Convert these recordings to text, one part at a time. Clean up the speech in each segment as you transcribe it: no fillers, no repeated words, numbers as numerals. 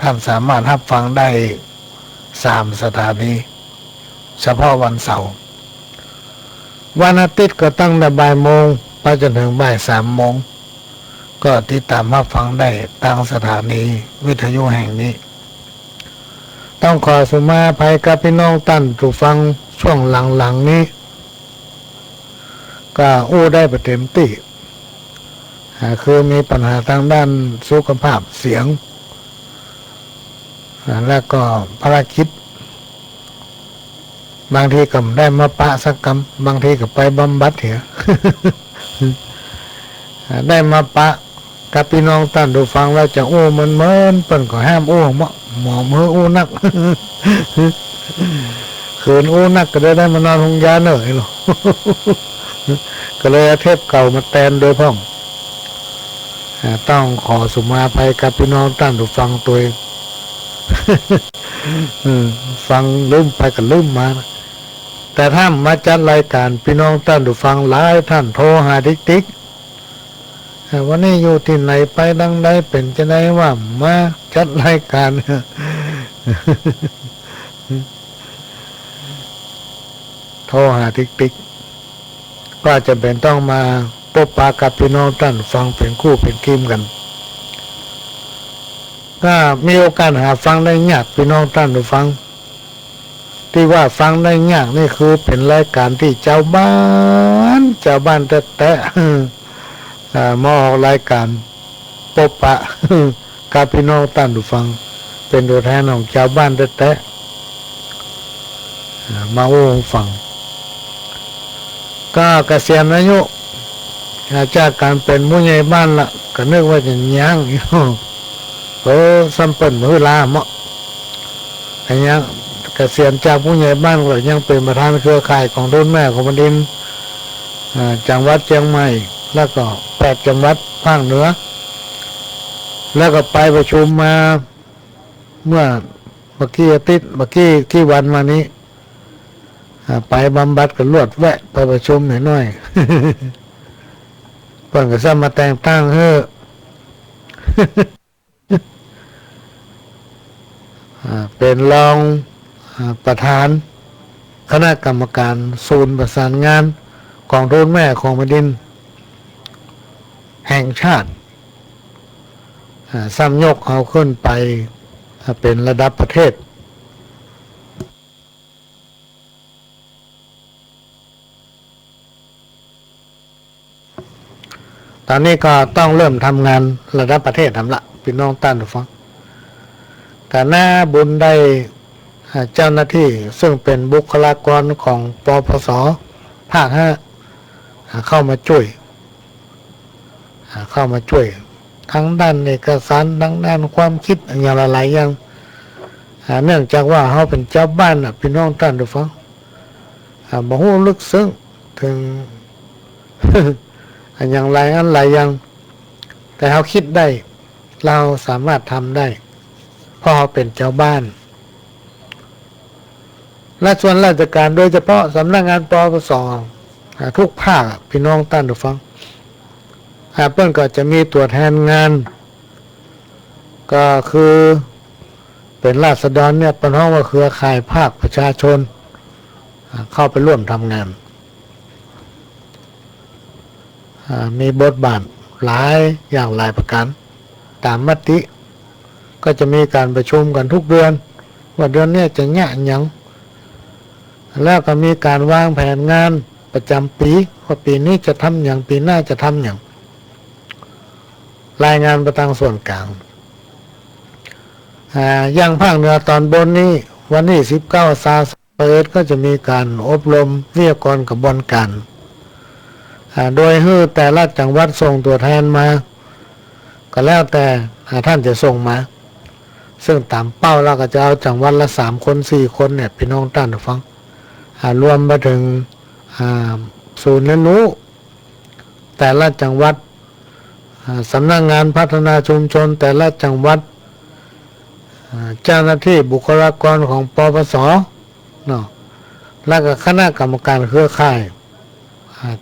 ท่านสามารถรับฟังได้3 สถานีเฉพาะวันเสาร์วันอาทิตย์ก็ตั้งแต่บ่ายโมงไปจนถึงบ่าย3 โมงก็ติดตามรับฟังได้ทางสถานีวิทยุแห่งนี้ต้องขอสุมาภัยกับพี่น้องท่านผู้ฟังช่วงหลังๆนี้ก็อู้ได้ประเต็มที่คือมีปัญหาทางด้านสุขภาพเสียงแล้วก็ภารกิจบางทีก็ได้มาปะสักกรรมบางทีก็ไปบำบัดเถอะ ได้มาปะกับพี่น้องท่านผู้ฟังแล้วจะอู้มันเปิ้นก็ห้ามอู้หมอมืออู้นัก คืนอู้นักก็ได้มานอนห้องยาเหนื่อยหรอ ก็เลยเอาเทปเก่ามาแทนโดยพ่องต้องขอสุมาภัยกับพี่น้องท่านผู้ฟังตัวเอง ฟังลืมไปก็ลืมมาแต่ถ้ามาจัดรายการพี่น้องท่านผู้ฟังหลายท่านโทรหาติ๊กวันนี้อยู่ที่ไหนไปดังใดเป็นจะได้ว่ามาจัดรายการ โทรหาติ๊กก็จะเป็นต้องมาพบปะกับพี่น้องท่านฟังเป็นคู่เป็นทีมกันก็มีโอกาสหาฟังได้ยากพี่น้องท่านผู้ฟังที่ว่าฟังได้ยากนี่คือเป็นรายการที่เจ้าบ้านแท้ๆมาออกรายการพบปะกับพี่น้องท่านผู้ฟังเป็นตัวแทนของเจ้าบ้านแท้ๆมาโอ้ฟังก็เกษียณอายุจากการเป็นผู้ใหญ่บ้านละก็นึกว่าจะย่างอยู่สัมเปิลมือลาเมาะอย่างเงี้ยเกษียณจากผู้ใหญ่บ้านก็ยังเป็นประธานเครือข่ายของรุ่นแม่ของแผ่นดินจังหวัดเชียงใหม่แล้วก็8 จังหวัดภาคเหนือแล้วก็ไปประชุมมาเมื่อกี่วันมานี้ไปบำบัดกับลวดแวะไปประชุมหน่อยเพิ่นก็ซ้ำมาแต่งตั้งเฮ้อ เป็นรองประธานคณะกรรมการศูนย์ประสานงานกองทุนแม่ของแผ่นดินแห่งชาติซ้ำยกเอาขึ้นไปเป็นระดับประเทศตอนนี้ก็ต้องเริ่มทำงานระดับประเทศทำละพี่น้องท่านผู้ฟังแต่หน้าบุญได้เจ้าหน้าที่ซึ่งเป็นบุคลากรของปปส.ภาค 5เข้ามาช่วยทั้งด้านเอกสารทั้งด้านความคิดอย่างหลายๆอย่างเนื่องจากว่าเขาเป็นเจ้าบ้านพี่น้องท่านผู้ฟังบ่ฮู้ลึกซึ้งถึง อย่างไรอย่างแต่เขาคิดได้เราสามารถทำได้เพราะเขาเป็นเจ้าบ้านและส่วนราชการโดยเฉพาะสำนักงานปปส.ทุกภาคพี่น้องท่านผู้ฟังเพิ่นก็จะมีตัวแทนงานก็คือเป็นราษฎรเนี่ยเป็นห้องว่าเครือข่ายภาคประชาชนเข้าไปร่วมทำงานมีบทบาทหลายอย่างหลายประการตามมติก็จะมีการประชุมกันทุกเดือนว่าเดือนนี้จะแง่ยังแล้วก็มีการวางแผนงานประจำปีว่าปีนี้จะทำอย่างปีหน้าจะทำอย่างรายงานไปทางส่วนกลางอย่างภาคเหนือตอนบนนี้วันที่19 31ก็จะมีการอบรมวิทยากรกระบวนการโดยให้แต่ละจังหวัดส่งตัวแทนมาก็แล้วแต่ท่านจะส่งมาซึ่งตามเป้าเราก็จะเอาจังหวัดละ3 คน 4 คนเนี่ยพี่น้องท่านฟังรวมไปถึงศูนย์เรียนรู้แต่ละจังหวัดสำนักงานพัฒนาชุมชนแต่ละจังหวัดเจ้าหน้าที่บุคลากรของปปส.เนาะแล้วก็คณะกรรมการเครือข่าย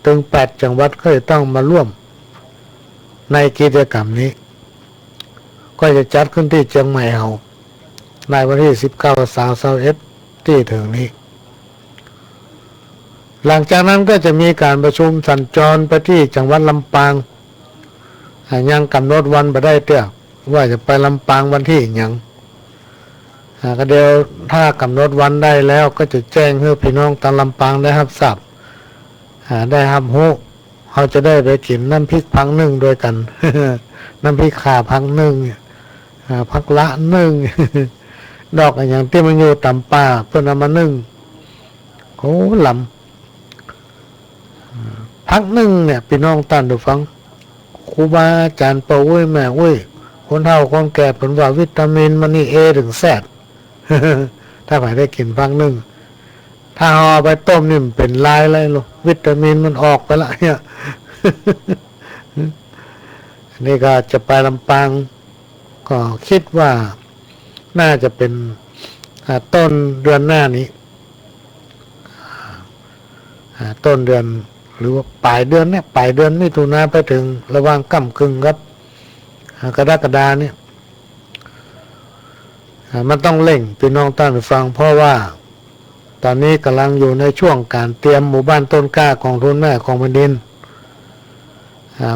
ถึง8 จังหวัดก็จะต้องมาร่วมในกิจกรรมนี้ก็จะจัดขึ้นที่เชียงใหม่เฮา ในวันที่19-21ที่ถึงนี้หลังจากนั้นก็จะมีการประชุมสัญจรไปที่จังหวัดลำปางยังกำหนดวันไปได้เตี้ยว่าจะไปลำปางวันที่ยังก็เดี๋ยวถ้ากำหนดวันได้แล้วก็จะแจ้งให้พี่น้องตามลำปางได้รับทราบได้รับรู้เขาจะได้ไปกินน้ำพริกพังนึ่งด้วยกัน น้ำพริกข่าพังนึ่งพักละนึ่ง ดอกอย่างที่มันอยู่ต่ำป่าเพื่อนำมานึ่งโอ้ลำพักนึ่งเนี่ยพี่น้องท่านดูฟังครูบาอาจารย์เป่าแม่คนเฒ่าคนแก่ผลว่าวิตามินมันนี่เอถึงแซด ถ้าใครได้กินพักนึ่งถ้าเอาไปต้มนี่มันเป็นลายอะไรลูกวิตามินมันออกไปละเนี่ย นี่ก็จะไปลำปางก็คิดว่าน่าจะเป็นต้นเดือนหน้านี้ต้นเดือนหรือว่าปลายเดือนเนี่ยปลายเดือนมิถุนาไปถึงระหว่างค่ำกึ่งครับกรกฎาเนี่ยมันต้องเร่งพี่น้องท่านฟังเพราะว่าตอนนี้กำลังอยู่ในช่วงการเตรียมหมู่บ้านต้นกล้าของทุนแม่ของแผ่นดิน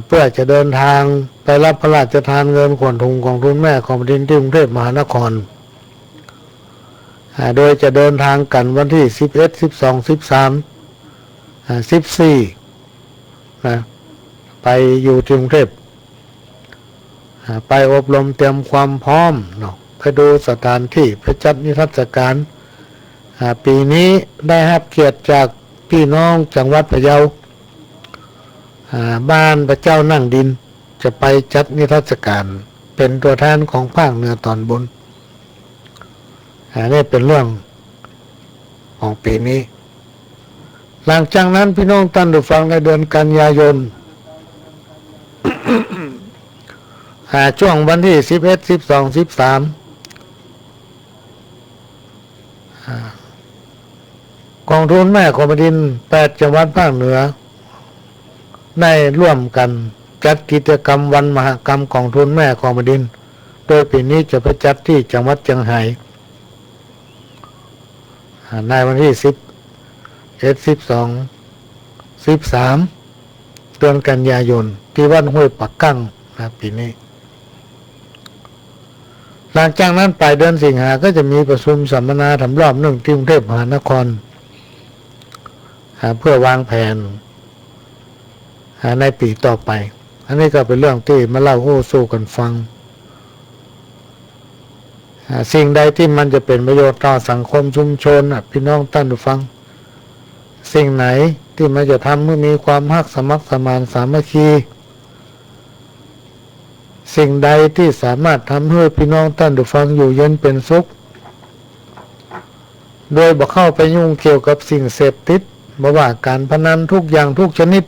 เพื่อจะเดินทางไปรับพระราชทานเงินขวัญถุงของทุนแม่ของแผ่นดินที่กรุงเทพมหานครโดยจะเดินทางกันวันที่11 12 13 14นะไปอยู่ที่กรุงเทพไปอบรมเตรียมความพร้อมเนาะไปดูสถานที่ไปจัดนิทรรศการปีนี้ได้รับเกียรติจากพี่น้องจังหวัดพะเยาบ้านพระเจ้านั่งดินจะไปจัดนิทรรศการเป็นตัวแทนของภาคเหนือตอนบนนี่เป็นเรื่องของปีนี้หลังจากนั้นพี่น้องท่านได้ฟังในเดือนกันยายน ช่วงวันที่11 12 13กองทุนแม่ของแผ่นดิน8จังหวัดภาคเหนือได้ร่วมกันจัดกิจกรรมวันมหกรรมกองทุนแม่ของแผ่นดินโดยปีนี้จะไปจัดที่จังหวัดเชียงรายในวันที่11 12 13เดือนกันยายนที่วัดห้วยปักกั้งปีนี้หลังจากนั้นปลายเดือนสิงหาก็จะมีประชุมสัมมนาทำรอบหนึ่งที่กรุงเทพมหานครเพื่อวางแผนในปีต่อไปอันนี้ก็เป็นเรื่องที่มาเล่าโอ้สู้กันฟังสิ่งใดที่มันจะเป็นประโยชน์ต่อสังคมชุมชนพี่น้องท่านผู้ฟังสิ่งไหนที่มันจะทำให้มีความรักสมัครสมานสามัคคีสิ่งใดที่สามารถทำให้พี่น้องท่านผู้ฟังอยู่เย็นเป็นสุขโดยบ่เข้าไปยุ่งเกี่ยวกับสิ่งเสพติดบ่ว่าการพนันทุกอย่างทุกชนิด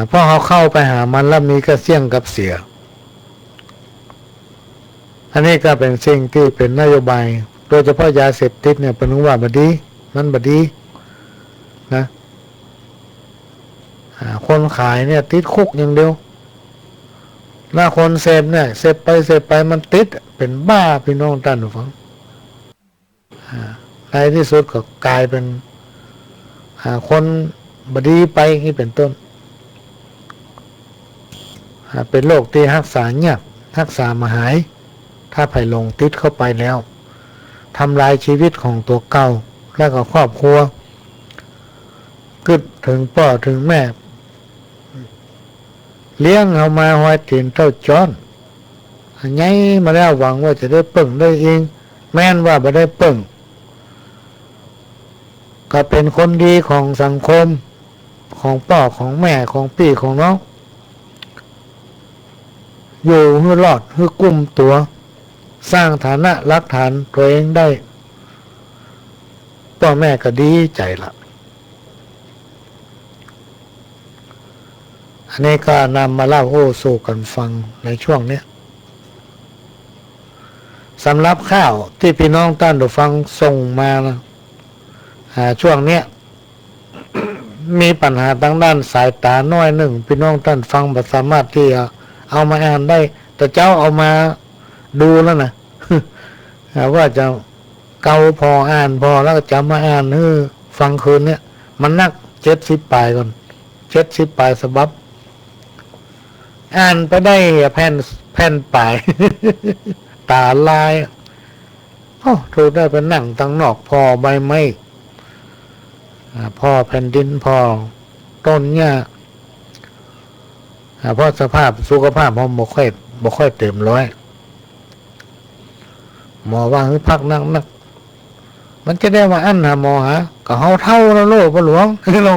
เพราะเขาเข้าไปหามันแล้วมีกระเสี่ยงกับเสียอันนี้ก็เป็นสิ่งที่เป็นนโยบายโดยเฉพาะยาเสพติดเนี่ยเป็นว่าบดีมันบดีนะคนขายเนี่ยติดคุกอย่างเดียวหน้าคนเสพเนี่ยเสพไปมันติดเป็นบ้าพี่น้องท่านผู้ฟังในที่สุดก็กลายเป็นคนบดีไปนี่เป็นต้นเป็นโรคที่รักษาเนี่ยรักษามาหายถ้าไผ่ลงติดเข้าไปแล้วทำลายชีวิตของตัวเก่าและก็ครอบครัวกึดถึงพ่อถึงแม่เลี้ยงเอามาหอยตีนเต้าจอนไงมาแล้วหวังว่าจะได้ปึ่งได้เองแม่นว่าไม่ได้ปึ่งก็เป็นคนดีของสังคมของพ่อของแม่ของพี่ของน้องอยู่ให้รอดให้กุ้มตัวสร้างฐานะรักฐานตัวเองได้พ่อแม่ก็ดีใจละอันนี้ก็นำมาเล่าโอ้สู่กันฟังในช่วงนี้สำหรับข้าวที่พี่น้องท่านผู้ฟังส่งมานะช่วงนี้ มีปัญหาทางด้านสายตาน้อยหนึ่งพี่น้องท่านฟังบ่สามารถที่เอามาอ่านได้แต่เจ้าเอามาดูแล้วนะ ว่าจะเกาพออ่านพอแล้วก็จะมาอ่านฟังคืนเนี่ยมันนัก70 ปลายก่อน70 ปลายฉบับอ่านไปได้แผ่นปลาย ตาลายถูกได้ไปนั่งตั้งนอกพอใบไม้พ่อแผ่นดินพ่อต้นหญ้าเพราะสภาพสุขภาพผมบ่ค่อยเต็มร้อยหมอว่าให้พักนักมันจะได้มาอั้นหาหมอหาก็เฮาเท่าแล้วโลกพ่อหลวงเรา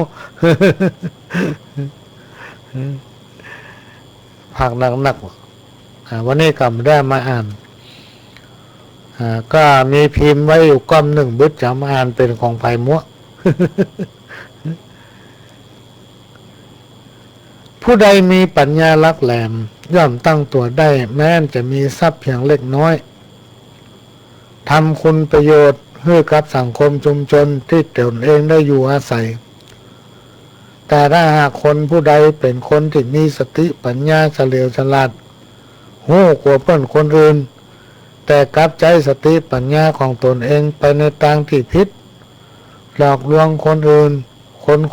พักนักวันนี้ก็ได้มาอ่านก็มีพิมพ์ไว้อยู่ก้อมหนึ่งบึดจะมาอ่านเป็นของไผ่มัว ผู้ใดมีปัญญาลักแหลมย่อมตั้งตัวได้แม้นจะมีทรัพย์เพียงเล็กน้อยทำคุณประโยชน์ให้กับสังคมชุมชนที่ตนเองได้อยู่อาศัยแต่ถ้าหากคนผู้ใดเป็นคนที่มีสติปัญญาเฉลียวฉลาดโง่กว่าเพื่อนคนอื่นแต่กลับใจสติปัญญาของตนเองไปในทางที่ผิดหลอกลวงคนอื่น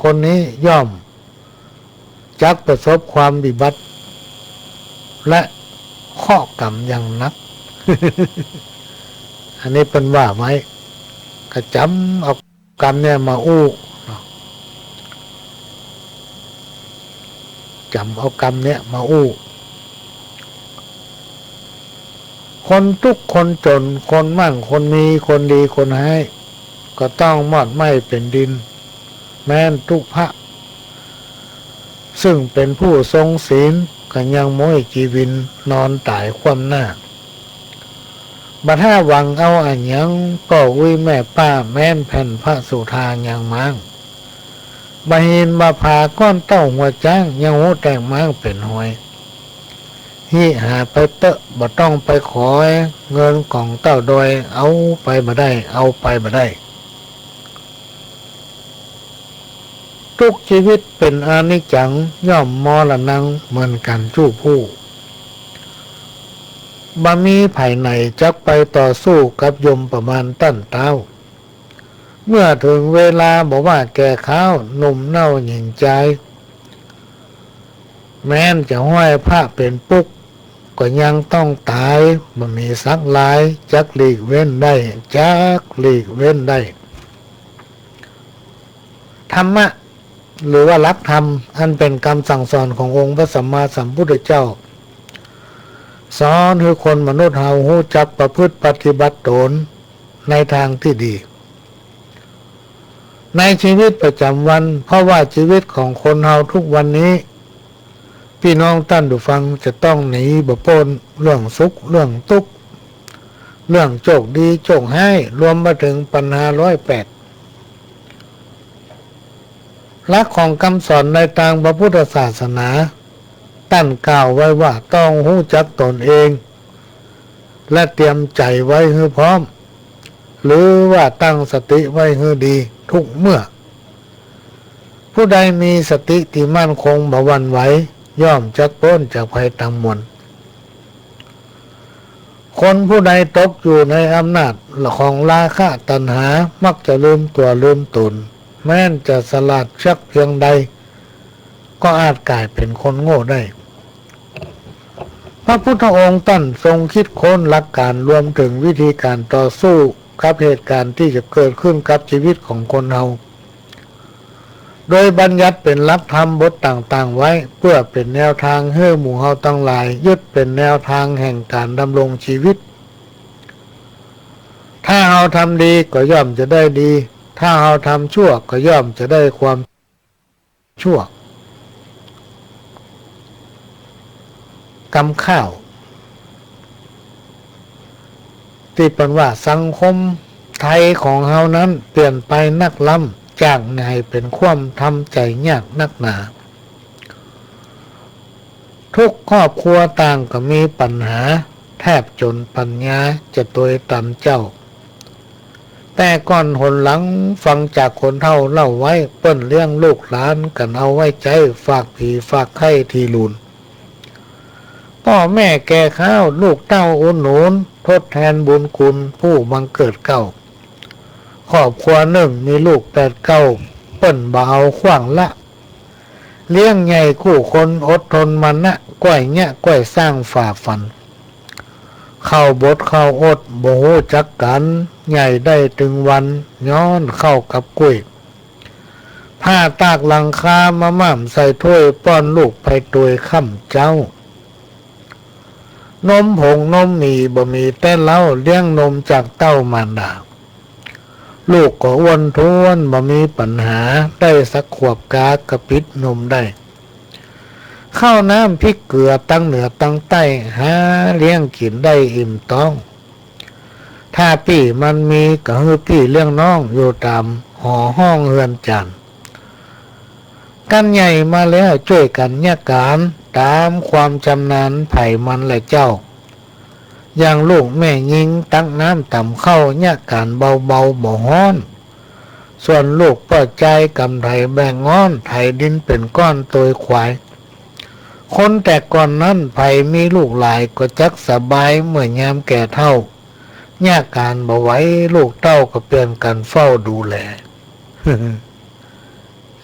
คนนี้ย่อมจักประสบความวิบัติและข้อกรรมอย่างนัก อันนี้เป็นว่าไว้กระจำเอากรรมเนี่ยมาจำเอากรรมเนี่ยมาคนทุกคนจนคนมั่งคนมีคนดีคนให้ก็ต้องมอดไหม้เป็นดินแม้นทุกพระซึ่งเป็นผู้ทรงศีลก็ยังม้อยจีวินนอนตายคว่ำหน้าบัดถ้าหวังเอาอันยังก็วิแม่ป้าแม่นแผ่นพระสุธายังมังบาหินบาพาก้อนเต้าหัวจ้างยังหูแต่งมังเป็นหอยฮิหาไปเตอะบ่ต้องไปขอเงินของเต้าโดยเอาไปมาได้ทุกชีวิตเป็นอนิจจังย่อมมรณังเหมือนกันชู้ผู้บ่มีไผไหนจักไปต่อสู้กับยมประมาณตั้นเต้าเมื่อถึงเวลาบอกว่าแก่ข้าวหนุ่มเน่าหญิงใจแม้นจะห้อยพระเป็นปุ๊กก็ยังต้องตายบ่มีสักลายจักหลีกเว้นได้ธรรมะหรือว่าหลักธรรมอันเป็นคำสั่งสอนขององค์พระสัมมาสัมพุทธเจ้าสอนให้คนมนุษย์เฮารู้จักประพฤติปฏิบัติตนในทางที่ดีในชีวิตประจำวันเพราะว่าชีวิตของคนเฮาทุกวันนี้พี่น้องท่านผู้ฟังจะต้องหนีบ่พ้นเรื่องสุขเรื่องทุกข์เรื่องโชคดีโชคให้รวมมาถึงปัญหา108หลักของคำสอนในทางพระพุทธศาสนาตั้นกล่าวไว้ว่าต้องรู้จักตนเองและเตรียมใจไว้ให้พร้อมหรือว่าตั้งสติไว้ให้ดีทุกเมื่อผู้ใดมีสติที่มั่นคงบ่หวั่นไหวย่อมจักพ้นจากภัยทั้งมวลคนผู้ใดตกอยู่ในอำนาจของราคะตัณหามักจะลืมตัวลืมตนแม้นจะฉลาดชักเพียงใดก็อาจกลายเป็นคนโง่ได้พระพุทธองค์ท่านทรงคิดค้นหลักการรวมถึงวิธีการต่อสู้กับเหตุการณ์ที่จะเกิดขึ้นกับชีวิตของคนเราโดยบัญญัติเป็นหลักธรรมบทต่างๆไว้เพื่อเป็นแนวทางให้หมู่เฮาทั้งหลายยึดเป็นแนวทางแห่งการดำรงชีวิตถ้าเฮาทำดีก็ย่อมจะได้ดีถ้าเฮาทำชั่วก็ย่อมจะได้ความชั่วกำข้าวที่เป็นว่าสังคมไทยของเฮานั้นเปลี่ยนไปนักล้ำจากไงเป็นความทำใจยากนักหนาทุกครอบครัวต่างก็มีปัญหาแทบจนปัญญาจะตัวต่ำเจ้าแต่ก่อนหนหลังฟังจากคนเฒ่าเล่าไว้เปิ้นเลี้ยงลูกหลานกันเอาไว้ใจฝากผีฝากไข่ทีลุน พ่อแม่แก่ข้าวลูกเต้าอุดหนุนทดแทนบุญคุณผู้บังเกิดเก่าครอบครัวหนึ่งมีลูก8-9เปิ้นบ่เอาขว้างละเลี้ยงใหญ่คู่คนอดทนมันนะก้อยเนี่ยก้อยสร้างฝ่าฟันเข้าบทเข้าอดบ่ฮู้จักกันใหญ่ได้ถึงวันย้อนเข้ากับกุ้ยผ้าตากหลังคามาม่ำใส่ถ้วยป้อนลูกไปตวยค่ำเจ้านมผงนมมีบ่มีแต่เล้าเลี้ยงนมจากเต้ามารดาลูกก็อ้วนท้วนบ่มีปัญหาได้สักขวบกากระปิดนมได้ข้าวน้ำพริกเกลือตั้งเหนือตั้งใต้หาเลี้ยงกินได้อิ่มท้องถ้าพี่มันมีก็ฮือพี่เลี้ยงน้องอยู่ตามหอห้องเฮือนจันกันใหญ่มาแล้วช่วยกันเนี่ยการตามความจำนานไผ่มันและเจ้าอย่างลูกแม่ยิงตั้งน้ำต่ำเข้าเนี่ยการเบาบ่ฮ้อนส่วนลูกป้อใจกำไถแบ่งงอนไถดินเป็นก้อนตัวควายคนแต่ก่อนนั้นไผ่มีลูกหลายก็จักสบายเมื่อยามแก่เท่าเนี่ยการบ่ไหว้ลูกเต้าก็เปลี่ยนกันเฝ้าดูแล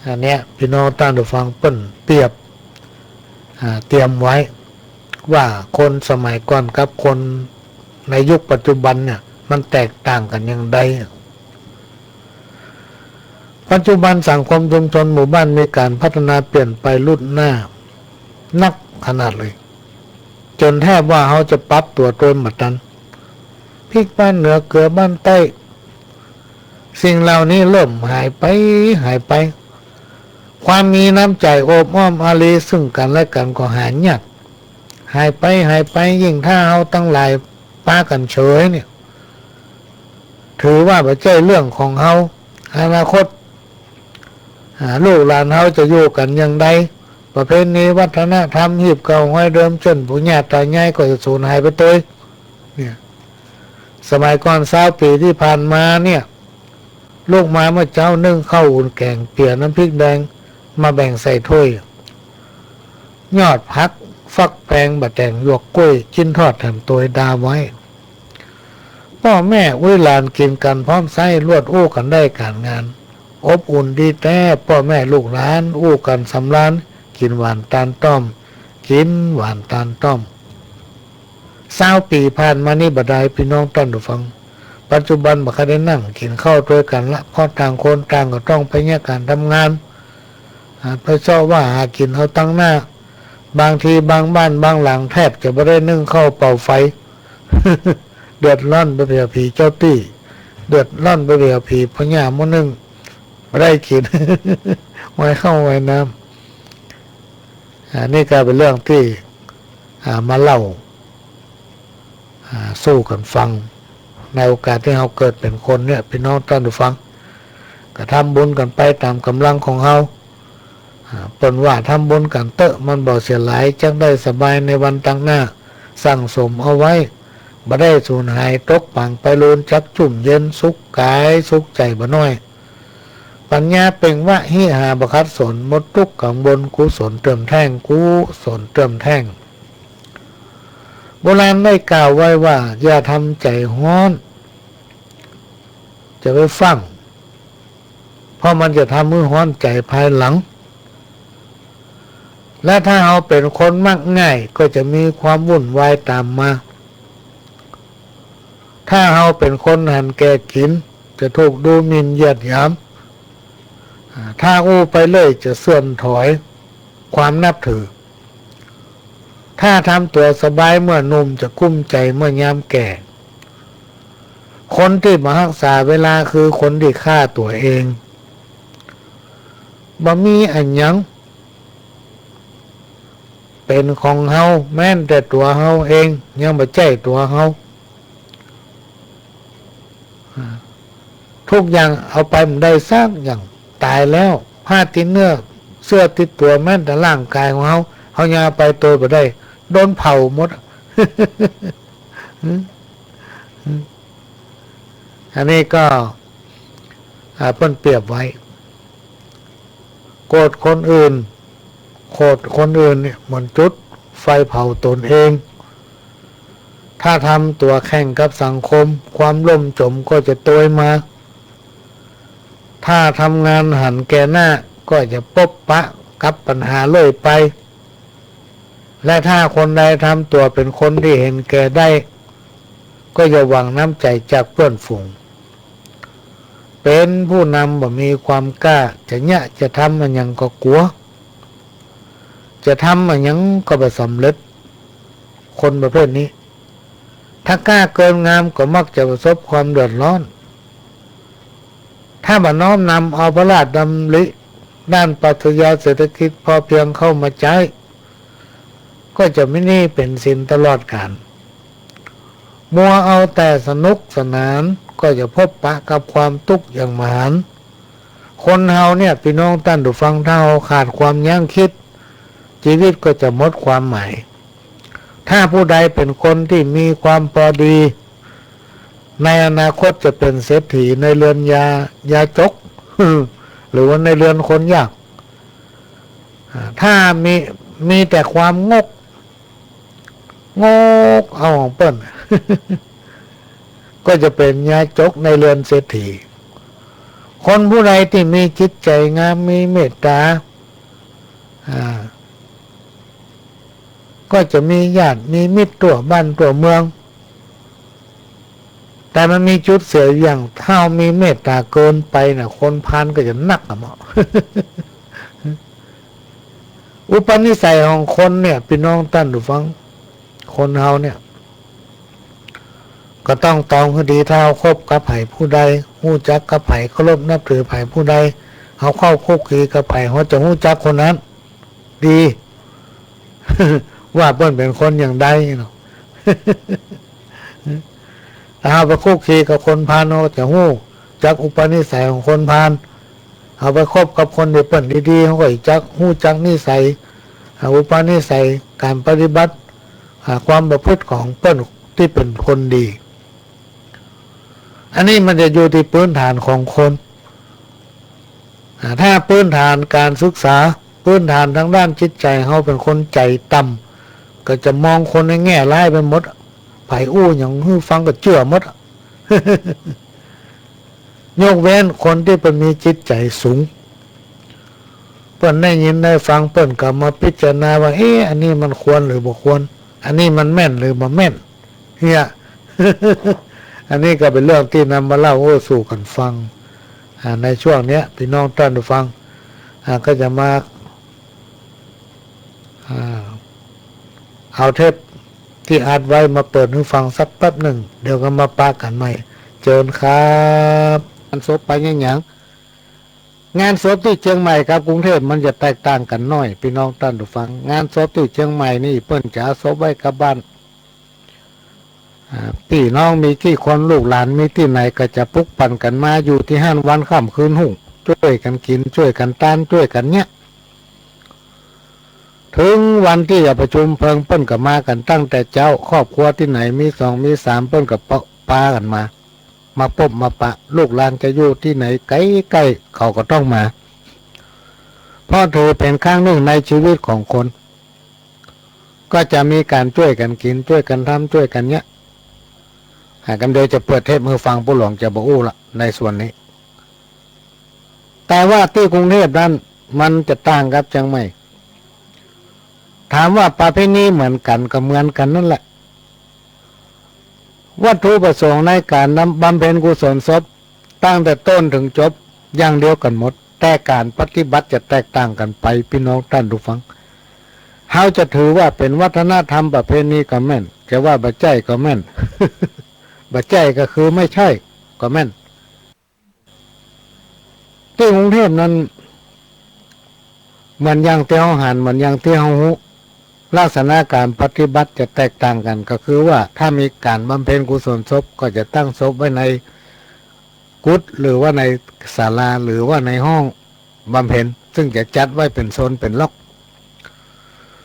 อันเนี้ยพี่น้องท่านผู้ฟังเปิ้นเปรียบเตรียมไว้ว่าคนสมัยก่อนกับคนในยุคปัจจุบันเนี่ยมันแตกต่างกันอย่างไรปัจจุบันสังคมชุมชนหมู่บ้านมีการพัฒนาเปลี่ยนไปรุ่นหน้านักขนาดเลยจนแทบว่าเขาจะปรับตัวโดยหมดนั้นพริกบ้านเหนือเกลือบ้านใต้สิ่งเหล่านี้เริ่มหายไปความมีน้ำใจโอบอ้อมอารีซึ่งกันและกันก็หายากหายไปยิ่งถ้าเอาตั้งหลายป้ากันเฉยเนี่ยถือว่าไม่ใช่เรื่องของเขาอนาคตลูกหลานเขาจะอยู่กันอย่างไรประเพณีวัฒนธรรมหีบเก่าห้อยเดิมจนผู้ญาติตายายก็จะสูญหายไปตัวเนี่ยสมัยก่อน20 ปีที่ผ่านมาเนี่ยลูกมาเมื่อเจ้านึ่งข้าวอุ่นแกงเปียกน้ำพริกแดงมาแบ่งใส่ถ้วยยอดพักฟักแปงบะแตงหยวกกล้วยจิ้นทอดแถมตัวดาไว้พ่อแม่หลานกินกันพร้อมไส้ลวดอู้กันได้การงานอบอุ่นดีแต่พ่อแม่ลูกหลานอู้กันสำราญกินหวานตาลต้อมกินหวานตาลต้อม20 ปีผ่านมานี่บ่ได้พี่น้องท่านผู้ฟังปัจจุบันบ่ค่อยได้นั่งกินข้าวด้วยกันละเพราะต่างคนต่างก็ต้องไปแยกการทำงานไปเจ้าว่าหากินเขาตั้งหน้าบางทีบางบ้านบางหลังแทบจะไม่ได้นึ่งข้าวเป่าไฟ เดือดร้อนไปเบียผีเจ้าตี้เดือดร้อนไปเบียผีพญามื้อนึงไม่ได้กิน ไว้เข้าไว้น้ำนี่ก็เป็นเรื่องที่มาเล่าสู้กันฟังในโอกาสที่เราเกิดเป็นคนเนี่ยพี่น้องท่านผู้ฟังก็ทำบุญกันไปตามกำลังของเราเปิ้นว่าทำบุญกันเตอะมันบ่เสียหลายจังได้สบายในวันตั้งหน้าสั่งสมเอาไว้บ่ได้สูญหายตกปังไปโลนจักจุ่มเย็นสุขกายสุขใจบ่น้อยปัญญาเป่งว่าหิหาบคัดสนหมดทุกข์กังบนกุศลเติมแท่งกุศลเติมแท่งโบราณได้กล่าวไว้ว่าอย่าทำใจฮ้อนจะไปฟังเพราะมันจะทำมือฮ้อนใจภายหลังและถ้าเราเป็นคนมักง่ายก็จะมีความวุ่นวายตามมาถ้าเราเป็นคนหันแก่กินจะถูกดูหมิ่นเหยียดหยามถ้าอู้ไปเลยจะเสื่อมถอยความนับถือถ้าทำตัวสบายเมื่อหนุ่มจะกุ้มใจเมื่อยามแก่คนที่มารักษาเวลาคือคนที่ฆ่าตัวเองบ่มีอันยังเป็นของเฮาแม้นแต่ตัวเฮาเองยังบ่ใช่ตัวเฮาทุกอย่างเอาไปมันได้สร้างอย่างตายแล้วผ้าติดเนื้อเสื้อติดตัวแม้นแต่ร่างกายของเฮาอย่าไปตัวบ่ได้โดนเผาหมด อันนี้ก็เพิ่นเปรียบไว้โกรธคนอื่นเนี่ยเหมือนจุด ไฟเผาตนเอง ถ้าทำตัวแข่งกับสังคมความล่มจมก็จะโตยมาถ้าทำงานหันแก่หน้าก็จะพบปะกับปัญหาเลยไปและถ้าคนใดทำตัวเป็นคนที่เห็นแก่ได้ก็จะหวังน้ำใจจากเพื่อนฝูงเป็นผู้นำบ่มีความกล้าจะเนี่ยจะทำมันยังก็กลัวจะทำมันยังก็ไม่สำเร็จคนประเภทนี้ถ้ากล้าเกินงามก็มักจะประสบความเดือดร้อนถ้าบ่น้อมนำเอาพระราชดำริด้านปรัชญาเศรษฐกิจพอเพียงเข้ามาใช้ก็จะไม่นี่เป็นสินตลอดกาลมัวเอาแต่สนุกสนานก็จะพบปะกับความทุกข์อย่างมหันต์คนเฮาเนี่ยพี่น้องท่านผู้ฟังถ้าเราขาดความยั้งคิดชีวิตก็จะหมดความหมายถ้าผู้ใดเป็นคนที่มีความพอดีในอนาคตจะเป็นเศรษฐีในเรือนยาจก หรือว่าในเรือนคนยากถ้ามีแต่ความงกเอาของเปิ้น ก็จะเป็นยาจกในเรือนเศรษฐีคนผู้ใดที่มีจิตใจงามมีเมตตาก็จะมีญาติมีมิตรตัวบ้านตัวเมืองแต่มันมีจุดเสียอย่างถ้ามีเมตตาเกินไปนะคนพาลก็จะนักอะหมอ อุปนิสัยของคนเนี่ยพี่น้องท่านผู้ฟังคนเฮาเนี่ยก็ต้องตองให้ดีถ้าเราคบกับไผผู้ใดฮู้จักกับไผเคารพนับถือไผผู้ใดเขาเข้าคุกคีกับไผเขาจะฮู้จักคนนั้นดี ว่าเปิ้นเป็นคนอย่างใดเนาะ ถ้าเอาไปคุกคีกับคนพาลเราจะฮู้จักอุปนิสัยของคนพาลเอาไปคบกับคนที่เปิ้นดีๆเขาก็จักฮู้จักนิสัยอุปนิสัยการปฏิบัติความประพฤติของเปิ้นที่เป็นคนดีอันนี้มันจะอยู่ที่พื้นฐานของคนถ้าพื้นฐานการศึกษาพื้นฐานทางด้านจิตใจเขาเป็นคนใจต่ำก็จะมองคนในแง่ร้ายไปหมดไผอู้อย่างฮื้อฟังก็เชื่อหมด ยกเว้นคนที่เป็นมีจิตใจสูงเปิ้นได้ยินได้ฟังเปิ้นก็มาพิจารณาว่าอันนี้มันควรหรือบ่ควรอันนี้มันแม่นหรือบ่แม่นเฮีย อันนี้ก็เป็นเรื่องที่นำมาเล่าสู่กันฟังในช่วงนี้พี่น้องท่านผู้ฟังก็จะมาเอาเทปที่อัดไว้มาเปิดให้ฟังสักแป๊บหนึ่งเดี๋ยวก็มาปากันใหม่เจิญครับงานศพไปอย่างงานศพที่เชียงใหม่กับกรุงเทพมันจะแตกต่างกันน้อยพี่น้องท่านผู้ฟังงานศพที่เชียงใหม่นี่เปิ้นจะเอาศพไว้กับบ้านพี่น้องมีกี่คนลูกหลานมีที่ไหนก็จะปุกปั่นกันมาอยู่ที่5 วันค่ำคืนหุ่งช่วยกันกินช่วยกันต้านช่วยกันเนี้ยถึงวันที่จะประชุมเพลิงเปิ้นก็มากันตั้งแต่เจ้าครอบครัวที่ไหนมี2 มี 3เปิ้นก็ปากันมาพบมาปะลูกหลานจะอยู่ที่ไหนใกล้ๆเขาก็ต้องมาเพราะถือเป็นครั้งหนึ่งในชีวิตของคนก็จะมีการช่วยกันกินช่วยกันทำช่วยกันเนี้ยกันเดี๋ยวจะเปิดเทปมือฟังผู้หลงจะบอกอู้ละในส่วนนี้แต่ว่าที่กรุงเทพนั้นมันจะต่างกับเชียงใหม่ถามว่าประเพณีเหมือนกันก็เหมือนกันนั่นแหละวัตถุประสงค์ในการบำเพ็ญกุศลศพตั้งแต่ต้นถึงจบอย่างเดียวกันหมดแต่การปฏิบัติจะแตกต่างกันไปพี่น้องท่านผู้ฟังเขาจะถือว่าเป็นวัฒนธรรมประเพณีก็แม่นจะว่าบัจใจก็แม่น บัจใจก็คือไม่ใช่ก็แม่นที่กรุงเทพนั้นมันยังเที่ยวหันมันยังเที่ยวหูลักษณะการปฏิบัติจะแตกต่างกันก็คือว่าถ้ามีการบำเพ็ญกุศลศพก็จะตั้งศพไว้ในกุฏิหรือว่าในศาลาหรือว่าในห้องบำเพ็ญซึ่งจะจัดไว้เป็นโซนเป็นล็อก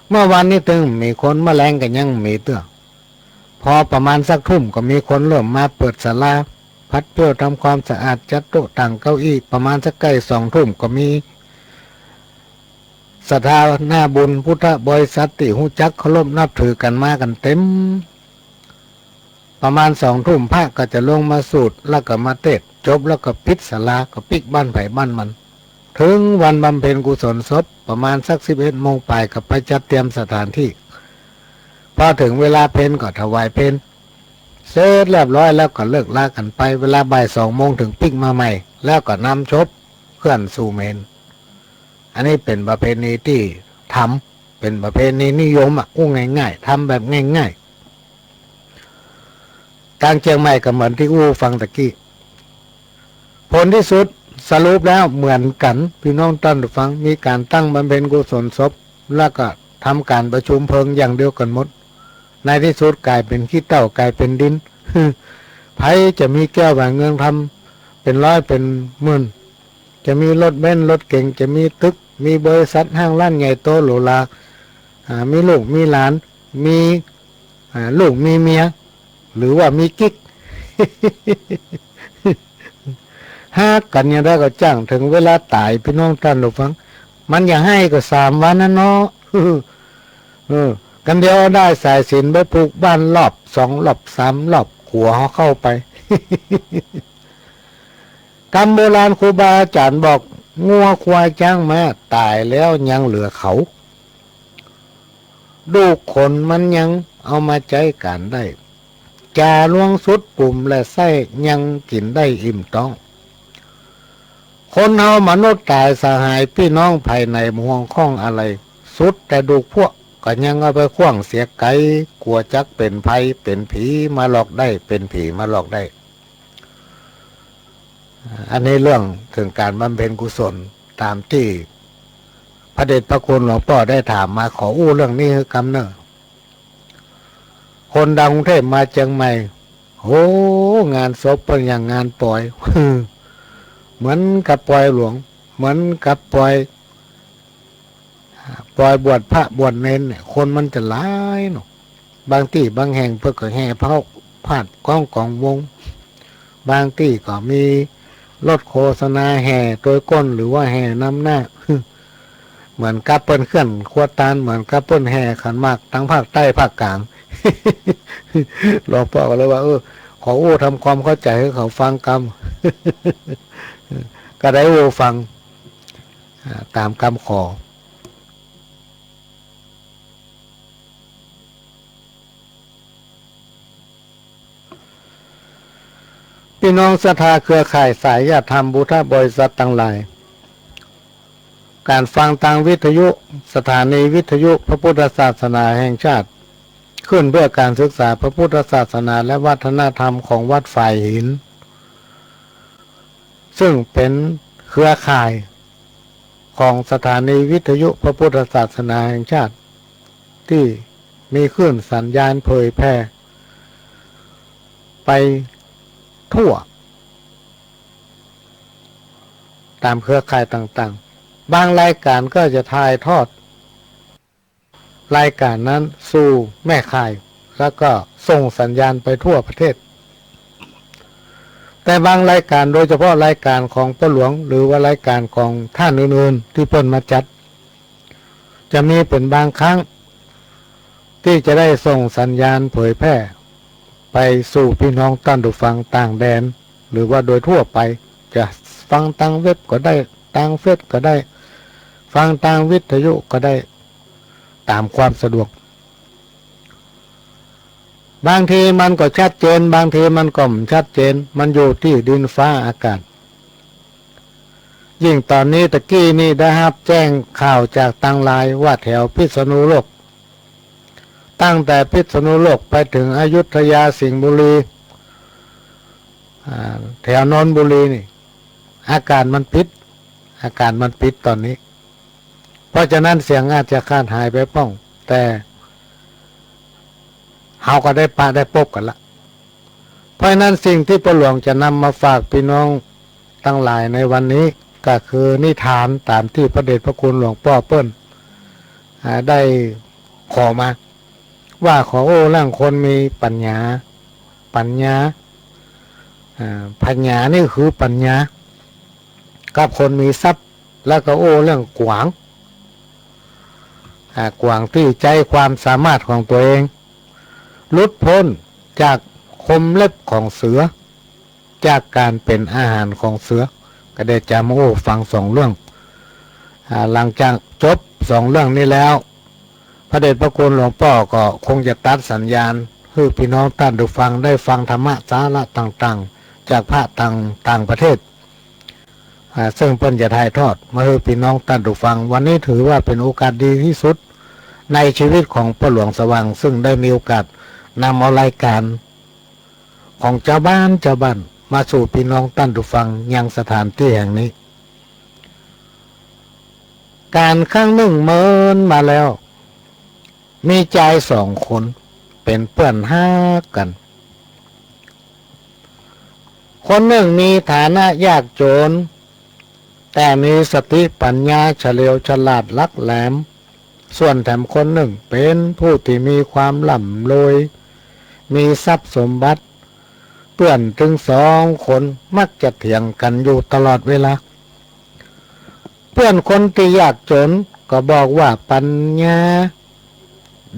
เมื่อวันนี้ถึงมีคนแมลงกันยังมีเตื้อพอประมาณสักทุ่มก็มีคนเริ่มมาเปิดศาลาพัดเพื่อทำความสะอาดจัดโต๊ะตั้งเก้าอี้ประมาณสักใกล้2 ทุ่มก็มี ศรัทธาหน้าบุญพุทธบริษัทที่หูจักเคารพนับถือกันมากันเต็มประมาณ2 ทุ่มพระก็จะลงมาสูตรแล้วก็มาเทศจบแล้วก็ปิดศาลาก็ปิกบ้านไผ่บ้านมันถึงวันบำเพ็ญกุศลศพประมาณสัก11 โมงปลายก็ไปจัดเตรียมสถานที่พอถึงเวลาเพลก็ถวายเพลเสร็จเรียบร้อยแล้วก็เลิกลากันไปเวลาบ่าย2 โมงถึงปิกมาใหม่แล้วก็นำศพเคลื่อนสู่เมนอันนี้เป็นประเพณีที่ทำเป็นประเพณีนิยมกู้ง่ายๆทำแบบง่ายๆทางเชียงใหม่ก็เหมือนที่ฟังตะกี้ผลที่สุดสรุปแล้วเหมือนกันพี่น้องท่านผู้ฟังมีการตั้งบำเพ็ญกุศลศพแล้วก็ทำการประชุมเพลิงอย่างเดียวกันหมดในที่สุดกลายเป็นขี้เถ้ากลายเป็นดิน ไผจะมีแก้วแหวนเงินทำเป็นร้อยเป็นหมื่นจะมีรถเบนซ์รถเก่งจะมีตึกมีบริษัทห้างร้านใหญ่โตหรูหรามีลูกมีหลานมีลูกมีเมียหรือว่ามีกิ๊ก หากกันอย่างไรก็จ้างถึงเวลาตายพี่น้องท่านผู้ฟังมันอย่าให้ก็3 วันนะเนาะ กันเดียวได้สายสิญจน์ไปผูกบ้านรอบ2 รอบ 3 รอบขัวเขาเข้าไป กรรมโบราณครูบาอาจารย์บอกงัวควายจ้างมาตายแล้วยังเหลือเขาดูคนมันยังเอามาใจการได้จาล่วงสุดปุ่มและไส้ยังกินได้อิ่มต้องคนเฮามนุษย์ตายสหายพี่น้องภายในห่วงข้องอะไรสุดแต่ดูพวกก็ยังเอาไปขว้างเสียไกลกลัวจักเป็นภัยเป็นผีมาหลอกได้เป็นผีมาหลอกได้อันนี้เรื่องถึงการบำเพ็ญกุศลตามที่พระเดชพระคุณหลวงพ่อได้ถามมาขอเรื่องนี้คือกำเนิดคนดังกรุงเทพมาเชียงใหม่โอ้งานศพเป็นอย่างงานปล่อย เหมือนกับปล่อยหลวงเหมือนกับปล่อยบวชพระบวชเน้นเนี่ยคนมันจะหลายเนาะบางที่บางแห่งเพื่อก็แห่พระพาดกองวงบางที่ก็มีรถโฆษณาแห่โดยก้นหรือว่าแห่นำหน้า เหมือนกับเปิ้นเคลื่อนขวดตาลเหมือนกับเปิ้นแห่ขันหมากทั้งภาคใต้ภาคกลาง หลวงพ่อก็เลยว่าขอทำความเข้าใจให้เขาฟังกรรม ก็ได้ฟังตามคำขอพี่น้องศรัทธาเครือข่ายสายญาติธรรมพุทธบริษัททั้งหลายการฟังทางวิทยุสถานีวิทยุพระพุทธศาสนาแห่งชาติขึ้นเพื่อการศึกษาพระพุทธศาสนาและวัฒนธรรมของวัดฝ่ายหินซึ่งเป็นเครือข่ายของสถานีวิทยุพระพุทธศาสนาแห่งชาติที่มีคลื่นสัญญาณเผยแพร่ไปทั่วตามเครือข่ายต่างๆบางรายการก็จะถ่ายทอดรายการนั้นสู่แม่ข่ายแล้วก็ส่งสัญญาณไปทั่วประเทศแต่บางรายการโดยเฉพาะรายการของพ่อหลวงหรือว่ารายการของท่านอื่นๆที่เพิ่นมาจัดจะมีเป็นบางครั้งที่จะได้ส่งสัญญาณเผยแพร่ไปสู่พี่น้องท่านผู้ฟังต่างแดนหรือว่าโดยทั่วไปจะฟังทางเว็บก็ได้ทางเฟซก็ได้ฟังทางวิทยุก็ได้ตามความสะดวกบางทีมันก็ชัดเจนบางทีมันก็ไม่ชัดเจนมันอยู่ที่ดินฟ้าอากาศยิ่งตอนนี้ตะกี้นี่ได้รับแจ้งข่าวจากทางไลน์ว่าแถวพิษณุโลกตั้งแต่พิษณุโลกไปถึงอยุธยาสิงห์บุรีแถวนนทบุรีนี่อากาศมันปิดตอนนี้เพราะฉะนั้นเสียงอาจจะขาดหายไปป้องแต่เฮาก็ได้ปะได้พบกันละเพราะนั้นสิ่งที่พ่อหลวงจะนำมาฝากพี่น้องทั้งหลายในวันนี้ก็คือนิทานตามที่พระเดชพระคุณหลวงพ่อเปิ้ลได้ขอมาว่าขอร่างคนมีปัญญาปัญญานี่คือปัญญากับคนมีทรัพย์แล้วก็เรื่องกวาง กวางที่ใจความสามารถของตัวเองหลุดพ้นจากคมเล็บของเสือจากการเป็นอาหารของเสือก็ได้จำโอ้ฟังสองเรื่องหลังจากจบสองเรื่องนี้แล้วพระเดชพระคุณหลวงพ่อก็คงจะตัดสัญญาณให้พี่น้องท่านดูฟังได้ฟังธรรมะสาระต่างๆจากพระต่างประเทศซึ่งเพิ่นจะถ่ายทอดมาให้พี่น้องท่านดูฟังวันนี้ถือว่าเป็นโอกาสดีที่สุดในชีวิตของพ่อหลวงสว่างซึ่งได้มีโอกาสนำเอารายการของเจ้าบ้านมาสู่พี่น้องท่านดูฟังยังสถานที่แห่งนี้การครั้งหนึ่งเมินมาแล้วมีชายสองคนเป็นเพื่อนฮักกันคนหนึ่งมีฐานะยากจนแต่มีสติปัญญาเฉลียวฉลาดลักแหลมส่วนแถมคนหนึ่งเป็นผู้ที่มีความร่ำรวยมีทรัพย์สมบัติเพื่อนถึงสองคนมักจะเถียงกันอยู่ตลอดเวลาเพื่อนคนที่ยากจนก็บอกว่าปัญญา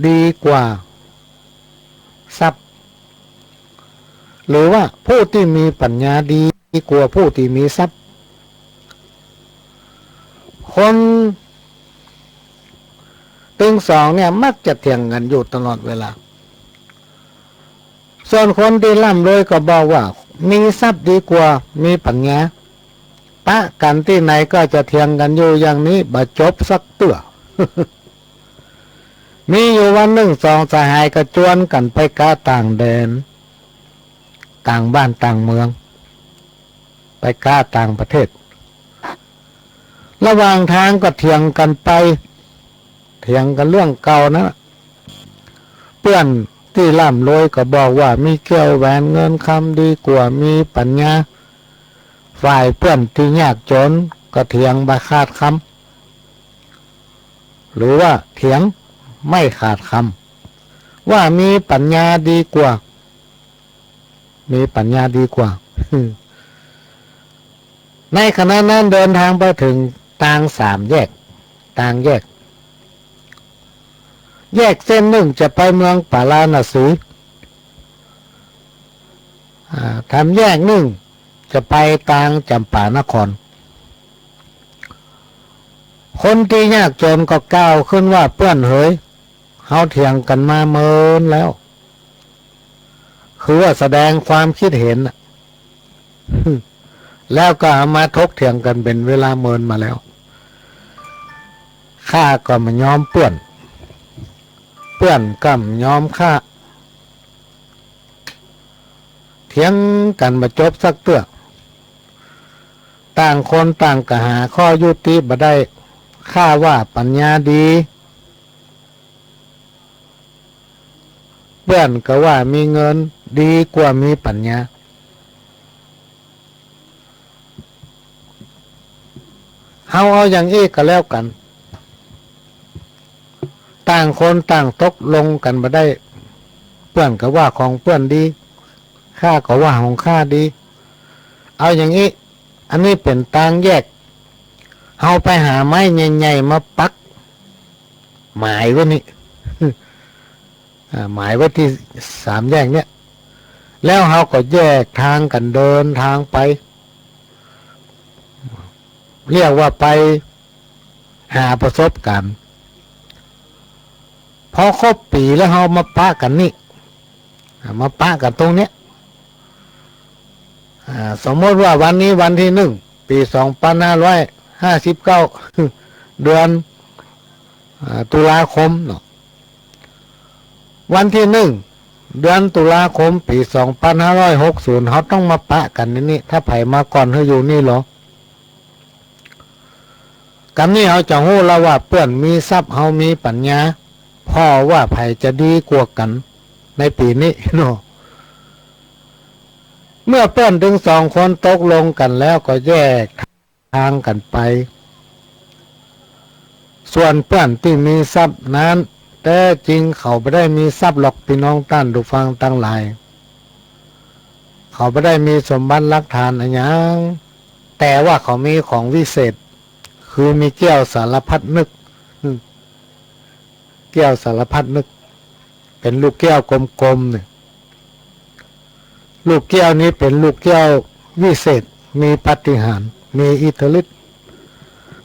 ดีกว่าทรัพย์หรือว่าผู้ที่มีปัญญาดีกว่าผู้ที่มีทรัพย์คนตึงสองเนี่ยมักจะเถียงกันอยู่ตลอดเวลาส่วนคนที่ร่ำรวยก็บอกว่ามีทรัพย์ดีกว่ามีปัญญาปะกันที่ไหนก็จะเถียงกันอยู่อย่างนี้บ่จบสักเตื้อ มีอยู่วันหนึ่งสองสหายก็จวนกันไปกาต่างแดนต่างบ้านต่างเมืองไปกาต่างประเทศระหว่างทางก็เถียงกันไปเถียงกันเรื่องเก่านะเพื่อนที่ร่ำรวยก็บอกว่ามีแก้วแหวนเงินคำดีกว่ามีปัญญาฝ่ายเพื่อนที่ยากจนก็เถียงบ่ขาดคำหรือว่าเถียงไม่ขาดคำว่ามีปัญญาดีกว่ามีปัญญาดีกว่า ในขณะนั้นเดินทางไปถึงต่างสามแยกต่างแยกเส้นหนึ่งจะไปเมืองปาราณสีทำแยกหนึ่งจะไปต่างจำปานครคนที่ยากจนก็ก้าวขึ้นว่าเปื้อนเฮยเฮาเถียงกันมาเมินแล้วคือว่าแสดงความคิดเห็นแล้วก็มาทกเถียงกันเป็นเวลาเมินมาแล้วข้าก็มายอมเปื้อนก็ยอมข้าเถียงกันมาจบสักเตื้อต่างคนต่างก็หาข้อยุติบ่ได้ข้าว่าปัญญาดีเพื่อนก็ว่ามีเงินดีกว่ามีปัญญาเอาอย่างนี้ก็แล้วกันต่างคนต่างตกลงกันบ่ได้เพื่อนก็ว่าของเพื่อนดีข้าก็ว่าของข้าดีเอาอย่างนี้อันนี้เป็นต่างแยกเฮาไปหาไม้ใหญ่ๆมาปักหมายไว้นี่ หมายไว้ที่สามแยกเนี่ยแล้วเฮาก็แยกทางกันเดินทางไปเรียกว่าไปหาประสบการณ์พอครบปีแล้วเฮามาปะกันนี่มาปะกันตรงเนี้ยสมมติว่าวันนี้วันที่1 ปี 2559 เดือนตุลาคมเนาะวันที่1 เดือนตุลาคมปี 2560เขาต้องมาปะกันนี่ถ้าไผมาก่อนเขาอยู่นี่หรอกันนี้เขาจะรู้แล้วว่าเพื่อนมีทรัพย์เขามีปัญญาพ่อว่าไผจะดีกว่ากันในปีนี้เนาะเมื่อเพื่อนถึงสองคนตกลงกันแล้วก็แยกทางกันไปส่วนเพื่อนที่มีทรัพย์นั้นแต่จริงเขาไม่ได้มีทรัพย์หรอกพี่น้องท่านดูฟังตั้งหลายเขาไม่ได้มีสมบัติลักฐานอะไรอย่างแต่ว่าเขามีของวิเศษคือมีแก้วสารพัดนึก แก้วสารพัดนึกเป็นลูกแก้วกลมๆเนี่ยลูกแก้วนี้เป็นลูกแก้ววิเศษมีปาฏิหาริย์มีอิทธิฤทธิ์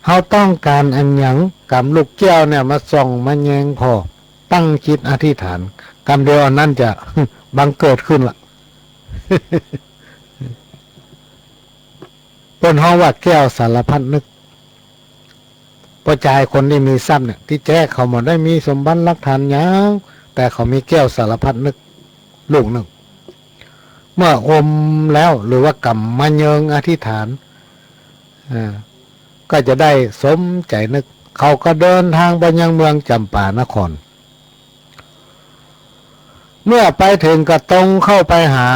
เขาต้องการอันหยังกับลูกแก้วเนี่ยมาส่องมาแยงพอตั้งจิตอธิษฐานกำเดียวอันนั้นจะ บังเกิดขึ้นละต้นห้องว่าแก้วสารพัดนึกประจายคนที่มีทรัพย์เนี่ยที่แจ้เขาหมดได้มีสมบัติรักฐานยังแต่เขามีแก้วสารพัดนึกลูกหนึ่งเมื่ออมแล้วหรือว่ากำมาเยิงอธิษฐานก็จะได้สมใจนึกเขาก็เดินทางไปยังเมืองจำปานครเมื่อไปถึงก็ตรงเข้าไปหา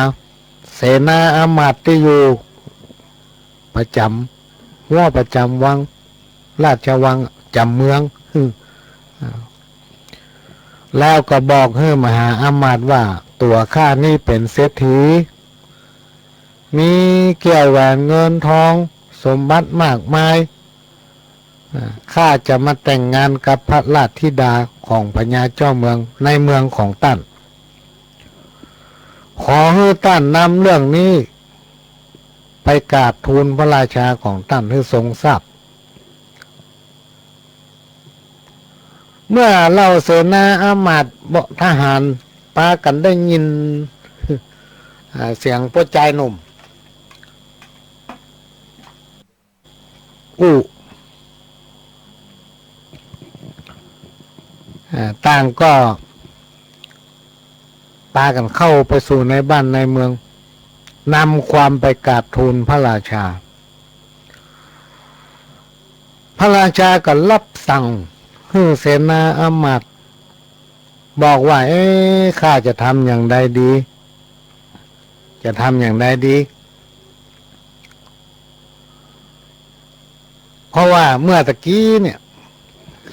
เสนาอามาตย์ที่อยู่ประจำว่าประจำวังราชวังจำเมืองแล้วก็บอกให้มหาอามาตย์ว่าตัวข้านี่เป็นเศรษฐีมีแก้วแหวนเงินทองสมบัติมากมายข้าจะมาแต่งงานกับพระราชธิดาของพญาเจ้าเมืองในเมืองของท่านขอให้ท่านนำเรื่องนี้ไปกราบทูลพระราชาของท่านให้ทรงทราบเมื่อเล่าเสนาอามาตย์บทหารปากันได้ยินเสียงผู้ชายหนุ่มต่างก็ปากันเข้าไปสู่ในบ้านในเมืองนำความไปกราบทูลพระราชาพระราชาก็รับสั่งให้เสนาอามาตย์บอกว่าข้าจะทำอย่างใดดีจะทำอย่างใดดีเพราะว่าเมื่อตะกี้เนี่ย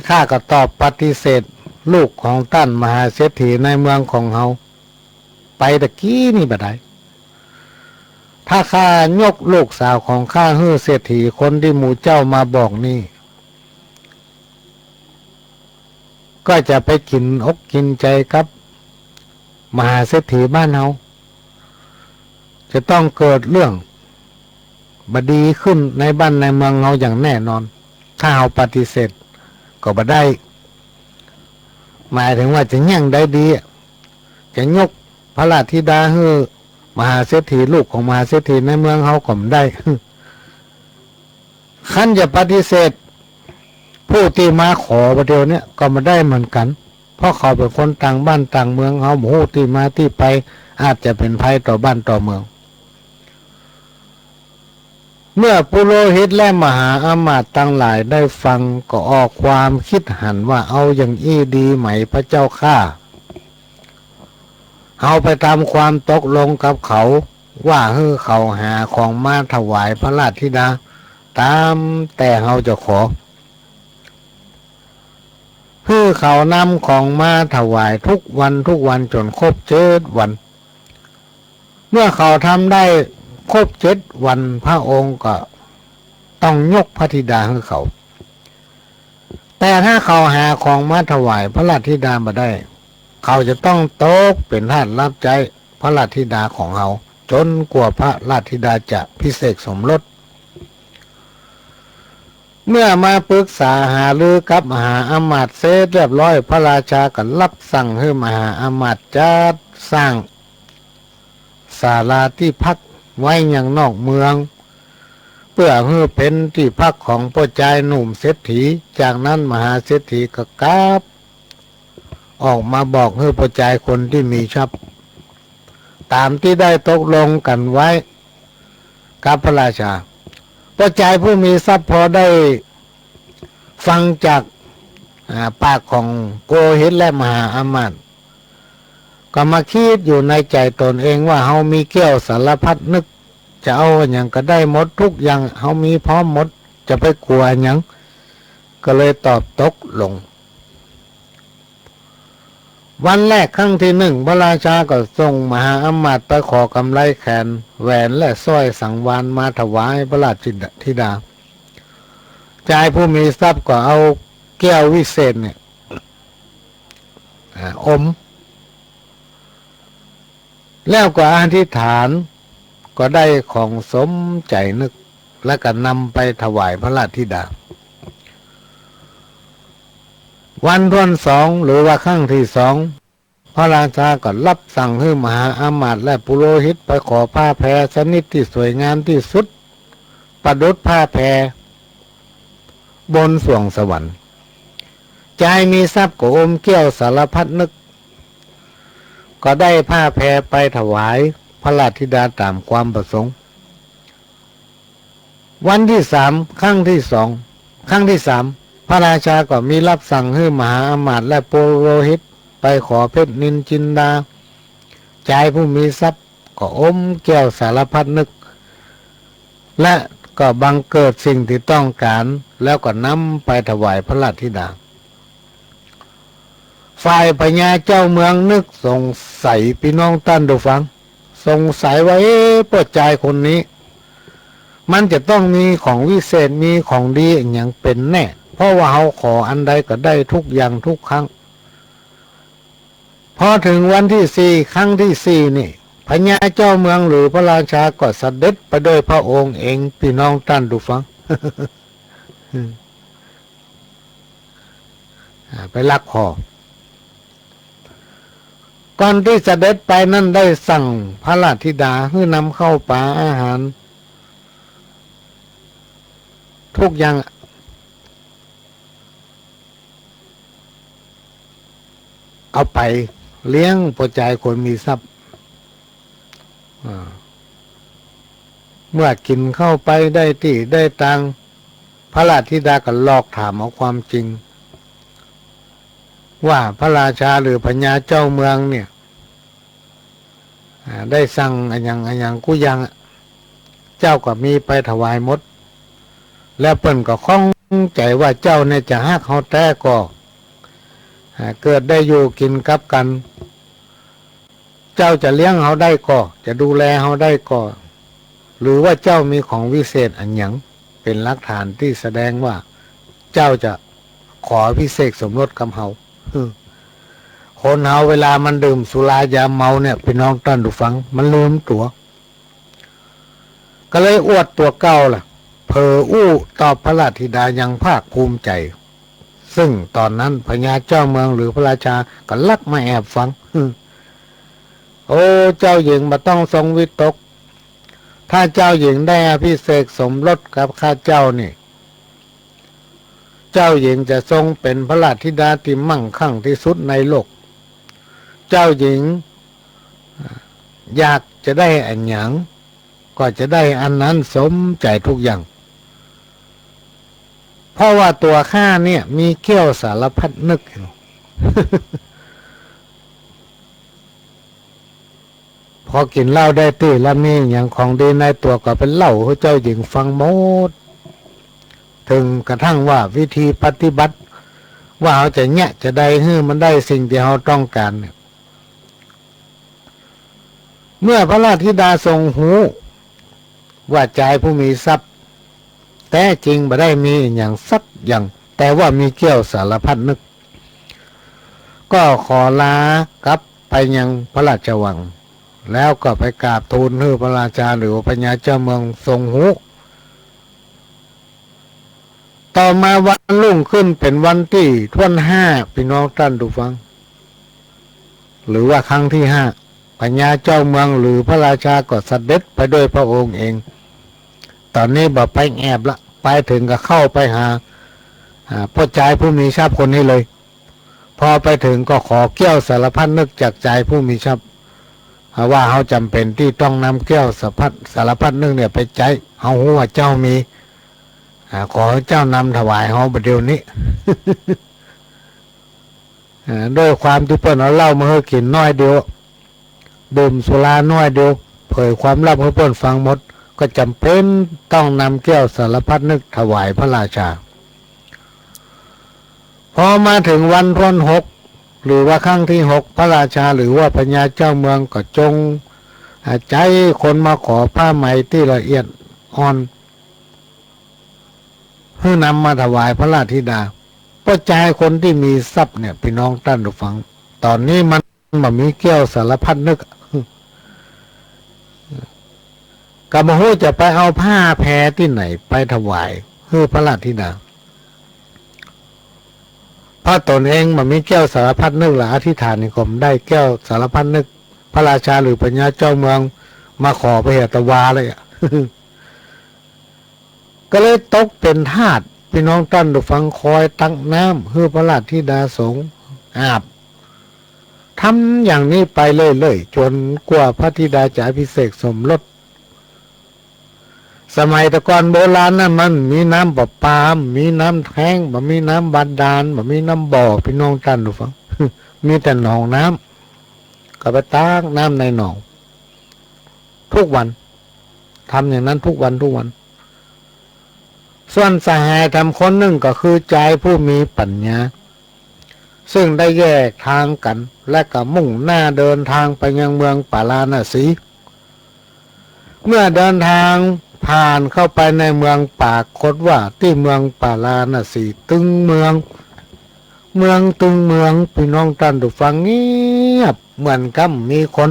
ข้าก็ตอบปฏิเสธลูกของท่านมหาเศรษฐีในเมืองของเฮาไปตะกี้นี่บ่ได้ถ้าข้ายกลูกสาวของข้าให้เศรษฐีคนที่หมู่เจ้ามาบอกนี่ก็จะไปกินอกกินใจครับมหาเศรษฐีบ้านเฮาจะต้องเกิดเรื่องบดีขึ้นในบ้านในเมืองเฮาอย่างแน่นอนถ้าเฮาปฏิเสธก็บ่ได้หมายถึงว่าจะแย่งได้ดีจะยกพระราชธิดาให้มหาเศรษฐีลูกของมหาเศรษฐีในเมืองเฮาก็บ่ได้คันจะปฏิเสธผู้ที่มาขอประเดี๋ยวนี้ก็มาได้เหมือนกันเพราะเขาเป็นคนต่างบ้านต่างเมืองเขาผู้ที่มาที่ไปอาจจะเป็นภัยต่อบ้านต่อเมืองเมื่อปุโรหิตและมหาอามาตย์ทั้งหลายได้ฟังก็ออกความคิดหันว่าเอาอย่างอี้ดีไหมพระเจ้าข้าเอาไปตามความตกลงกับเขาว่าให้เขาหาของมาถวายพระราชธิดาตามแต่เขาจะขอเพื่อเขานำของมาถวายทุกวันจนครบ7 วันเมื่อเขาทำได้ครบ7 วันพระองค์ก็ต้องยกพระธิดาให้เขาแต่ถ้าเขาหาของมาถวายพระราชธิดามาได้เขาจะต้องตกเป็นทาสรับใจพระราชธิดาของเขาจนกว่าพระราชธิดาจะพิเศษสมรสเมื่อมาปรึกษาหารือกับมหาอามาตย์เสร็จเรียบร้อยพระราชาก็รับสั่งให้มหาอามาตย์จัดสร้างศาลาที่พักไว้อย่างนอกเมืองเพื่อให้เป็นที่พักของพ่อชายหนุ่มเศรษฐีจากนั้นมหาเศรษฐีก็กลับออกมาบอกให้พ่อชายคนที่มีทรัพย์ตามที่ได้ตกลงกันไว้กับพระราชาพ่อชายผู้มีทรัพย์พอได้ฟังจากปากของโกหิตและมหาอามาตย์ก็มาคิดอยู่ในใจตนเองว่าเฮามีแก้วสารพัดนึกจะเอาอย่างก็ได้หมดทุกอย่างเฮามีพร้อมหมดจะไปกลัวอย่างก็เลยตอบตกลงวันแรกครั้งที่1พระราชาก็ส่งมหาอามาตย์ไปขอกำไลแขนแหวนและสร้อยสังวาลมาถวายพระราชธิดาชายผู้มีทรัพย์ก็เอาแก้ววิเศษเนี่ย อมแล้วก็อธิษฐานก็ได้ของสมใจนึกแล้วก็นำไปถวายพระราชธิดาวันที่สองหรือว่าครั้งที่สองพระราชาก็รับสั่งให้มหาอามาตย์และปุโรหิตไปขอผ้าแพรชนิดที่สวยงามที่สุดประดุจผ้าแพรบนสวงสวรรค์ใจมีทรัพย์ก็อมเกี้ยวสารพัดนึกก็ได้ผ้าแพรไปถวายพระราชธิดาตามความประสงค์วันที่สามครั้งที่สองครั้งที่สามพระราชาก็มีรับสั่งให้มหาอามาตย์และปุโรหิตไปขอเพชรนินจินดาชายผู้มีทรัพย์ก็อมแก้วสารพัดนึกและก็บังเกิดสิ่งที่ต้องการแล้วก็นำไปถวายพระราชธิดาฝ่ายพญาเจ้าเมืองนึกสงสัยพี่น้องท่านดูฟังสงสัยว่าพ่อชายคนนี้มันจะต้องมีของวิเศษมีของดีอย่างเป็นแน่เพราะว่าเขาขออันใดก็ได้ทุกอย่างทุกครั้งพอถึงวันที่สี่ครั้งที่สี่นี่พญาเจ้าเมืองหรือพระราชาก็เสด็จไปโดยพระองค์เองพี่น้องท่านดูฟัง ไปลักคอก่อนที่เสด็จไปนั่นได้สั่งพระราชธิดาให้นำเข้าป่าอาหารทุกอย่างเอาไปเลี้ยงพ่อชายคนมีทรัพย์เมื่อกินเข้าไปได้ที่ได้ตังพระราชธิดาก็ลอกถามเอาความจริงว่าพระราชาหรือพญาเจ้าเมืองเนี่ยได้สั่งอันยังกูยังเจ้าก็มีไปถวายหมดแล้วเปิ้นก็ข้องใจว่าเจ้าเนี่ยจะฮักเขาแต่ก็เกิดได้อยู่กินกับกันเจ้าจะเลี้ยงเขาได้ก็จะดูแลเขาได้ก็หรือว่าเจ้ามีของวิเศษอันหยังเป็นหลักฐานที่แสดงว่าเจ้าจะขอพิเศษสมรสกับเขาคนเฮาเวลามันดื่มสุรายาเมาเนี่ยพี่น้องท่านดูฟังมันลืมตัวก็เลยอวดตัวเก่าล่ะเผออู้ตอบพระราชธิดายังภาคภูมิใจซึ่งตอนนั้นพญาเจ้าเมืองหรือพระราชาก็ลักมาแอบฟังโอ้เจ้าหญิงมาต้องทรงวิตกถ้าเจ้าหญิงได้อภิเษกสมรสกับข้าเจ้านี่เจ้าหญิงจะทรงเป็นพระราชธิดาที่มั่งคั่งที่สุดในโลกเจ้าหญิงอยากจะได้อันหยังก็จะได้อันนั้นสมใจทุกอย่างเพราะว่าตัวข้าเนี่ยมีเกี้ยวสารพัดนึก พอกินเหล้าได้ตีแล้วมีอย่างของดีในตัวก็เป็นเหล้าให้เจ้าหญิงฟังหมดถึงกระทั่งว่าวิธีปฏิบัติว่าเขาจะแยะจะได้ให้มันได้สิ่งที่เขาต้องการเนี่ยเมื่อพระราชธิดาทรงหูว่าชายผู้มีทรัพย์แต่จริงไม่ได้มีอย่างสักอย่างแต่ว่ามีเกี้ยวสารพัดนึกก็ขอลากลับไปยังพระราชวังแล้วก็ไปกราบทูลให้พระราชาหรือพญาเจ้าเมืองทรงหูต่อมาวันรุ่งขึ้นเป็นวันที่25พี่น้องท่านดูฟังหรือว่าครั้งที่5พญาเจ้าเมืองหรือพระราชาก็เสด็จไปด้วยพระองค์เองตอนนี้บอกไปแอบละไปถึงก็เข้าไปหาพ่อชายผู้มีทรัพย์คนนี้เลยพอไปถึงก็ขอเกี้ยวสารพัดนึกจากชายผู้มีทรัพย์ว่าเขาจำเป็นที่ต้องนำแก้วสารพัดนึกเนี่ยไปใจเขาหัวเจ้ามีขอเจ้านำถวายเขาประเดี๋ยวนี้ ด้วยความที่เพิ่นเอาเหล้ามาให้กินน้อยเดียวดื่มสุราน้อยเดียวเผยความลับให้เพิ่นฟังหมดก็จำเป็นต้องนำแก้วสารพัดนึกถวายพระราชาพอมาถึงวันที่6หรือว่าครั้งที่6พระราชาหรือว่าพญาเจ้าเมืองก็จงใจคนมาขอผ้าไหมที่ละเอียดอ่อนเพื่อนำมาถวายพระราชธิดาเพราะใจคนที่มีทรัพย์เนี่ยพี่น้องท่านผู้ฟัง ตอนนี้มันมีเกี้ยวสารพัดนึกก็บ่ฮู้จะไปเอาผ้าแพรที่ไหนไปถวายคือพระราชธิดาเพราะตนเองมันมีแก้วสารพัดนึกหรืออธิษฐานนิคมได้แก้วสารพัดนึกพระราชาหรือปัญญาเจ้าเมืองมาขอไปเหตวาเลยอ่ะ ก็เลยตกเป็นทาสพี่น้องตั้นดูฟังคอยตั้งน้ำเพื่อพระราชธิดาสงฆ์อาบทำอย่างนี้ไปเรื่อยๆจนกว่าพระธิดาจะอภิเษกสมรสสมัยตะกอนโบราณนั้นมันมีน้ำประปามีน้ำแท้งมันมีน้ำบาดาลมันมีน้ำบ่อพี่น้องตั้นดูฟัง มีแต่หนองน้ำก็ไปตักน้ำในหนองทุกวันทำอย่างนั้นทุกวันส่วนสหายทำคนหนึ่งก็คือใจผู้มีปัญญาซึ่งได้แยกทางกันและก็มุ่งหน้าเดินทางไปยังเมืองปาราณสีเมื่อเดินทางผ่านเข้าไปในเมืองปากคดว่าที่เมืองปาราณสีตึงเมืองตึงเมืองพี่น้องท่านทุกฟังเงียบเหมือนกับมีคน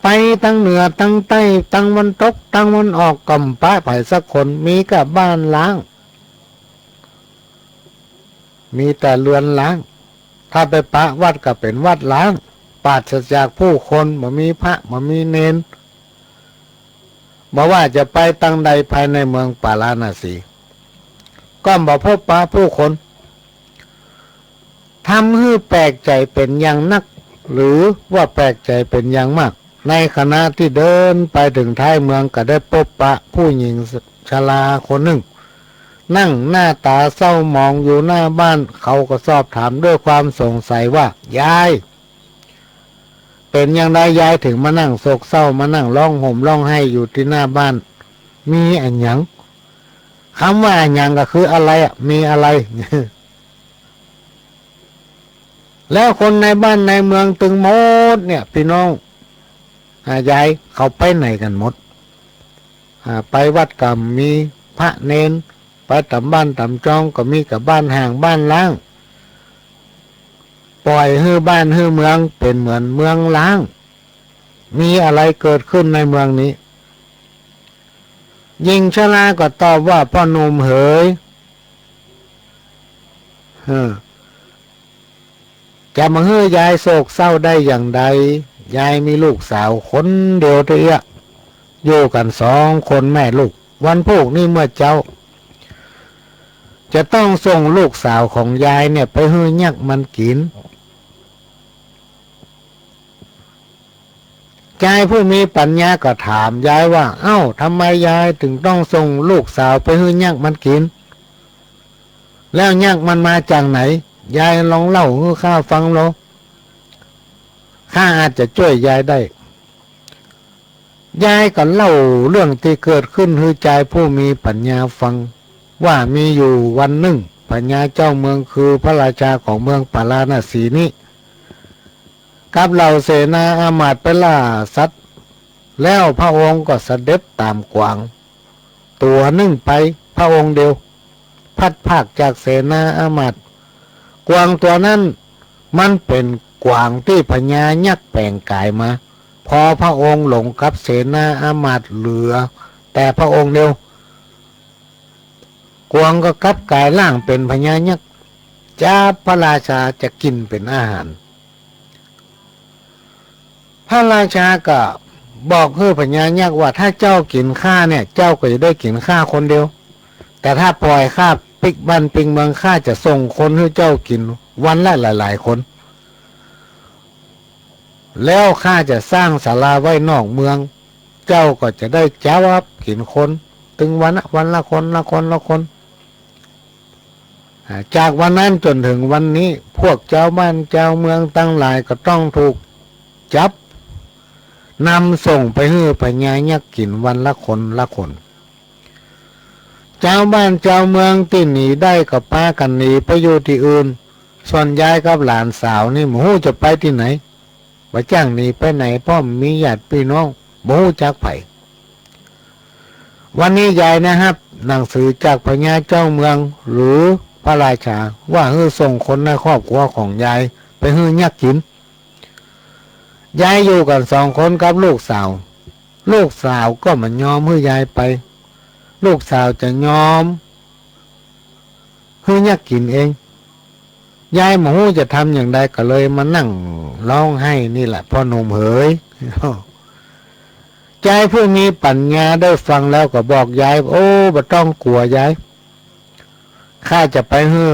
ไปตั้งเหนือตั้งใต้ตั้งวันตกตั้งวันออกกำป้าไปสักคนมีกับบ้านล้างมีแต่เรือนล้างถ้าไปปะวัดก็เป็นวัดล้างปราศจากผู้คนบ่มีพระบ่มีเนนบอกว่าจะไปตั้งใดภายในเมืองปาราณสีก็บ่พบปะผู้คนทำให้แปลกใจเป็นอย่างนักหรือว่าแปลกใจเป็นอย่างมากในขณะที่เดินไปถึงท้ายเมืองก็ได้พบปะผู้หญิงชราคนหนึ่งนั่งหน้าตาเศร้ามองอยู่หน้าบ้านเขาก็สอบถามด้วยความสงสัยว่ายายเป็นอย่างไรยายถึงมานั่งโศกเศร้ามานั่งร้องห่มร้องไห้อยู่ที่หน้าบ้านมีอันหยังคำว่าอันหยังก็คืออะไรมีอะไร แล้วคนในบ้านในเมืองตึงหมดเนี่ยพี่น้องยายเขาไปไหนกันหมดไปวัดก็มีพระเนนไปตำบ้านตำจองก็มีกับบ้านห่างบ้านล้างปล่อยให้บ้านให้เมืองเป็นเหมือนเมืองล้างมีอะไรเกิดขึ้นในเมืองนี้หญิงชราก็ตอบว่าพ่อหนุ่มเอ๋ยจะมาให้ยายโศกเศร้าได้อย่างใดยายมีลูกสาวคนเดียวเท่าอยู่กัน2 คนแม่ลูกวันพวกนี้เมื่อเจ้าจะต้องส่งลูกสาวของยายเนี่ยไปให้ยักษ์มันกินยายผู้มีปัญญาก็ถามยายว่าเอ้าทำไมยายถึงต้องส่งลูกสาวไปให้ยักษ์มันกินแล้วยักษ์มันมาจากไหนยายลองเล่าให้ข้าฟังโลข้าอาจจะช่วยยายได้ยายก็เล่าเรื่องที่เกิดขึ้นให้ใจผู้มีปัญญาฟังว่ามีอยู่วันหนึ่งพญาเจ้าเมืองคือพระราชาของเมืองปาราณสีนี้กับเหล่าเสนาอามาตย์ไปล่าสัตว์แล้วพระองค์ก็เสด็จตามกวางตัวหนึ่งไปพระองค์เดียวพัดภาคจากเสนาอามาตย์กวางตัวนั้นมันเป็นกวางที่พญายักษ์แปลงกายมาพอพระองค์หลงกับเสนาอามาตย์เหลือแต่พระองค์เดียวกวางก็กลับกายร่างเป็นพญายักษ์จ้าพระราชาจะกินเป็นอาหารพระราชาก็บอกให้พญายักษ์ว่าถ้าเจ้ากินข้าเนี่ยเจ้าก็จะได้กินข้าคนเดียวแต่ถ้าปล่อยข้าปิกบ้านปิงเมืองข้าจะส่งคนให้เจ้ากินวันละหลายๆคนแล้วข้าจะสร้างศาลาไว้นอกเมืองเจ้าก็จะได้จ้าวับกินคนถึงวันละคนจากวันนั้นจนถึงวันนี้พวกเจ้าบ้านเจ้าเมืองตั้งหลายก็ต้องถูกจับนำส่งไปให้พญายักษ์กินวันละคนเจ้าบ้านเจ้าเมืองที่หนีได้ก็พากันหนีไปอยู่ที่อื่นส่วนยายกับหลานสาวนี่หมูจะไปที่ไหนไปจ้างหนีไปไหนพ่อมีญาติพี่น้องหมูจักไผวันนี้ยายนะครับหนังสือจากพญาเจ้าเมืองหรือพระราชาว่าให้ส่งคนในครอบครัวของยาย ไปฮื้อยักกินยายอยู่กันสองคนกับลูกสาวลูกสาวก็มันยอมฮื้อยายไปลูกสาวจะยอมฮื้อยักกินเองยายหมูจะทำอย่างใดก็เลยมานั่งร้องไห้นี่แหละพ่อหนุ่มเอ๋ยใจผู้มีปัญญาได้ฟังแล้วก็บอกยายโอ้บ่ต้องกลัวยายข้าจะไปฮื้อ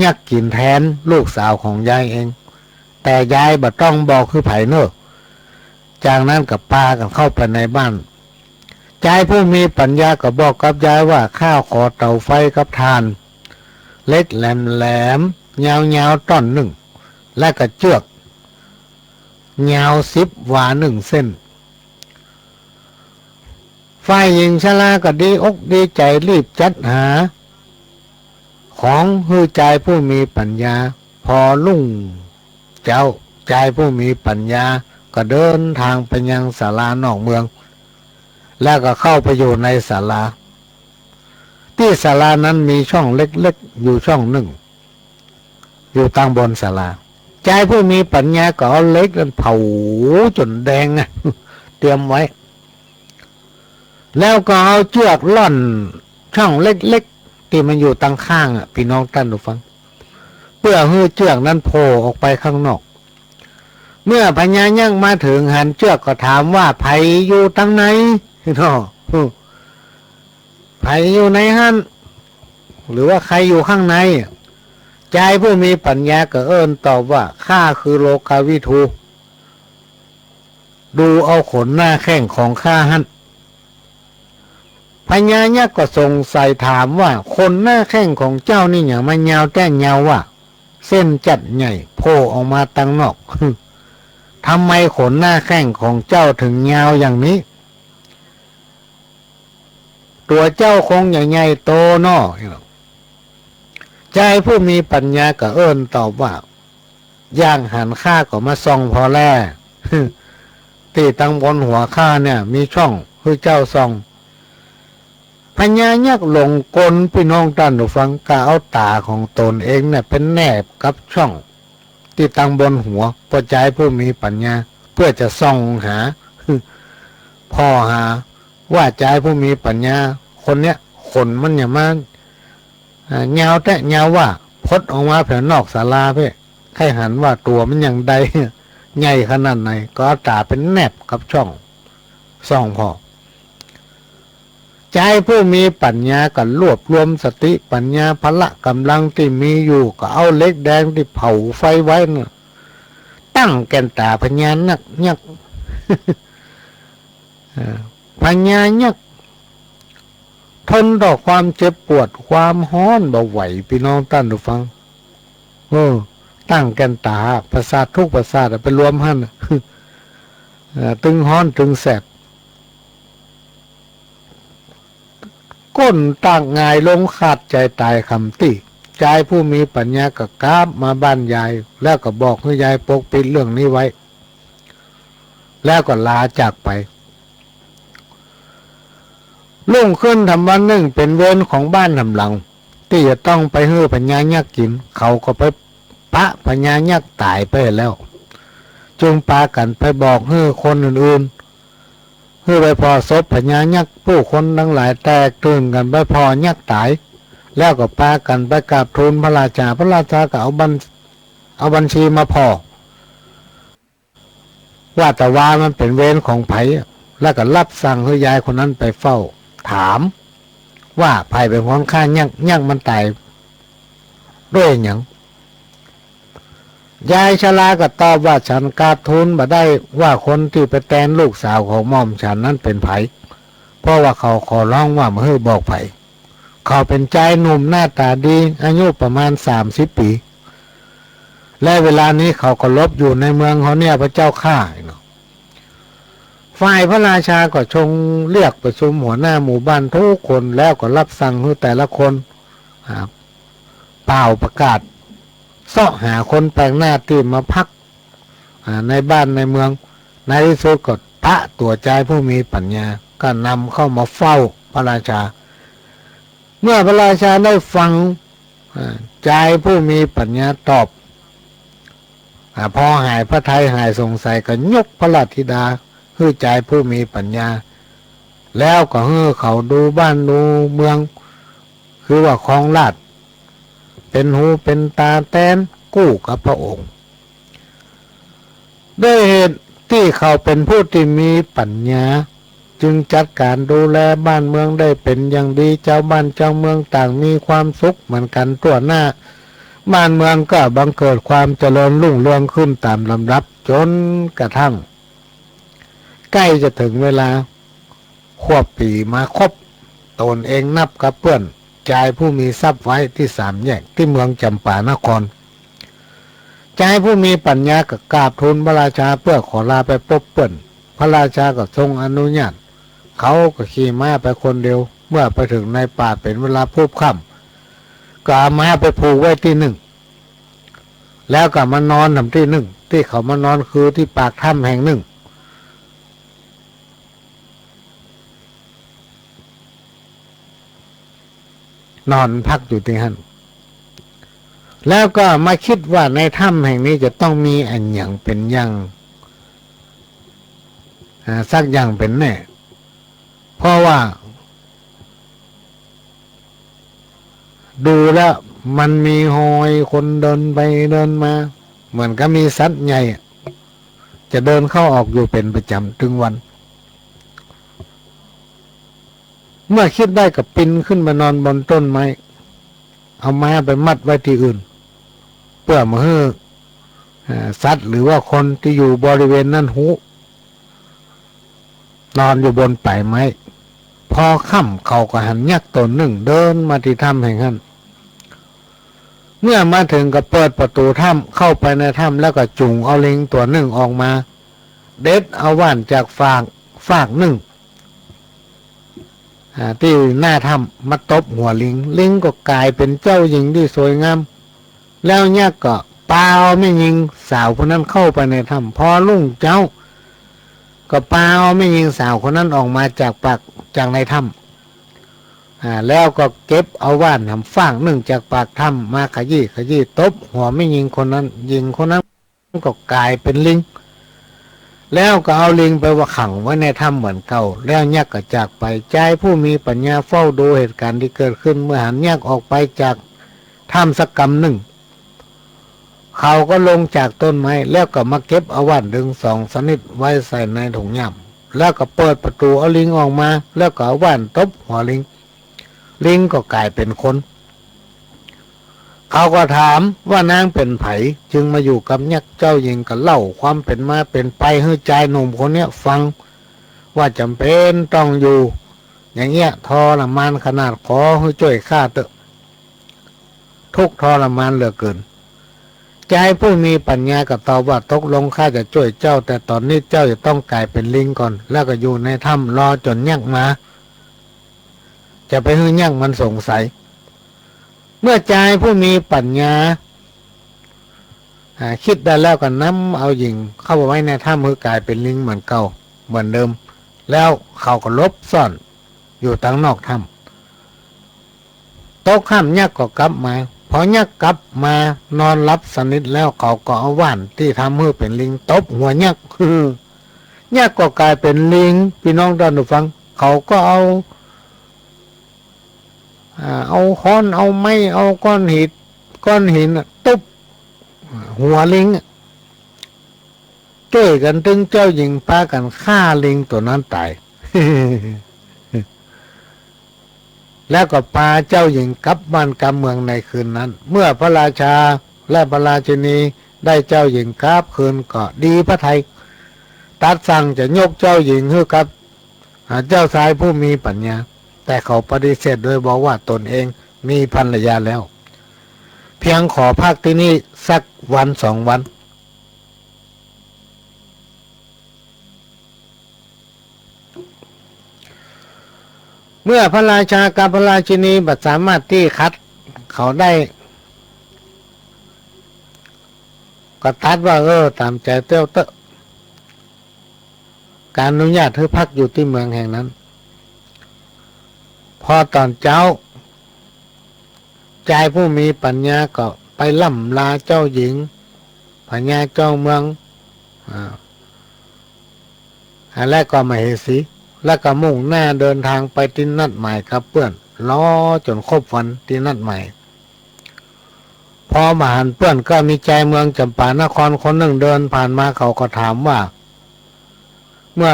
ยักกินแทนลูกสาวของยายเองแต่ยายบ่ต้องบอกคือไผเนอะจากนั้นกับป้ากันเข้าไปในบ้านใจผู้มีปัญญาก็บอกกับยายว่าข้าวขอเตาไฟกับทานเล็กแหลมยาวต้นหนึ่งและกระเจือกยาว10 วา1 เส้นฝ่ายหญิงชราก็ดีอกดีใจรีบจัดหาของฮือใจผู้มีปัญญาพอลุ่งเจ้าใจผู้มีปัญญาก็เดินทางไปยังศาลานอกเมืองแล้วก็เข้าไปอยู่ในศาลาที่ศาลานั้นมีช่องเล็กๆอยู่ช่องหนึ่งอยู่ตั้งบนศาลาใจผู้มีปัญญาก็เอาเล็กนั้นเผาจนแดงเตรียมไว้แล้วก็เอาเชือกล่อนช่องเล็กๆที่มันอยู่ตั้งข้างพี่น้องท่านผู้ฟังเพื่อให้เชือกนั้นโผล่ออกไปข้างนอกเมื่อพญายักษ์มาถึงหันเชือกก็ถามว่าไผอยู่ตั้งไหนเนาะไผอยู่ในหันหรือว่าใครอยู่ข้างในใจผู้มีปัญญาก็ตอบว่าข้าคือโลกาวิทูดูเอาขนหน้าแข้งของข้าหันพญายักษ์ก็สงสัยถามว่าขนหน้าแข้งของเจ้านี่อย่างมันยาวแต่ยาวว่าเส้นจัดใหญ่โผล่ออกมาตั้งนอกทำไมขนหน้าแข้งของเจ้าถึงยาวอย่างนี้ตัวเจ้าคงใหญ่ๆโตเนาะใจผู้มีปัญญาก็ตอบว่าย่างหันข้าก็มาส่องพอแล่ที่ตั้งบนหัวข้าเนี่ยมีช่องคือเจ้าส่องพญายักษ์หลงกลพี่น้องท่านผู้ฟังก็เอาตาของตนเองเนี่ยเป็นแนบกับช่องที่ตั้งบนหัวพอใจผู้มีปัญญาเพื่อจะส่องหาพ่อหาว่าใจผู้มีปัญญาคนเนี้ยขนมันอย่างมันยาวแต่ยาวว่าพดออกมาแผ่นนอกศาลาเพ่ใครหันว่าตัวมันอย่างใดใหญ่ขนาดไหนก็เอาตาเป็นแนบกับช่องส่องพอใจผู้มีปัญญาก็รวบรวมสติปัญญาพละกำลังที่มีอยู่ก็เอาเล็กแดงที่เผาไฟไว้น่ะตั้งแกนตาพญายักษ์พญายักษ์ทนต่อความเจ็บปวดความฮ้อนบ่ไหวพี่น้องท่านผู้ฟังตั้งแกนตาประสาททุกประสาทไปรวมหันตึงฮ้อนตึงแสบก้นตั้งงายลงขาดใจตายคำติใจผู้มีปัญญาก็กราบมาบ้านยายแล้วก็บอกให้ยายปกปิดเรื่องนี้ไว้แล้วก็ลาจากไปลุ่งขึ้นทำวันหนึ่งเป็นเวรของบ้านทำหลังที่จะต้องไปฮื้อพญายักษ์กินเขาก็ไปปะพญายักษ์ตายไปแล้วจึงปากันไปบอกฮื้อคนอื่นๆฮื้อไปพอศพพญายักษ์ผู้คนทั้งหลายแตกตื่นกันไปพอยักษ์ตายแล้วก็ปากันไปกราบทูลพระราชาก็เอาบัญชีมาพอว่าแต่ว่ามันเป็นเวรของไผแล้วก็รับสั่งให้ยายคนนั้นไปเฝ้าถามว่าไผเป็นคนฆ่ายักษ์มันตายด้วยหยังยายชราก็ตอบว่าฉันกราบทูลมาได้ว่าคนที่ไปแทนลูกสาวของหม่อมฉันนั้นเป็นไผเพราะว่าเขาขอร้องว่าเมื่อบอกไผเขาเป็นชายหนุ่มหน้าตาดีอายุประมาณ30 ปีและเวลานี้เขาก็ลบอยู่ในเมืองเขาเนี่ยพระเจ้าข้าฝ่ายพระราชาก็ชงเรียกประชุมหัวหน้าหมู่บ้านทุกคนแล้วก็รับสั่งให้แต่ละคนเป่าประกาศเสาะหาคนแปลกหน้าที่มาพักในบ้านในเมืองในที่สุดก็พระตัวใจผู้มีปัญญาก็นำเข้ามาเฝ้าพระราชาเมื่อพระราชาได้ฟังใจผู้มีปัญญาตอบ พอหายพระไทยหายสงสัยก็ยกพระราชธิดาฮื้อใจผู้มีปัญญาแล้วก็ฮื้อเขาดูบ้านดูเมืองคือว่าครองราชย์เป็นหูเป็นตาแต้นกู้กับพระองค์ด้วยเหตุที่เขาเป็นผู้ที่มีปัญญาจึงจัดการดูแลบ้านเมืองได้เป็นอย่างดีเจ้าบ้านเจ้าเมืองต่างมีความสุขเหมือนกันทั่วหน้าบ้านเมืองก็บังเกิดความเจริญรุ่งเรืองขึ้นตามลำดับจนกระทั่งใกล้จะถึงเวลาควบปีมาครบตนเองนับกับเพื่อนชายผู้มีทรัพย์ไว้ที่สามแยกที่เมืองจำปานครชายผู้มีปัญญาก็กราบทูลพระราชาเพื่อขอลาไปพบเพื่อนพระราชาก็ทรงอนุญาตเขาก็ขี่ม้าไปคนเดียวเมื่อไปถึงในป่าเป็นเวลาพูบค่ำก็เอาม้าไปผูกไว้ที่หนึ่งแล้วก็มานอนทำที่หนึ่งที่เขามานอนคือที่ปากถ้ำแห่งหนึ่งนอนพักอยู่ที่นั่นแล้วก็มาคิดว่าในถ้ำแห่งนี้จะต้องมีอันอย่างเป็นอย่างสักอย่างเป็นแน่เพราะว่าดูแล้วมันมีหอยคนเดินไปเดินมาเหมือนกับมีสัตว์ใหญ่จะเดินเข้าออกอยู่เป็นประจำถึงวันเมื่อคิดได้ก็ปีนขึ้นมานอนบนต้นไม้เอาไม้ไปมัดไว้ที่อื่นเพื่อมาให้สัตว์หรือว่าคนที่อยู่บริเวณนั้นหูนอนอยู่บนป่ายไม้พอค่ำเขาก็หันยักษ์ตนหนึ่งเดินมาที่ถ้ำแห่งนั้นเมื่อมาถึงก็เปิดประตูถ้ำเข้าไปในถ้ำแล้วก็จุงเอาลิงตัวหนึ่งออกมาเด็ดเอาว่านจากฝากหนึ่งที่หน้าถ้ำมาตบหัวลิงก็กลายเป็นเจ้าหญิงที่สวยงามแล้วยักษ์ก็ปาเอาไม่ยิงสาวคนนั้นเข้าไปในถ้ำพอลุ่งเจ้าก็ปาเอาไม่ยิงสาวคนนั้นออกมาจากในถ้ำแล้วก็เก็บเอาว่านทำฟางหนึ่งจากปากถ้ำมาขยี้ตบหัวไม่ยิงคนนั้นยิงคนนั้นก็กลายเป็นลิงแล้วก็เอาลิงไปว่าขังไว้ในถ้ำเหมือนเก่าแล้วยักษ์ก็จากไปใจผู้มีปัญญาเฝ้าดูเหตุการณ์ที่เกิดขึ้นเมื่อหันยักษ์ออกไปจากถ้ำสักกำหนึ่งเขาก็ลงจากต้นไม้แล้วก็มาเก็บเอาว่านดึงสองชนิดไว้ใส่ในถุงย่ำแล้วก็เปิดประตูเอาลิงออกมาแล้วก็เอาว่านตบหัวลิงก็กลายเป็นคนเขาก็ถามว่านางเป็นไผจึงมาอยู่กับยักษ์เจ้าหญิงก็เล่าความเป็นมาเป็นไปให้ใจหนุ่มคนนี้ฟังว่าจำเป็นต้องอยู่อย่างเงี้ยทรมานขนาดขอให้ช่วยข้าเถอะทุกทรมานเหลือเกินใจผู้มีปัญญาก็ตอบว่าตกลงข้าจะช่วยเจ้าแต่ตอนนี้เจ้าจะต้องกลายเป็นลิงก่อนแล้วก็อยู่ในถ้ำรอจนยักษ์มาจะไปให้ยักษ์มันสงสัยเมื่อใจผู้มีปัญญาคิดได้แล้วก็นำเอาหญิงเข้าไว้ในถ้ำเพื่อกลายเป็นลิงเหมือนเก่าเหมือนเดิมแล้วเขาก็ลบซ่อนอยู่ทางนอกถ้ำโต๊ะข้ามยักษ์ก็กลับมาพอยักษ์กลับมานอนรับสนิทแล้วเขาก็เอาว่านที่ทำให้เป็นลิงตบหัวยักษ์ยักษ์ก็กลายเป็นลิงพี่น้องท่านผู้ฟังเขาก็เอาค้อนเอาไม้เอาก้อนหินตุบหัวลิงช่วยกันถึงเจ้าหญิงพากันฆ่าลิงตัวนั้นตาย แล้วก็พาเจ้าหญิงกลับบ้านกลับเมืองในคืนนั้นเมื่อพระราชาและพระราชินีได้เจ้าหญิงกลับคืนก็ดีพระทัยตัดสั่งจะยกเจ้าหญิงให้กับเจ้าชายผู้มีปัญญาแต่เขาปฏิเสธโดยบอกว่าตนเองมีภรรยาแล้วเพียงขอพักที่นี่สักวัน2 วันเมื่อพระราชากับพระราชินีบัดสามารถที่คัดเขาได้ก็ตัดว่าตามใจเต้าเตอะการอนุญาตให้พักอยู่ที่เมืองแห่งนั้นพอตอนเจ้าใจผู้มีปัญญาก็ไปล่ำลาเจ้าหญิง พญาเจ้าเมืองและก็มเหสีแล้วก็มุ่งหน้าเดินทางไปที่นัดหมายกับเพื่อนล้อจนครบวันที่นัดหมายพอมาหันเพื่อนก็มีใจเมืองจำปานครคนหนึ่งเดินผ่านมาเขาก็ถามว่าเมื่อ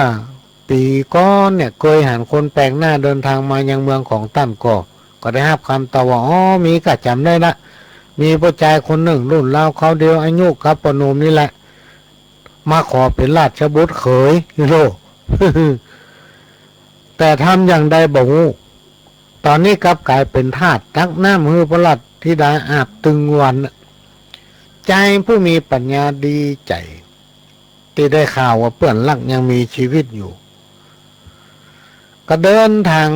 ปีก้อนเนี่ยเคยหันคนแปลกหน้าเดินทางมายังเมืองของตั้นก็ได้รับคำตอบว่าอ๋อมีก็จำได้ละมีผู้ชายคนหนึ่งรุ่นราวเขาเดียวอายุกับปนุมนี่แหละมาขอเป็นราชบุตรเขยโล แต่ทำอย่างใดบ่ฮู้ตอนนี้กลับกลายเป็นทาสตักน้ำฮือพระราชธิดาอาบตึงวันใจผู้มีปัญญาดีใจที่ได้ข่าวว่าเปื้อนลักยังมีชีวิตอยู่ก็เดินทาง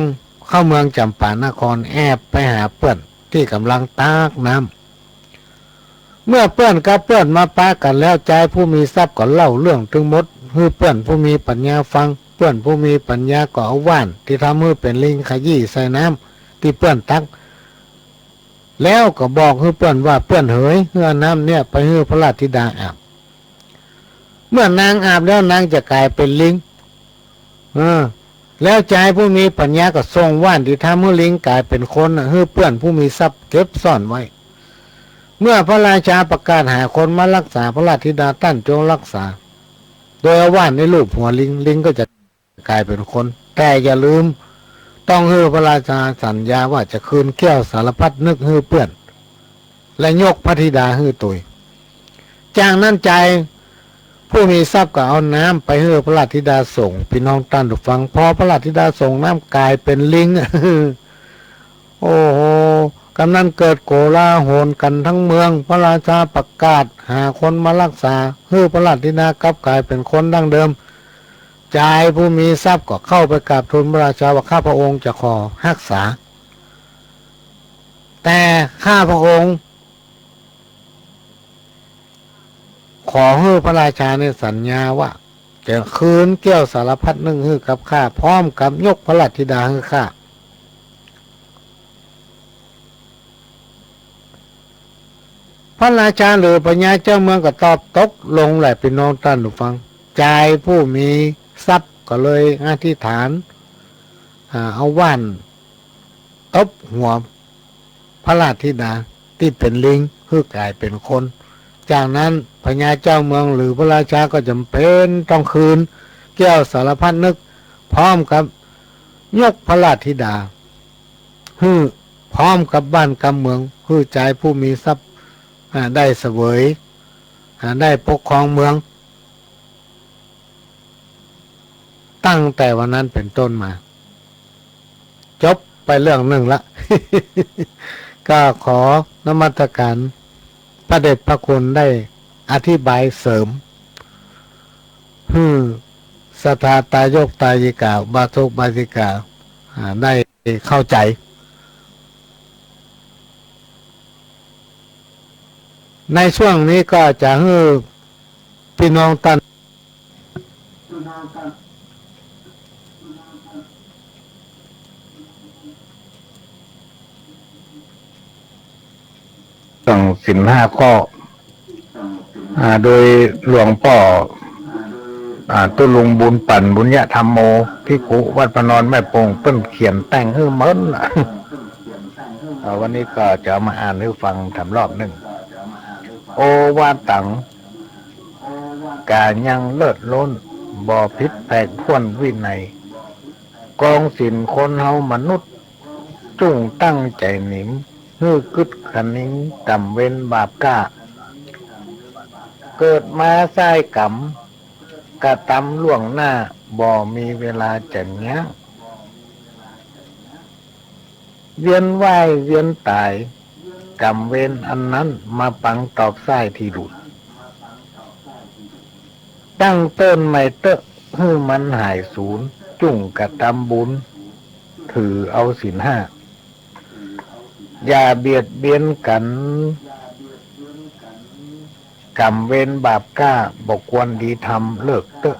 เข้าเมืองจำปานครแอบไปหาเปื้อนที่กำลังตากน้ำเมื่อเปื้อนกับเปื้อนมาปะกันแล้วใจผู้มีทรัพย์ก็เล่าเรื่องถึงหมดฮือเปื้อนผู้มีปัญญาฟังเปื้อนผู้มีปัญญาก็เอาว่านที่ทำมือเป็นลิงขยี้ใส่น้ำที่เปื้อนตักแล้วก็บอกฮือเปื้อนว่าเปื้อนเหยเฮือน้ำเนี่ยไปฮือพระราชธิดาอาบเมื่อนางอาบแล้วนางจะกลายเป็นลิงแล้วใจผู้มีปัญญาก็ทรงว่านที่ทำให้ลิงกลายเป็นคนฮือเปื้อนผู้มีทรัพย์เก็บซ่อนไว้เมื่อพระราชาประกาศหาคนมารักษาพระราชธิดาตั้นจงรักษาโดยเอาว่านในรูปหัวลิงก็จะกลายเป็นคนแต่อย่าลืมต้องฮือพระราชาสัญญาว่าจะคืนแก้วสารพัดนึกฮือเปื้อนและยกพระธิดาฮือตุยจากนั้นใจผู้มีทรัพย์ก็เอาน้ำไปฮือพระราชธิดาส่งพี่น้องตั้นฟังพอพระราชธิดาส่งน้ำกลายเป็นลิง โอ้โหกำนันเกิดโกลาหลกันทั้งเมืองพระราชาประกาศหาคนมารักษาฮือพระราชธิดากลับกลายเป็นคนดั้งเดิมชายผู้มีทรัพย์ก็เข้าไปกราบทูลพระราชาว่าข้าพระองค์จะขอรักษาแต่ข้าพระองค์ขอให้พระราชาในสัญญาว่าจะคืนแก้วสารพัดนึงให้กับข้าพร้อมกับยกพระราชธิดาให้ข้าพระราชาหรือปัญญาเจ้าเมืองก็ตอบตกลงแหละพี่น้องท่านผู้ฟังใจผู้มีทรัพย์ก็เลยอธิษฐานเอาว่านตบหัวพระราชธิดาที่เป็นลิงเพื่อกลายเป็นคนจากนั้นพญาเจ้าเมืองหรือพระราชาก็จำเป็นต้องคืนแก้วสารพัดนึกพร้อมกับยกพระราชธิดาพร้อมกับบ้านกำเมืองใจผู้มีทรัพย์ได้เสวยได้ปกครองเมืองตั้งแต่วันนั้นเป็นต้นมาจบไปเรื่องหนึ่งละ ก็ขอนมัสการพระเดชพระคุณได้อธิบายเสริมสถาตายกตายิกาบาทุกบาสิกาได้เข้าใจในช่วงนี้ก็จะให้พี่น้องตันต้องศีลห้าข้อโดยหลวงพ่อตุลุงบุญปั่นบุญญะธรรมโมภิกขุวัดพระนอนแม่ปงเปิ้นเขียนแต่งให้เหมือนวันนี้ก็จะมาอ่านให้ฟังทำรอบหนึ่งโอวาตังกายังเลิศล้นบ่อพิษแปลกพ้นวินัยกองสินคนเฮามนุษย์จุ่งตั้งใจหนิมฮื้อกึดขนิงตำเว้นบาปกล้าเกิดมาใส่กรรมกระทำล่วงหน้าบ่มีเวลาจะเนี้ยเวียนว่ายเวียนตายกรรมเวรอันนั้นมาปังตอบไส้ที่ดุดตั้งเต้นไม่เตอะให้มันหายสูญจุ่งกระทำบุญถือเอาศีลห้าอย่าเบียดเบียนกันกรรมเวรบาปกล้าบอกควรดีทำเลิกเตอะ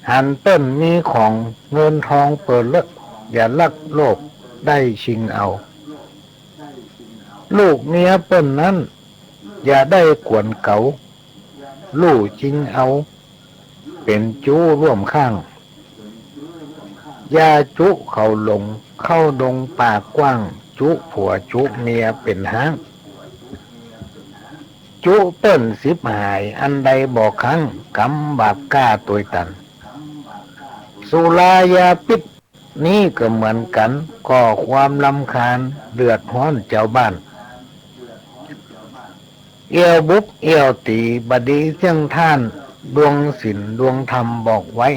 หันเต้นมีของเงินทองเปิดเลิกอย่าลักโลภได้ชิงเอาลูกเมียเปิ้นนั้น อย่าได้กวนเก๋าลู่จริงเอาเป็นจู้ร่วมข้างอย่าจุเขาหลงเข้าดงป่ากว้างจุผัวจุเมียเป็นห้างจุเปิ้นสิบหายอันใดบอกครั้งกำบาปกล้าตัวตันสุรายาพิษนี่ก็เหมือนกันก่อความรำคาญเดือดร้อนเจ้าบ้านเอี่ยวบุกเอี่ยวตีบดีเสี่ยงท่านดวงศีลดวงธรรมบอกไว้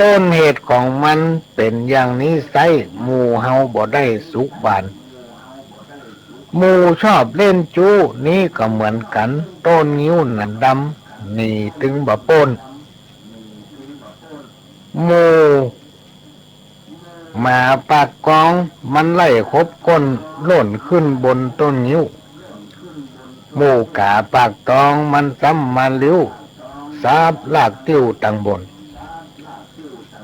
ต้นเหตุของมันเป็นอย่างนี้ไซหมู่เฮาบ่ได้สุขบานหมู่ชอบเล่นจู้นี่ก็เหมือนกันต้นงิ้วหนันดำนี่ถึงบ่ป้นหมู่หมาปากกองมันไล่คบก้นโล่นขึ้นบนต้นงิ้วหมู่กาปากตองมันซ้ำมาลิ้วสาบลากติ้วตังบน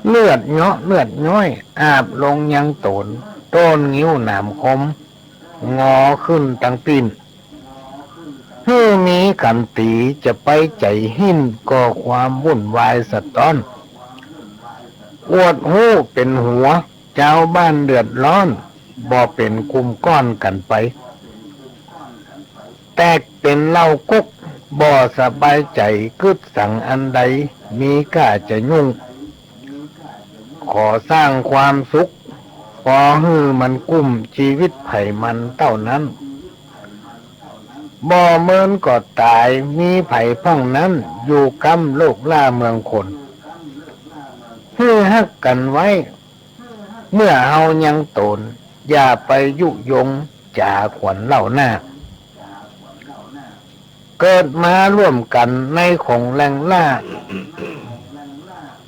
เลือดเนาะเลือดย้อยอาบลงยังโตนต้นงิ้วหนามคมงอขึ้นตังปีนเพื่อมีกันตีจะไปใจหินก่อความวุ่นวายสะต้อนอวดหูเป็นหัวเจ้าบ้านเดือดร้อนบ่เป็นกลุ่มก้อนกันไปแตกเป็นเล่ากุกบ่สบายใจกึดสั่งอันใดมีกล้าจะยุ่งขอสร้างความสุขพอฮือมันกุ้มชีวิตไผ่มันเท่านั้นบ่เมินก็ตายมีไผ่พ่องนั้นอยู่กำโลกล่าเมืองคนเพื่อฮักกันไว้เมื่อเฮายังโตนอย่าไปยุยงจ่าขวัญเล่าหน้าเกิดมาร่วมกันในของแรงล่า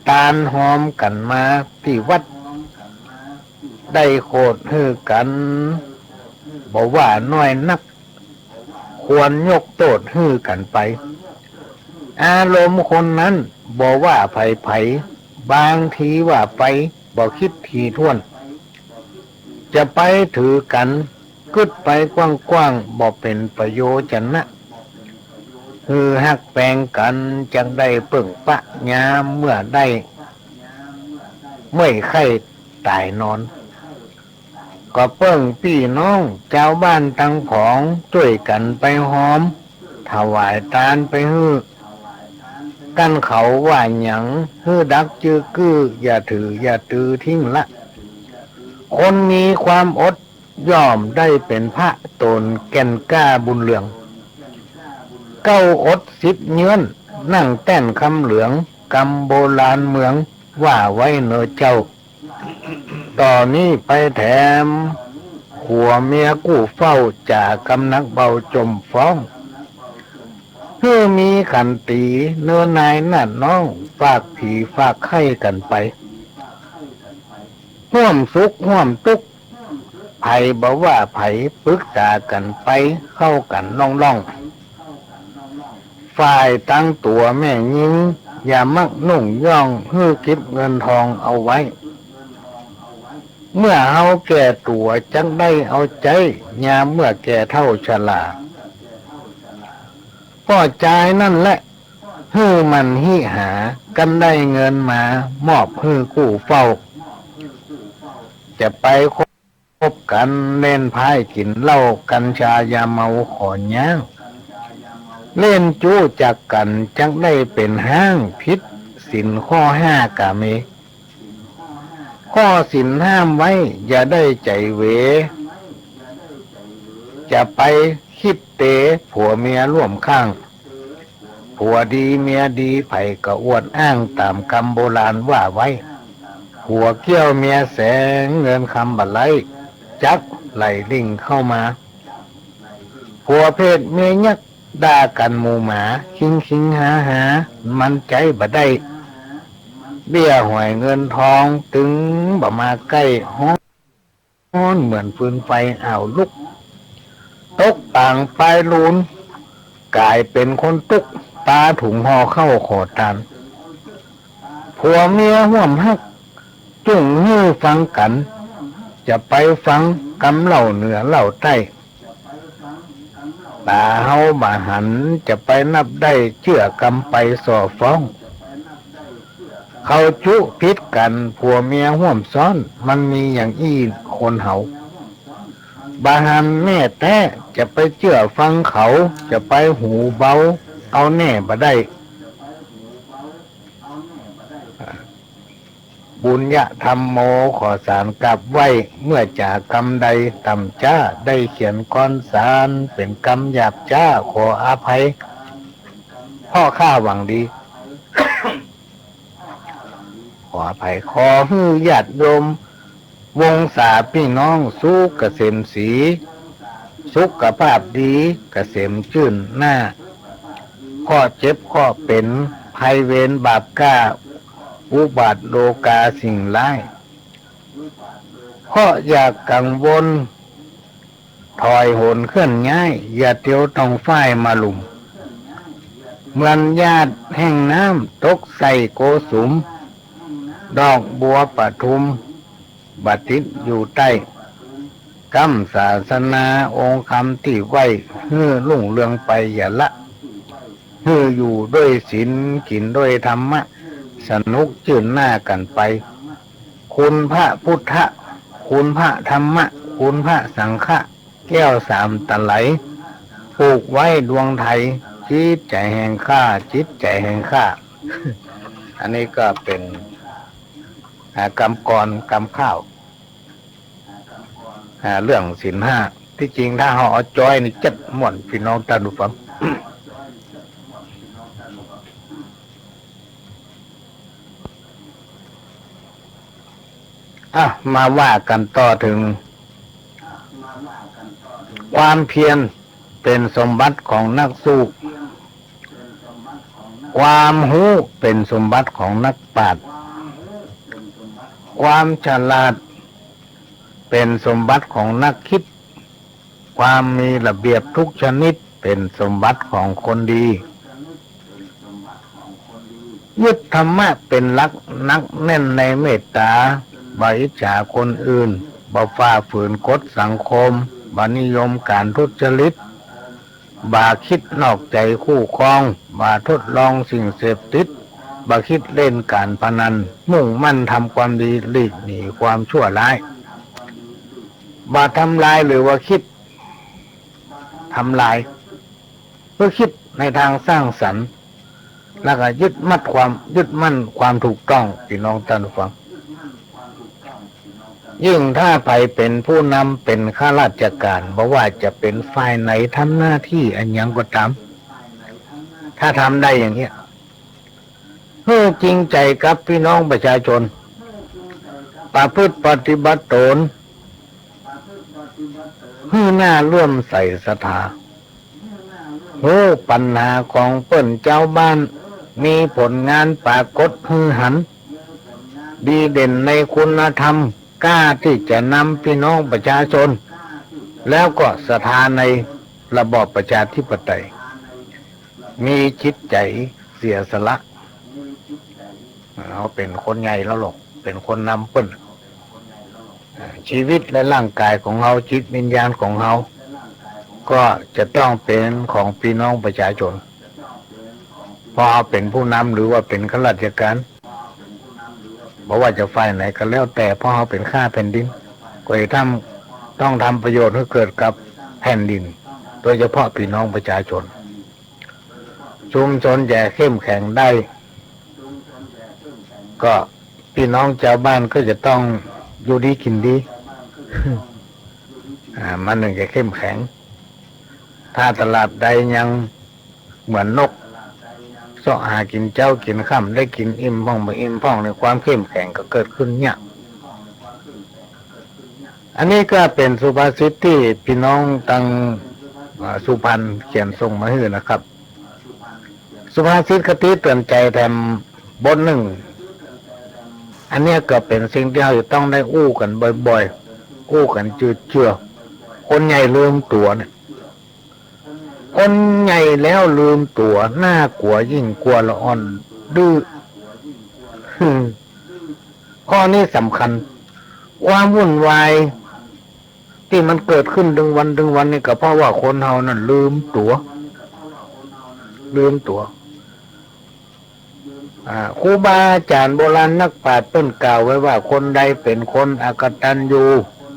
ตานหอมกันมาที่วัดได้โคดฮือกันบอกว่าน้อยนักควรยกโทษฮือกันไปอารมณ์คนนั้นบอกว่าไผบางทีว่าไปบอกคิดทีท่วนจะไปถือกันกึดไปกว้างๆบอกเป็นประโยชน์นะฮือฮักแปลงกันจังได้เปิ่งปะยามเมื่อได้เมื่อยไข้ตายนอนก็เปิ้งพี่น้องเจ้าบ้านทั้งผองช่วยกันไปหอมถวายทานไปฮื้อกันเขาว่าหยังฮื้อดักจื้อกื้ออย่าถืออย่าตือทิ้งละคนมีความอดย่อมได้เป็นพระตนแก่นกล้าบุญเหลืองเก้าอด10เยื้อนนั่งแต้นคำเหลืองกำโบราณเมืองว่าไว้เนอเจ้าต่อนนี้ไปแถมหัวเมียกู้เฝ้าจากกำนักเบาจมฟ้องเพื่อมีขันตีเนื้อนายนั่นน้องฝากผีฝากไข่กันไปห่วมสุขห่วมทุกข์ไผบอกว่าไผปรึกษากันไปเข้ากันล่องฝ่ายตั้งตัวแม่ยิงอย่ามักนุ่งย่องฮื้อเก็บเงินทองเอาไว้เมื่อเฮาแก่ตัวจังได้เอาใจยามเมื่อแก่เท่าชราก็ใจนั่นแหละฮื้อมันหิหากันได้เงินมามอบฮื้อกู้เฝ้าจะไปคบกันเล่นไพ่กินเหล้ากัญชายาเมาขอนย่างเล่นจู้จักกันจังได้เป็นห้างพิษศีลข้อ5กะเมข้อศีลห้ามไว้อย่าได้ใจเวจะไปคิดเตะผัวเมียร่วมข้างผัวดีเมียดีไผก็อวดอ้างตามคำโบราณว่าไว้ผัวเกี้ยวเมียแสงเงินคำบัดไลจักไหลลิงเข้ามาผัวเพศเมียยักด่ากันหมู่หมาคิงหามันใจบ่ได้เบี้ยหวยเงินทองถึงบ่มาใกล้ฮ้อนเหมือนฟืนไฟอ่าวลุกตกต่างปลายลูนกลายเป็นคนตุกตาถุงห่อเข้าขอตานผัวเมียห่วมฮักจุ่งฮื้อฟังกันจะไปฟังกำเหล่าเหนือเหล่าใต้ ตาเฮาบาหันจะไปนับได้เชื่อกำไปส่อฟ้องเขาจุพิษกันผัวเมียห่วมซ้อนมันมีอย่างอี้คนเฮาบาหันแม่แท้จะไปเชื่อฟังเขาจะไปหูเบาเอาแน่บ่ได้บุญญะธรรมโมขอสารกลับไว้เมื่อจากกรรมใดต่ำจ้าได้เขียนก้อนสารเป็นกรรมหยาบจ้าขออภัยพ่อข้าหวังดี ขออภัยขอฮื้อญาติโยมวงศาพี่น้องสู้เกษมศรีสุขภาพดีเกษมชื่นหน้าข้อเจ็บข้อเป็นภัยเวรบาปกล้าอุบัติโลกาสิ่งร้ายเพราะอยากกังวลถอยโหนเคลื่อนย้ายอย่าเตียวต้องฝ้ายมาลุมเหมือนญาติแห่งน้ำตกใส่โกสุมดอกบัวปทุมบัติดอยู่ใต้กำศาสนาองค์คำที่ไว้ฮื้อลุ่งเรืองไปอย่าละฮื้ออยู่ด้วยศีลกินด้วยธรรมะสนุกจื่นหน้ากันไปคุณพระพุทธคุณพระธรรมะคุณพระสังฆะแก้วสามตะไหลผูกไว้ดวงไทยจิตใจแห่งข้าจิตใจแห่งข้า อันนี้ก็เป็นกรรมกรกรรมข้าวเรื่องศีลห้าที่จริงถ้าเขาเอาจ้อยนี่จัดม่วนพี่น้องท่านผู้ฟัง มาว่ากันต่อถึงความเพียรเป็นสมบัติของนักสู้ความรู้เป็นสมบัติของนักปราชญ์ความฉลาดเป็นสมบัติของนักคิดความมีระเบียบทุกชนิดเป็นสมบัติของคนดียึดธรรมะเป็นหลักนักแน่นในเมตตาบ่อิจฉาคนอื่นบ่ฝ่าฝืนกฎสังคมบ่นิยมการทุจริตบ่คิดนอกใจคู่ครองบ่ทดลองสิ่งเสพติดบ่คิดเล่นการพนันมุ่งมั่นทำความดีหลีกหนีความชั่วร้ายบ่ทำลายหรือว่าคิดทำลายเพื่อคิดในทางสร้างสรรค์แล้วก็ยึดมั่นความถูกต้องพี่น้องท่านผู้ฟังยิ่งถ้าไปเป็นผู้นำเป็นข้าราชการบ่ว่าจะเป็นฝ่ายไหนทำหน้าที่อันยังก็ตามถ้าทำได้อย่างนี้จริงใจกับพี่น้องประชาชนประพฤติปฏิบัติตนหน้าร่วมใส่ศรัทธาปัญหาของเปิ้นเจ้าบ้านมีผลงานปรากฏหันดีเด่นในคุณธรรมกล้าที่จะนำพี่น้องประชาชนแล้วก็ศรัทธาในระบอบประชาธิปไตยมีจิตใจเสียสละเขาเป็นคนใหญ่แล้วหรอกเป็นคนนำเปิ้นชีวิตและร่างกายของเขาจิตวิญญาณของเขาก็จะต้องเป็นของพี่น้องประชาชนพอเป็นผู้นำหรือว่าเป็นข้าราชการบอกว่าจะฝ่ายไหนก็แล้วแต่พอเขาเป็นข้าแผ่นดินก็จะต้องทำประโยชน์ให้เกิดกับแผ่นดินโดยเฉพาะพี่น้องประชาชนชุมชนจะเข้มแข็งได้ก็พี่น้องชาวบ้านก็จะต้องอยู่ดีกินดี มันหนึ่งจะเข้มแข็งถ้าตลาดใดยังเหมือนนกเสาะหากินเจ้ากินค่ำได้กินอิ่มพ่องไม่อิ่มพ่องในความเข้มแข็งก็เกิดขึ้นเนี่ยอันนี้ก็เป็นสุภาษิตที่พี่น้องตังสุพรรณเขียนส่งมาให้นะครับสุภาษิตคติเตือนใจแถมบทหนึ่งอันนี้ก็เป็นสิ่งที่เราจะต้องได้อู้กันบ่อยๆอู้กันเชื่อคนใหญ่ลืมตัวเนี่ยคนใหญ่แล้วลืมตัวน่ากลัวยิ่งกลัวละอ่อนดื้อข้อนี้สำคัญความวุ่นวาย ที่มันเกิดขึ้นดึงวันนี่ก็เพราะว่าคนเฮานั่นลืมตัวครูบาอาจารย์โบราณนักปราชญ์เพิ่นกล่าวไว้ว่าคนใดเป็นคนอกตัญญู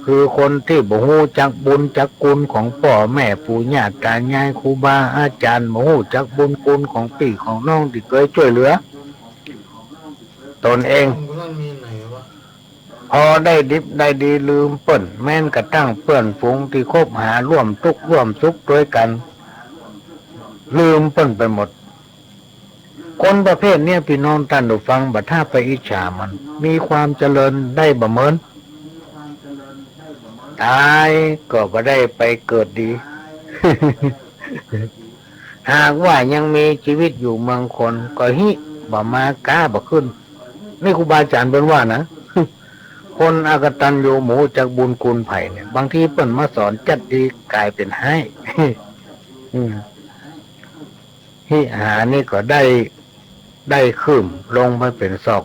คือคนที่บ่ฮู้จักบุญจักคุณของพ่อแม่ปู่ย่าตายายครูบาอาจารย์บ่ฮู้จักบุญคุณของพี่ของน้องที่เคยช่วยเหลือตนเองพอได้ดิบได้ดีลืมเปิ้นแม้นกระทั่งเพื่อนฝูงที่คบหาร่วมทุกข์ร่วมสุขด้วยกันลืมเปิ้นไปหมดคนประเภทเนี้ยพี่น้องท่านผู้ฟังบัดถ้าไปอิจฉามันมีความเจริญได้บ่เหมือนตายก็บ่ได้ไปเกิดดี หากว่ายังมีชีวิตอยู่เมืองคนก็ฮิบ่มากล้าบ่ขึ้นนี่ครูบาอาจารย์เป็นว่านะ คนอกตัญญูหมูจากบุญคุณไผ่เนี่ยบางทีเปิ้นมาสอนจัดดีกลายเป็นให้ ฮิหานี่ก็ได้ขึ้นลงไปเป็นศอก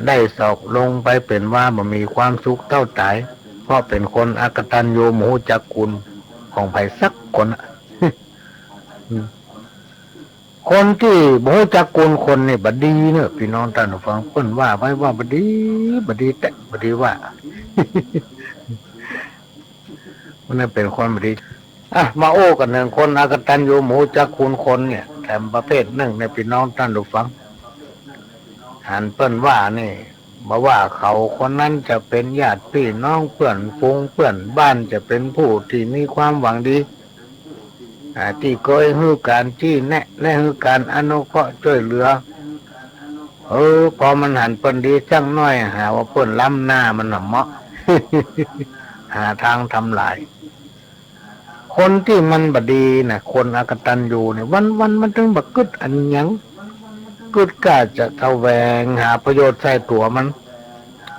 ได้ศอกลงไปเป็นว่ามันมีความสุขเท่าตายเพราะเป็นคนอกตัญญูหมูจักคุณของไผ่สักคน คนที่หมูจักคุณคนนี่บดีเนี่ยพี่น้องท่านผู้ฟังเพิ่นว่าไว้ว่าบดีแต่บดีว่า มันเป็นคนบดีมาโอ้กันหนึ่งคนอกตัญญูหมูจักคุณคนเนี่ยแต่ประเภทหนึ่งในพี่น้องท่านผู้ฟังหันเปิ้นว่านี่มาว่าเขาคนนั้นจะเป็นญาติพี่น้องเพื่อนฝูงเพื่อนบ้านจะเป็นผู้ที่มีความหวังดีที่เคยให้การที่แนะและให้การอนุเคราะห์ช่วยเหลือพอมันหันเปิ้นดีจังน้อยหาว่าเปิ้นล้ำหน้ามันเหมาะ หาทางทำลายคนที่มันบดีนะคนอกตัญญูเนี่ยวันมันถึงบักกึดอันหยังกึดกล้าจะแสวงหาประโยชน์ใส่ตัวมัน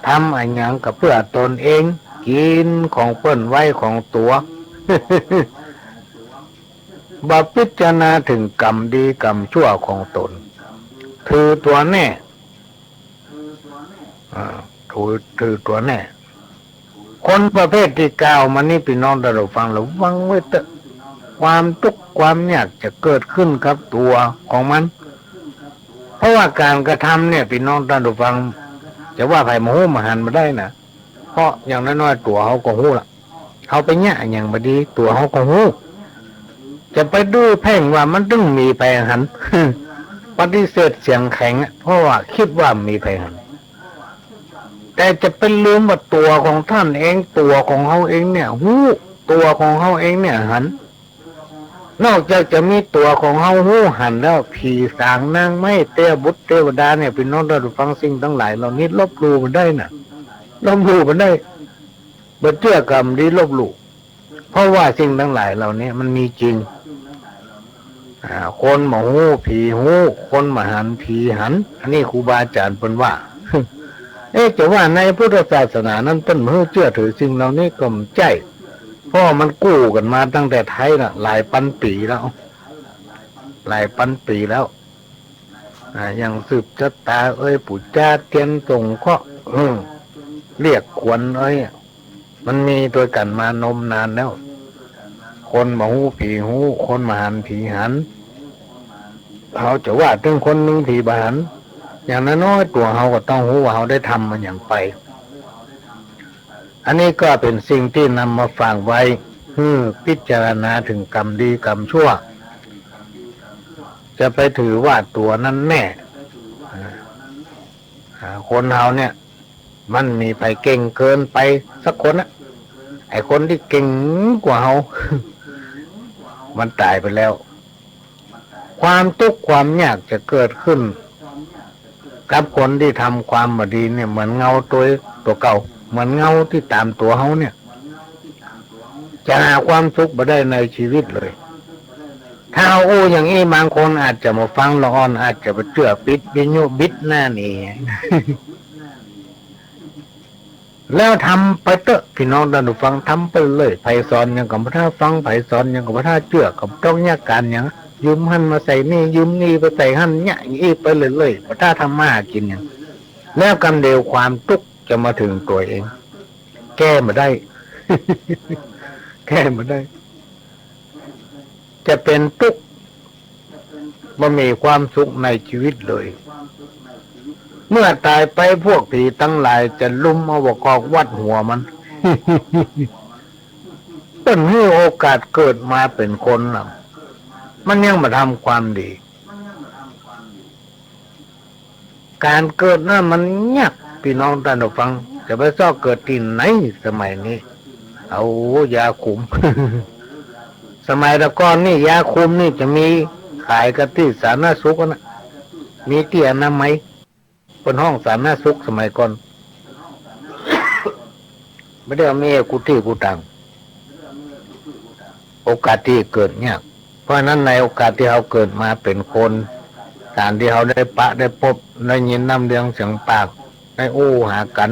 ทำอันหยังกับเพื่อตนเองกินของเปิ้นไว้ของตัว บ่พิจารณาถึงกรรมดีกรรมชั่วของตนถือตัวแน่ถือตัวแน่คนประเภทที่กล่าวมานี่พี่น้องท่านผู้ฟังระวังไว้เถอะความทุกข์ความยากจะเกิดขึ้นกับตัวของมันเพราะว่าการกระทำเนี่ยพี่น้องท่านผู้ฟังจะว่าไผ่โมโหมาหันมาได้นะเพราะอย่างน้อยๆตัวเขาก็หู้ละเขาไปเนี่ยอย่างบดีตัวเขาก็หู้จะไปดื้อเพ่งว่ามันต้องมีไผ่หัน ปฏิเสธเสียงแข็งเพราะว่าคิดว่ามีไผ่หันแต่จะเป็นลืมว่าตัวของท่านเองตัวของเขาเองเนี่ยหู้ตัวของเขาเองเนี่ยหันนอกจากจะมีตัวของเขาหู้หันแล้วผีสางนางไม่เตบุตรเทวดาเนี่ยพี่น้องเราฟังสิ่งทั้งหลายเหล่านี้ลบหลู่มันได้น่ะลบหลู่มันได้บัดเชื่อกรรมดีลบหลู่เพราะว่าสิ่งทั้งหลายเหล่านี้มันมีจริงคนมาหู้ผีหู้คนมาหันผีหันอันนี้ครูบาอาจารย์เพิ่นว่า จะว่าในพุทธศาสนานั้นต้นมือเชื่อถือสิ่งเหล่านี้ก็ไม่ใช่เพราะมันกู้กันมาตั้งแต่ไทยน่ะหลายพันปีแล้วอย่างสืบชะตาปู่จ้าเทียนส่งเคาะเรียกขวัญมันมีตัวกันมานมนานแล้วคนมาหูผีหูคนมาหันผีหันเขาจะว่าถึงคนหนึ่งผีบหันอย่างน้อยตัวเขาก็ต้องรู้ว่าเขาได้ทำมันอย่างไปอันนี้ก็เป็นสิ่งที่นำมาฝากไว้พิจารณาถึงกรรมดีกรรมชั่วจะไปถือว่าตัวนั้นแน่คนเขาเนี่ยมันมีไปเก่งเกินไปสักคนนะไอ้คนที่เก่งกว่าเขา มันตายไปแล้วความทุกข์ความยากจะเกิดขึ้นกับคนที่ทำความบดีเนี่ยเหมือนเงาตัวเก่าเหมือนเงาที่ตามตัวเขาเนี่ยจะหาความสุขมาได้ในชีวิตเลยถ้าเอาอย่างนี้บางคนอาจจะมาฟังละอ่อนอาจจะไปเชื่อปิดวิญญาบิดหน้านี่ แล้วทำไปเถอะพี่น้องท่านผู้ฟังทำไปเลยไผสอนอย่างกับพระท่าฟังไผสอนอย่างกับพระท่าเชื่อกับต้องยากการอย่างยืมหันมาใส่นี่ยืมนี่ไปใส่หันเนี่ยอย่างนี้ไปเลยพระท่าทำมากินอย่างแล้วกำเดียวความทุกข์จะมาถึงตัวเองแก้มาได้ แก้มาได้ จะเป็นทุกข์บ่มีความสุขในชีวิตเลย เมื่อตายไปพวกผีทั้งหลายจะลุมเอากอกวัดหัวมัน ต้นให้โอกาสเกิดมาเป็นคนน่ะมันยังมาทำความดี การเกิดน่ะมันยากพี่น้องท่านผู้ฟังจะไปซ่อเกิดที่ไหนสมัยนี้เอายาคุม สมัยตะก่อนนี่ยาคุมนี่จะมีขายกันที่สาธารณสุขนะมีที่อนามัยเป็นห้องสาธารณสุขสมัยก่อน ไม่ได้มีกุฏิกุตังโอกาสที่เกิดเนี่ยเพราะนั้นในโอกาสที่เราเกิดมาเป็นคนการที่เราได้ปะได้พบได้ยินน้ำเรียงเสียงปากได้อู้หากัน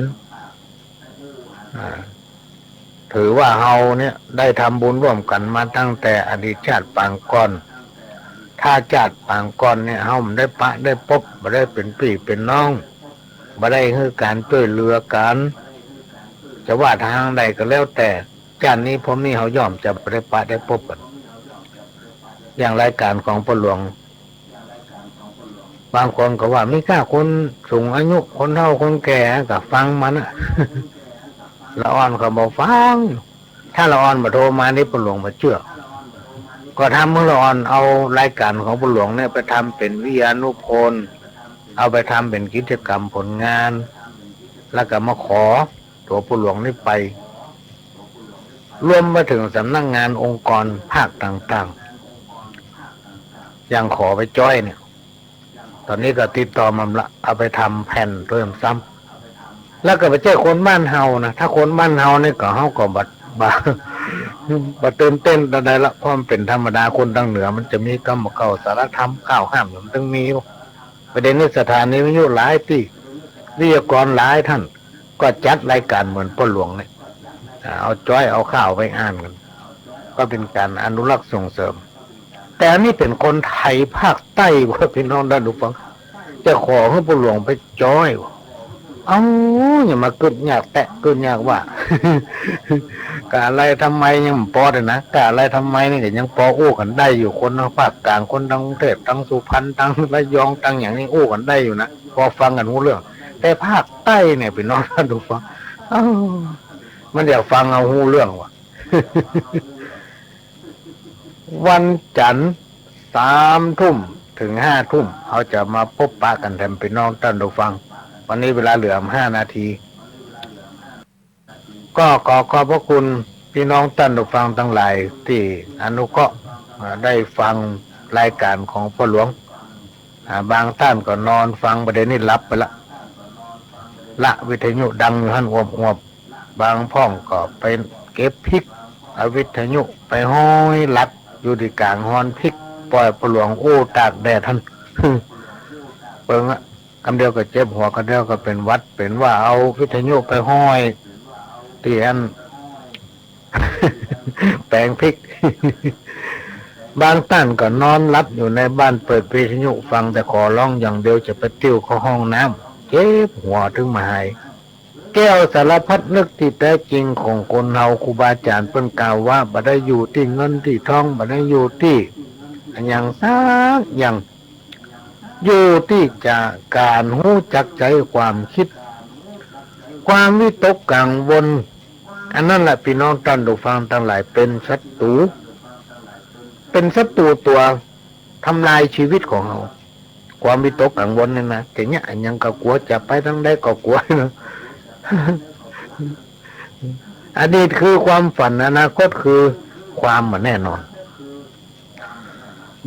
ถือว่าเราเนี่ยได้ทำบุญร่วมกันมาตั้งแต่อดีตชาติปางก่อนถ้าชาติปางก่อนเนี่ยเราได้ปะได้พบมาได้เป็นพี่เป็นน้องมาได้คือการช่วยเหลือกันจะว่าทางใดก็แล้วแต่ชาตินี้ผมนี่เขายอมจะได้ปะได้พบกันอย่างรายการของพ่อหลวงบางคนก็ว่าไม่กล้าคนสูงอายุคนเฒ่าคนแก่ก็ฟังมันอะละอ่อนก็บอกฟังถ้าละอ่อนมาโทรมานี่พ่อหลวงมาเชื่อก็ทำเมื่อละอ่อนเอารายการของพ่อหลวงเนี่ยไปทำเป็นวิทยานุพนธ์เอาไปทำเป็นกิจกรรมผลงานแล้วก็มาขอตัวพ่อหลวงนี่ไปรวมมาถึงสำนักงานองค์กรภาคต่างๆอย่างขอไปจ้อยเนี่ยตอนนี้ก็ติดต่อมาละเอาไปทำแผ่นเพิ่มซ้ำแล้วก็ไปเจอคนบ้านเฮานะถ้าคนบ้านเฮาเนี่ยก็เฮาก็บัดเติมเต้นอะไรละเพราะมันเป็นธรรมดาคนทางเหนือมันจะมีกรรมเก่าสารธรรมข้าวห้ามมันต้องมีประเด็นนี้สถานีวิทยุหลายที่วิทยากรหลายท่านก็จัดรายการเหมือนพ่อหลวงเนี่ยเอาจ้อยเอาข้าวไปอ่านกันก็เป็นการอนุรักษ์ส่งเสริมแต่อันนี้เป็นคนไทยภาคใต้ว่าพี่น้องได้ดูฟังจะขอให้พ่อหลวงไปจ้อยเอาอย่ามาเกิดยากแตะเกิดยากว่ากะอะไรทำไมยังพอเลยนะกะอะไรทำไมนี่ก็ยังพออู้กันได้อยู่คนภาคกลางคนทั้งกรุงเทพทั้งสุพรรณทั้งระยองทั้งอย่างนี้อู้กันได้อยู่นะพอฟังกันรู้เรื่องแต่ภาคใต้เนี่ยพี่น้องท่านดูฟังมันอยากฟังเอาหูเรื่องว่ะ วันจันทร์3 ทุ่มถึง5 ทุ่มเขาจะมาพบปะกันแทนพี่น้องท่านดูฟังวันนี้เวลาเหลือ5 นาทีก็ขอพระคุณพี่น้องท่านผู้ฟังทั้งหลายที่อนุเคราะห์ได้ฟังรายการของพ่อหลวงบางท่านก็นอนฟังประเด็นนี้หลับไปละวิทยุดังอยู่หันอวบบางพ่องก็ไปเก็บพริกเอาวิทยุไปห้อยหลับอยู่ที่กลางฮอนพริกปล่อยพ่อหลวงโอ้ตากแดดท่าน เปิงอะคำเดียวก็เจ็บหัวคำเดียวก็เป็นวัดเป็นว่าเอาวิทยุไปห้อยที่อัน แปลงพริก บางท่านก็นอนหลับอยู่ในบ้านเปิดวิทยุฟังแต่ขอร้องอย่างเดียวจะไปติ้วเข้าห้องน้ำเจ็บหัวถึงมาหายแก้วสารพัดนึกที่แท้จริงของคนเฮาครูบาอาจารย์เพิ่นกล่าวว่าบ่ได้อยู่ที่เงินที่ทองบ่ได้อยู่ที่อย่างซักอย่างอยู่ที่จะการหู้จักใจความคิดความวิตกกังวลอันนั้นแหละพี่น้องท่านผู้ฟังทั้งหลายเป็นศัตรูตัวทำลายชีวิตของเราความวิตกกังวลนี่นะแต่เนี้ยยังก็กลัวจะไปทางใดก็กลัวนะ อดีตคือความฝันอนาคตคือความไม่แน่นอน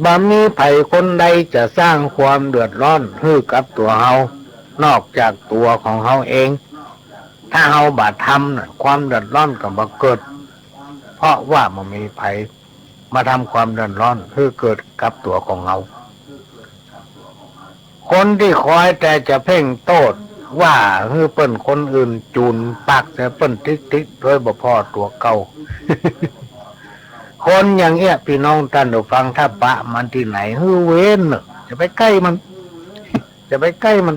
บ่มีไผคนใดจะสร้างความเดือดร้อนให้กับตัวเฮานอกจากตัวของเฮาเองถ้าเฮาบาดทำน่ะความเดือดร้อนก็บ่เกิดเพราะว่ามันมีไผมาทำความเดือดร้อนให้เกิดกับตัวของเฮาคนที่คอยแต่จะเพ่งโทษว่าให้เปิ้นคนอื่นจูนปากแต่เปิ้นติ๊กโดยบ่พอตัวเก่า คนอย่างเงี้ยพี่น้องท่านผู้ฟังถ้าปะมันที่ไหนฮือเว้นจะไปใกล้มัน จะไปใกล้มัน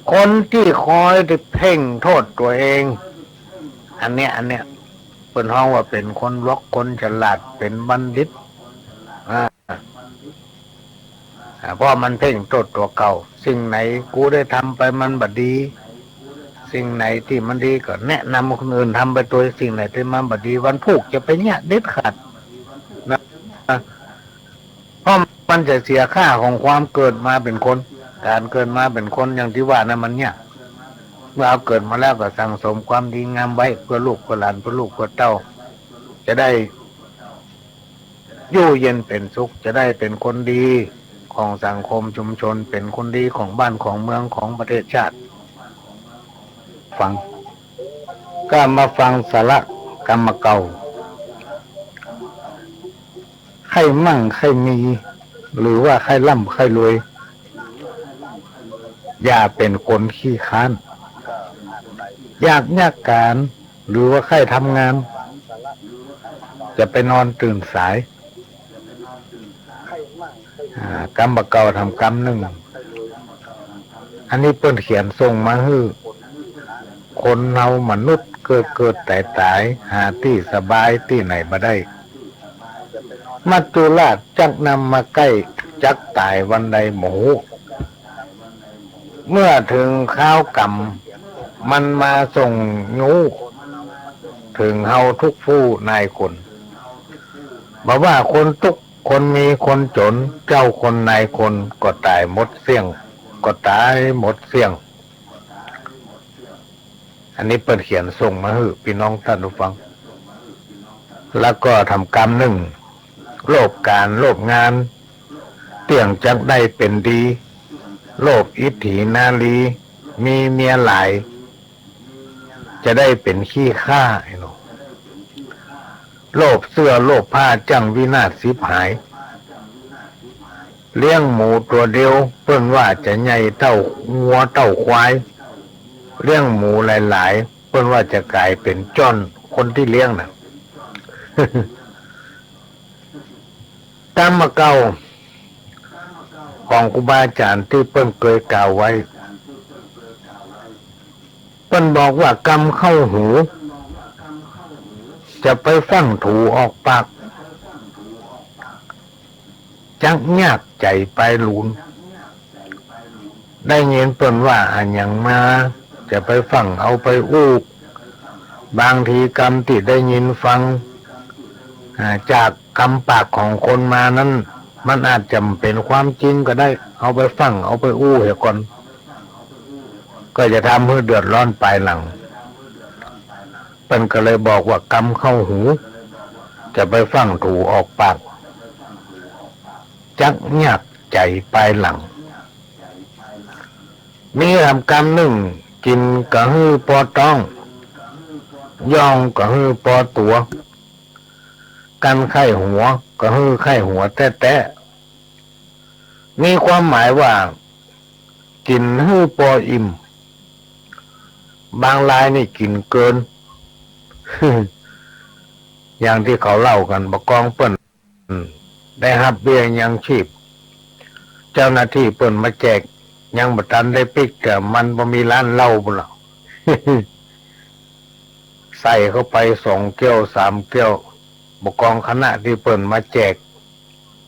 ม คนที่คอยที่เพ่งโทษตัวเอง อันเนี้ยเป็นห้องว่าเป็นคนวอกคนฉลาดเป็นบัณฑิตเพราะมันเพ่งโทษตัวเก่าสิ่งไหนกูได้ทำไปมันบัดดีสิ่งไหนที่มันดีก็แนะนำคนอื่นทำไปตัวสิ่งไหนที่มันบัดดีวันพูกจะไปเนี่ยเด็ดขาดนะเพราะมันจะเสียค่าของความเกิดมาเป็นคนการเกิดมาเป็นคนอย่างที่ว่านะมันเนี่ยเมื่อเอาเกิดมาแล้วก็สั่งสมความดีงามไว้เพื่อลูกเพื่อหลานเพื่อลูกเพื่อเต้าจะได้อยู่เย็นเป็นสุขจะได้เป็นคนดีของสังคมชุมชนเป็นคนดีของบ้านของเมืองของประเทศชาติฟังก็มาฟังสาระกรรมเก่าใครมั่งใครมีหรือว่าใครร่ำใครรวยอย่าเป็นคนขี้ค้านอยากยากการหรือว่าใครทำงานจะไปนอนตื่นสายกรรมเก่าทำกรรมหนึ่งอันนี้เปิ้นเขียนส่งมาให้คนเรามนุษย์เกิดตายหาที่สบายที่ไหนมาได้มัจจุราชจักนำมาใกล้จักตายวันใดหมูเมื่อถึงข้าวกรรมมันมาส่งงูถึงเฮาทุกผู้นายคนบอกว่าคนทุกคนมีคนจนเจ้าคนนายคนก็ตายหมดเสี่ยงก็ตายหมดเสี่ยงอันนี้เปิดเขียนส่งมาให้พี่น้องท่านผู้ฟังแล้วก็ทำกรรมหนึ่งโลภการโลภงานเตี่ยงจักได้เป็นดีโลภอิทธินาลีมีเมียหลายจะได้เป็นขี้ข้าไอ้หนูโลภเสื้อโลภผ้าจังวินาศสิบหายเลี้ยงหมูตัวเดียวเพิ่นว่าจะใหญ่เท่างัวเท่าควายเลี้ยงหมูหลายๆเพิ่นว่าจะกลายเป็นจ้อนคนที่เลี้ยงน่ะ กรรมเก่าของครูบาอาจารย์ที่เพิ่นเคยกล่าวไว้เพิ่นบอกว่ากรรมเข้าหูจะไปฟังถูออกปากจักยากใจไปหลุนได้ยินเพิ่นว่าอันอย่างมาจะไปฟังเอาไปอู้บางทีกรรมที่ได้ยินฟังจากคำปากของคนมานั้นมันอาจจะเป็นความจริงก็ได้เอาไปฟังเอาไปอู้เหตุก่อนก็จะทำให้เดือดร้อนปลายหลังเป็นก็เลยบอกว่ากรรมเข้าหูจะไปฟังถูออกปากจักยากใจปลายหลังมีทำกรรมหนึ่งกินกะฮือปอต้องย่องกะฮือปอตัวกันไข้หัวกะฮือไข้หัวแต้มีความหมายว่ากินฮือปออิ่มบางรายนี่กินเกิน อย่างที่เขาเล่ากันบกองเปิ้นได้หับเบี้ยยังชีพเจ้าหน้าที่เปิ้นมาแจกยังบ่ทันได้ปิกแต่มันบ่มีร้านเหล้าบ่ล่ะ ใส่เข้าไป2 แก้ว 3 แก้วบกองคณะที่เปิ้นมาแจก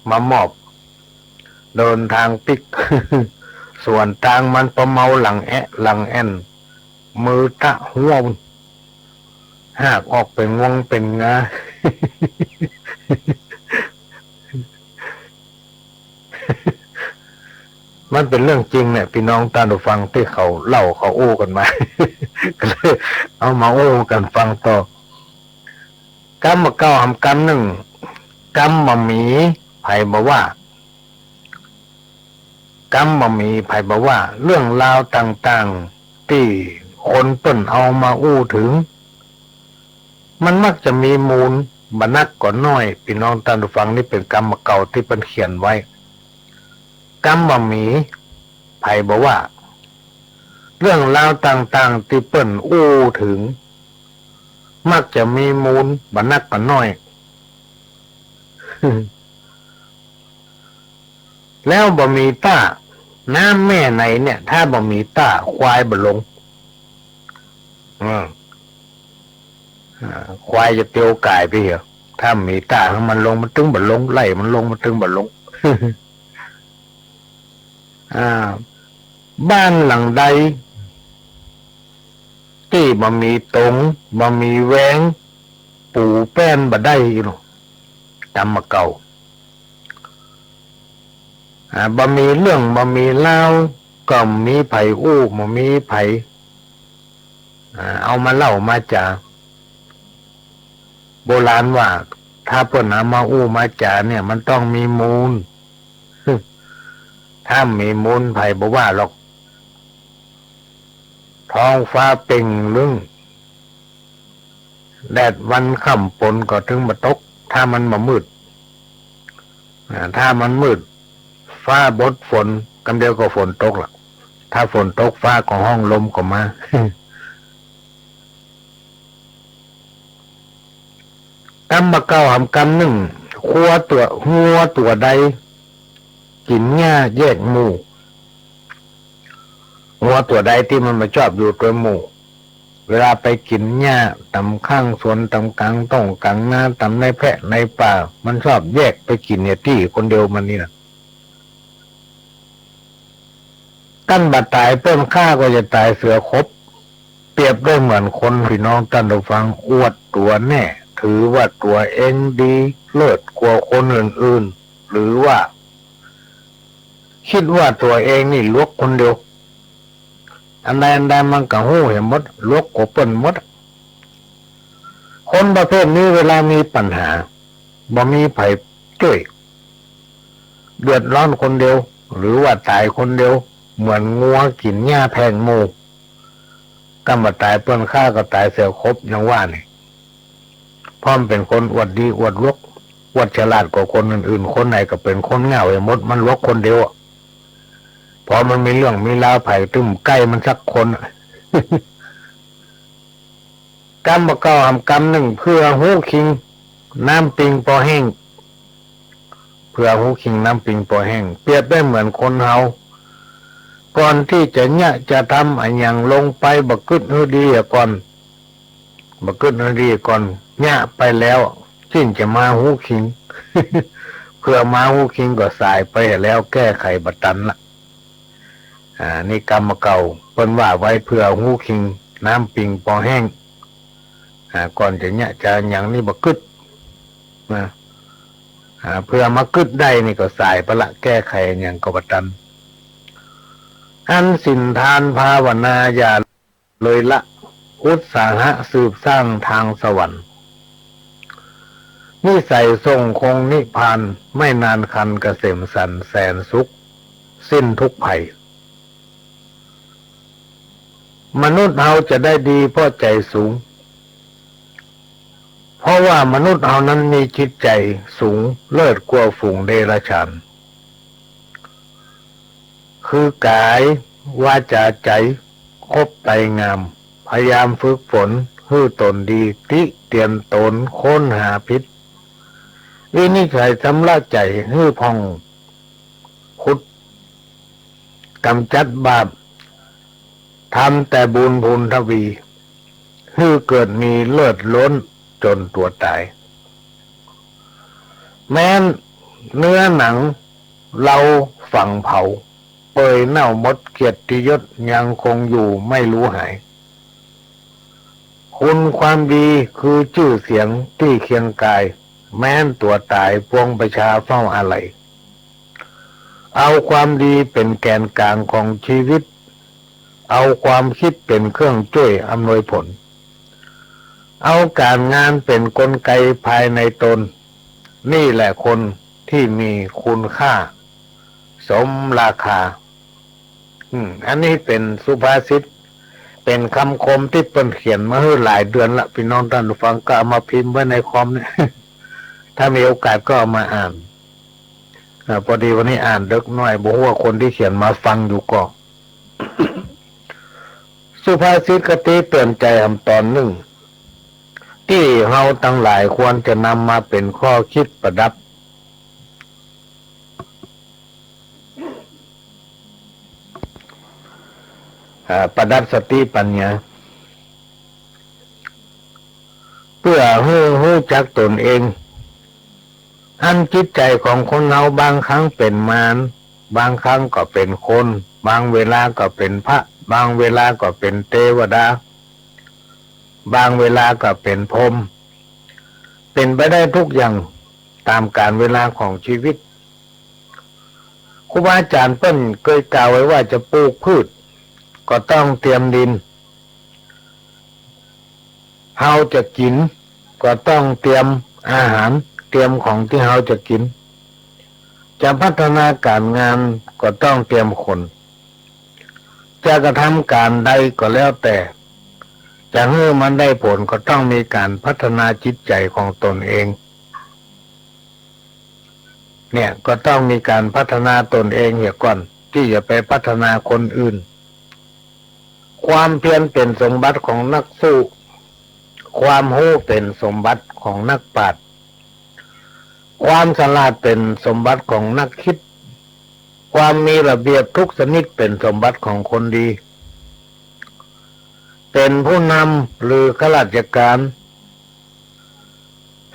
มามอบเดินทางปิก ส่วนทางมันประเมาหลังหลังแอนมือตะหัวหากออกเป็นงวงเป็นงา มันเป็นเรื่องจริงเนี่ยพี่น้องตาดูฟังที่เขาเล่าเขาโอ้กันมา ก็เลยเอามาโอ้กันฟังต่อกรรมเก่าทำกรรมหนึ่งกรรมมามีไผ่บอกว่ากรรมมามีไผ่บอกว่าเรื่องราวต่างๆที่คนเปิ้นเอามาอู้ถึงมันมักจะมีมูลบรรนักก่อนน้อยพี่น้องตาดูฟังนี่เป็นกรรมเก่าที่เป็นเขียนไว้กรรมบ่มีไผบอกว่าเรื่องราวต่างๆที่เปิ้นอู้ถึงมักจะมีมูลบรรนักกันน้อย แล้วบ่มีต้า น้ำแม่ไหนเนี่ย ถ้าบ่มีตาควายบ่ลงอืมควายจะเตียวกายไปเหรอถ้ามีตามันลงมันตึงบ่ลงไล่มันลงมันตึงบ่ลง อ่าบ้านหลังใดที่บ่มีตรงบ่มีแหวงปูแป้นบ่ได้หรอกจำมาเก่าบ่มีเรื่องบ่มีเล่าก็มีไผอู้บ่มีไผเอามาเล่ามาจาโบราณว่า ถ้าเพิ่นเอามาอู้มาจาเนี่ย มันต้องมีมูล ถ้ามีมูลไผบ่ว่าหรอกท้องฟ้าเป่งลึงแดดวันค่ำฝนก็ถึงมาตกถ้ามันมามืดถ้ามันมืดฟ้าบดฝนกำเดียวก็ฝนตกล่ะถ้าฝนตกฟ้าก็ห้องลมก็มา กำบะเก้าหำกำหนึ่งคัวตัวหัวตัวใดกินหญ้าแยกหมู่หัวตัวใดที่มันมาชอบอยู่ตัวหมู่เวลาไปกินหญ้าตำข้างสวนตำกลางต้องกลางนาตำในแพะในป่ามันชอบแยกไปกินเนี่ยที่คนเดียวมันนี่นะกั้นบาดตายเพิ่มค่าก็จะตายเสือครบเปรียบได้เหมือนคนพี่น้องท่านผู้ฟังอวดตัวแน่ถือว่าตัวเองดีเลิศกว่าคนอื่นๆหรือว่าคิดว่าตัวเองนี่ลวกคนเดียวอันใดมันก็หู้เห็นหมดลวกกบเปิ้นหมดคนประเภทนี้เวลามีปัญหาบ่มีไผช่วยเดือดร้อนคนเดียวหรือว่าตายคนเดียวเหมือนงัวกินหญ้าแพงหมูกำมาตายเปิ้นฆ่าก็ตายเสียครบอย่างว่านี่พร้อมเป็นคนอวดดีอวดลวกอวดฉลาดกว่าคนอื่นๆคนไหนก็เป็นคนเหงาไอ้มดมันลวกคนเดียวพอมันมีเรื่องมีราวไผ่ตึ้มใกล้มันสักคน กำบะเก้าหำกำหนึ่งเพื่อหูคิงน้ำปิงพอแห้งเพื่อหูคิงน้ำปิงพอแห้งเปรียบได้เหมือนคนเฮาก่อนที่จะเนี่ยจะทำอันอย่างลงไปบักกึดฮือดีก่อนบักกึดฮือดีก่อนเนี่ยไปแล้วสิ้นจะมาหูคิง เพื่อมาหูคิงก็สายไปแล้วแก้ไขบัตันละนี่กรรมเก่าเปิ้นว่าไว้เพื่อหูคิงน้ำปิงพอแห้งก่อนจะเนี่ยจะอย่างนี้บักกึดนะเพื่อมากึดได้นี่ก็สายไปละแก้ไขอย่างกบตันอันสินทานภาวนาอย่าเลยละอุตสาหะสืบสร้างทางสวรรค์นิสัยทรงคงนิพพานไม่นานคันเกษมสันแสนสุขสิ้นทุกภัยมนุษย์เราจะได้ดีเพราะใจสูงเพราะว่ามนุษย์เรานั้นมีจิตใจสูงเลิศกว่าฝูงเดรัจฉานคือกายวาจาใจคบไตงามพยายามฝึกฝนฮื้อตนดีติเตียนตนค้นหาพิษวินิจฉัยสำละใจฮื้อพองขุดกำจัดบาปทำแต่บุญพูนทวีฮื้อเกิดมีเลิศล้นจนตัวตายแม้นเนื้อหนังเราฝังเผาเปื่อยเน่าหมดเกียรติยศยังคงอยู่ไม่รู้หายคุณความดีคือชื่อเสียงที่เคียงกายแม้นตัวตายพวงประชาเฝ้าอะไรเอาความดีเป็นแกนกลางของชีวิตเอาความคิดเป็นเครื่องช่วยอำนวยผลเอาการงานเป็นกลไกภายในตนนี่แหละคนที่มีคุณค่าสมราคาอันนี้เป็นสุภาษิตเป็นคำคมที่เปิ้นเขียนมาให้หลายเดือนละพี่น้องท่านผู้ฟังก็เอามาพิมพ์ไว้ในคอมเนี่ย ถ้ามีโอกาสก็เอามาอ่านพอดีวันนี้อ่านดึกหน่อยบอกว่าคนที่เขียนมาฟังอยู่ก็ สุภาษิตคติเตือนใจตอนหนึ่งที่เฮาทั้งหลายควรจะนำมาเป็นข้อคิดประดับ ประดับสติปัญญาเพื่อให้รู้จักตนเองอันจิตใจของคนเราบางครั้งเป็นมารบางครั้งก็เป็นคนบางเวลาก็เป็นพระบางเวลาก็เป็นเทวดาบางเวลาก็เป็นพรหมเป็นไปได้ทุกอย่างตามกาลเวลาของชีวิตครูบาอาจารย์เปิ้นเคยกล่าวไว้ว่าจะปลูกพืชก็ต้องเตรียมดินเฮาจะกินก็ต้องเตรียมอาหารเตรียมของที่เฮาจะกินจะพัฒนาการงานก็ต้องเตรียมคนจะกระทำการใดก็แล้วแต่จะให้มันได้ผลก็ต้องมีการพัฒนาจิตใจของตนเองเนี่ยก็ต้องมีการพัฒนาตนเองเสียก่อนที่จะไปพัฒนาคนอื่นความเพียรเป็นสมบัติของนักสู้ความรู้เป็นสมบัติของนักปราชญ์ความฉลาดเป็นสมบัติของนักคิดความมีระเบียบทุกชนิดเป็นสมบัติของคนดีเป็นผู้นำหรือข้าราชการ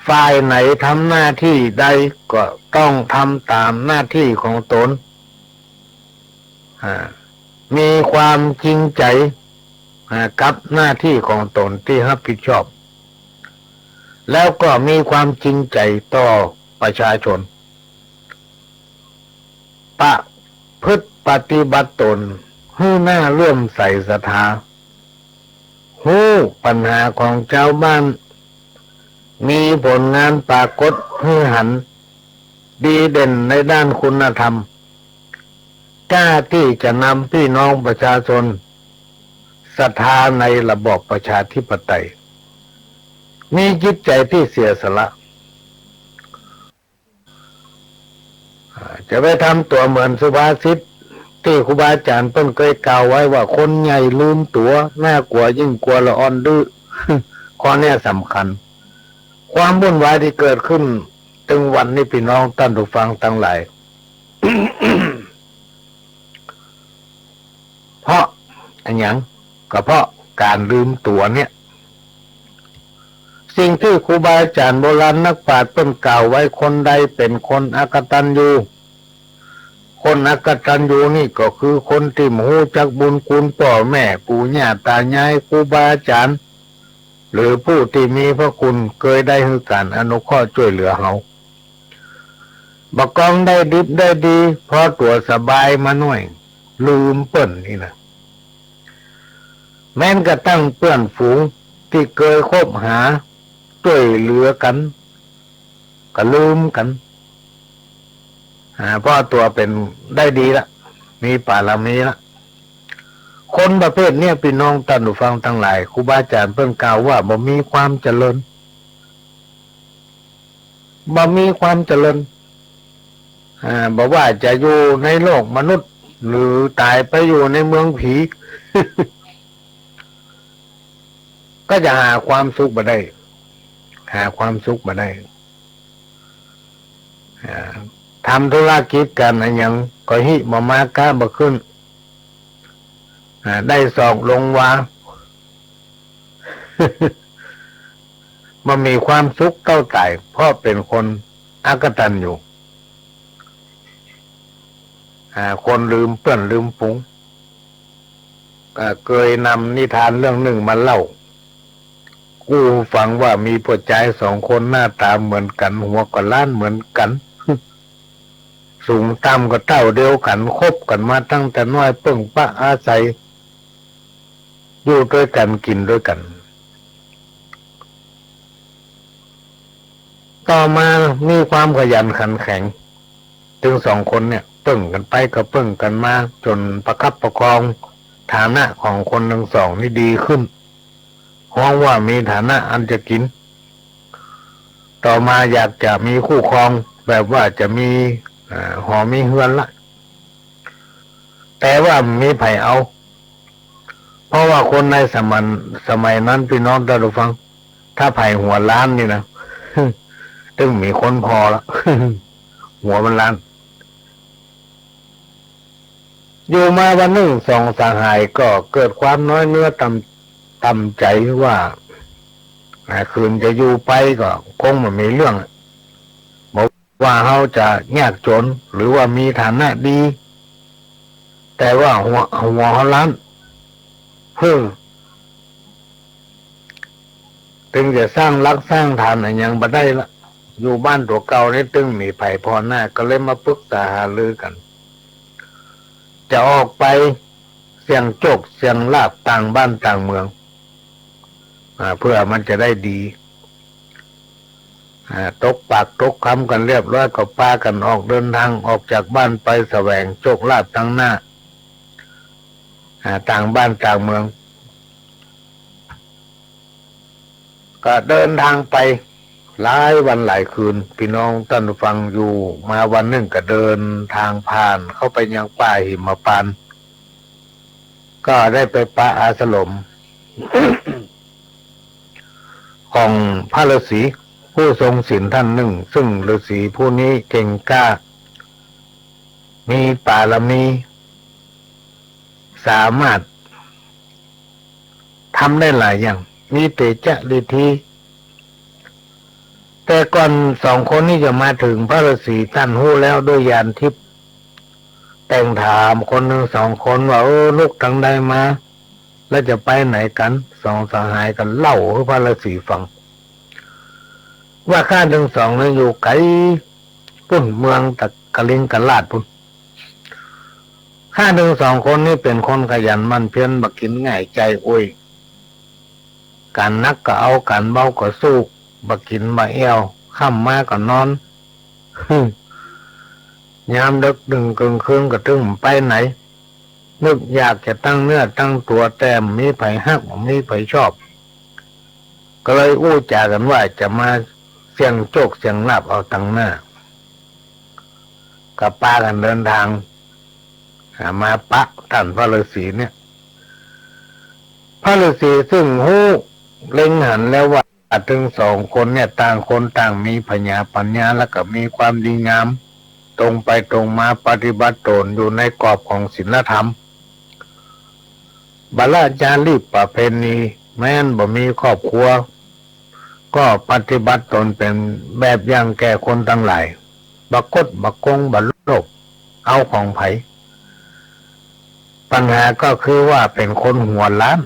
ฝ่ายไหนทำหน้าที่ใดก็ต้องทำตามหน้าที่ของตนมีความจริงใจกับหน้าที่ของตนที่รับผิดชอบแล้วก็มีความจริงใจต่อประชาชนประพฤติปฏิบัติตนให้น่าเลื่อมใสศรัทธาฮู้ปัญหาของชาวบ้านมีผลงานปรากฏให้หันดีเด่นในด้านคุณธรรมกล้าที่จะนำพี่น้องประชาชนศรัทธาในระบอบประชาธิปไตยมีจิตใจที่เสียสละจะไปทำตัวเหมือนสุภาษิตที่ครูบาอาจารย์เพิ่นเคยกล่าวไว้ว่าคนใหญ่ลืมตัวน่ากลัวยิ่งกลัวละอ่อนดื้อ ข้อนี้สำคัญความวุ่นวายที่เกิดขึ้นถึงวันนี้พี่น้องท่านผู้ฟังทั้งหลาย เพราะอันหยังก็เพราะการลืมตัวเนี่ยสิ่งที่ครูบาอาจารย์โบราณนักปราชญ์เพิ่นกล่าวไว้คนใดเป็นคนอกตัญญูคนอกตัญญูนี่ก็คือคนที่รู้จักบุญคุณพ่อแม่ปู่ย่าตายายครูบาอาจารย์หรือผู้ที่มีพระคุณเคยได้ให้การอนุเคราะห์ช่วยเหลือเขาบักกองได้ดิบได้ดีเพราะตัวสบายมาหน่อยลืมเปิ้นนี่นะแม้นกระทั่งเพื่อนฝูงที่เคยคบหาช่วยเหลือกันก็ลืมกันเพราะตัวเป็นได้ดีละมีบารมีละคนประเภทเนี้ยพี่น้องท่านผู้ฟังทั้งหลายครูบาอาจารย์เพิ่นกล่าวว่าบ่มีความเจริญบ่มีความเจริญบอกว่าจะอยู่ในโลกมนุษย์หรือตายไปอยู่ในเมืองผี ก็จะหาความสุขมาได้หาความสุขมาได้ทำธุรกิจกันอะไรอย่างก็หิมากะบ่ขึ้นได้สองลงวา มันมีความสุขเต้าตายเพราะเป็นคนอกตัญญูคนลืมเพื่อนลืมฝูงเคยนำนิทานเรื่องหนึ่งมาเล่ากูฟังว่ามีผู้ชายสองคนหน้าตาเหมือนกันหัวก็ล้านเหมือนกัน สูงต่ำก็เท่าเดียวกันคบกันมาตั้งแต่น้อยเพิ่งปะอาศัยอยู่ด้วยกันกินด้วยกันต่อมามีความขยันขันแข็งถึงสองคนเนี่ยปึ้งกันไปก็ปึ้งกันมาจนประคับประคองฐานะของคนทั้งสองนี่ดีขึ้นเพราะว่ามีฐานะอันจะกินต่อมาอยากจะมีคู่ครองแบบว่าจะมีหอมีเฮือนละแต่ว่ามีไผเอาเพราะว่าคนในสมัยนั้นพี่น้องท่านผู้ฟังถ้าไผ่หัวล้านนี่นะ ตึงมีคนพอละ หัวมันล้าน อยู่มาวันหนึ่งสองสหายก็เกิดความน้อยเนื้อต่ำใจว่าคืนจะอยู่ไปก็คงไม่มีเรื่องบอกว่าเขาจะยากจนหรือว่ามีฐานะดีแต่ว่าหัวเขาล้านตึงจะสร้างรักสร้างฐานอะไรยังบ่ได้ละอยู่บ้านตัวเก่านี่ตึงมีไผ่พอหน้าก็เลยมาปรึกษาหารือกันจะออกไปเสี่ยงโชคเสี่ยงลาภต่างบ้านต่างเมืองเพื่อมันจะได้ดีตกปากตกคำกันเรียบร้อยก็พากันออกเดินทางออกจากบ้านไปแสวงโชคลาภทั้งหน้าต่างบ้านต่างเมืองก็เดินทางไปหลายวันหลายคืนพี่น้องท่านฟังอยู่มาวันหนึ่งก็เดินทางผ่านเข้าไปยังป่าหิมพานต์ก็ได้ไปปะอาสลม ของพระฤาษีผู้ทรงศีลท่านหนึ่งซึ่งฤาษีผู้นี้เก่งกล้ามีบารมีสามารถทำได้หลายอย่างมีเตจะฤทธิแต่ก่อนสองคนนี้จะมาถึงพระฤาษีท่านหู้แล้วด้วยญาณทิพย์แต่งถามคนหนึ่งสองคนว่าลูกทางใดมาแล้วจะไปไหนกันสองสหายกันเล่าให้พระฤาษีฟังว่าข้าทั้งสองนั้นอยู่ไกลปุ่นเมืองตะกะลิงกะลาดปุ่นข้าทั้งสองคนนี้เป็นคนขยันมันเพียรบักกินง่ายใจอุ้ยการนักก็เอาการเบาก็สู้บักกินมาเอวค่ำมาก็นอนยามดึกดึงกลางคืนก็ถึงไปไหนนึกอยากจะตั้งเนื้อตั้งตัวแต่มีไผฮักมีไผชอบก็เลยอู้จากันว่าจะมาเสี่ยงโชคเสี่ยงลาภเอาตังหน้ากับป้ากันเดินทางมาปะท่านพระฤาษีเนี่ยพระฤาษีซึ่งหู้เล็งหันแล้วว่าถึงสองคนเนี่ยต่างคนต่างมีปัญญาแล้วก็มีความดีงามตรงไปตรงมาปฏิบัติตนอยู่ในกรอบของศีลธรรมบาลาจารีบประเพณีแม้นบ่มีครอบครัวก็ปฏิบัติตนเป็นแบบอย่างแก่คนทั้งหลายบักกดบักกงบักโลกเอาของไผปัญหาก็คือว่าเป็นคนหัวล้าน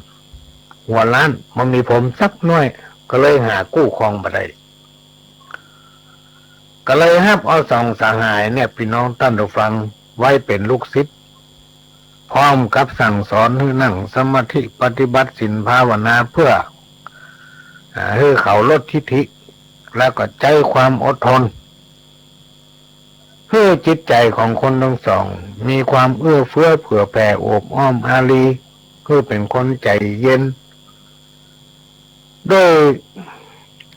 มันมีผมสักน้อยก็เลยหากู้ครองบ่ได้ก็เลยฮับเอาสองสหายเนี่ยพี่น้องท่านผู้ฟังไว้เป็นลูกศิษย์พร้อมกับสั่งสอนให้นั่งสมาธิปฏิบัติศีลภาวนาเพื่อให้เขาลดทิฐิแล้วก็ใจความอดทนเพื่อจิตใจของคนทั้งสองมีความเอื้อเฟื้อเผื่อแผ่โอบอ้อมอารีคือเป็นคนใจเย็นโดย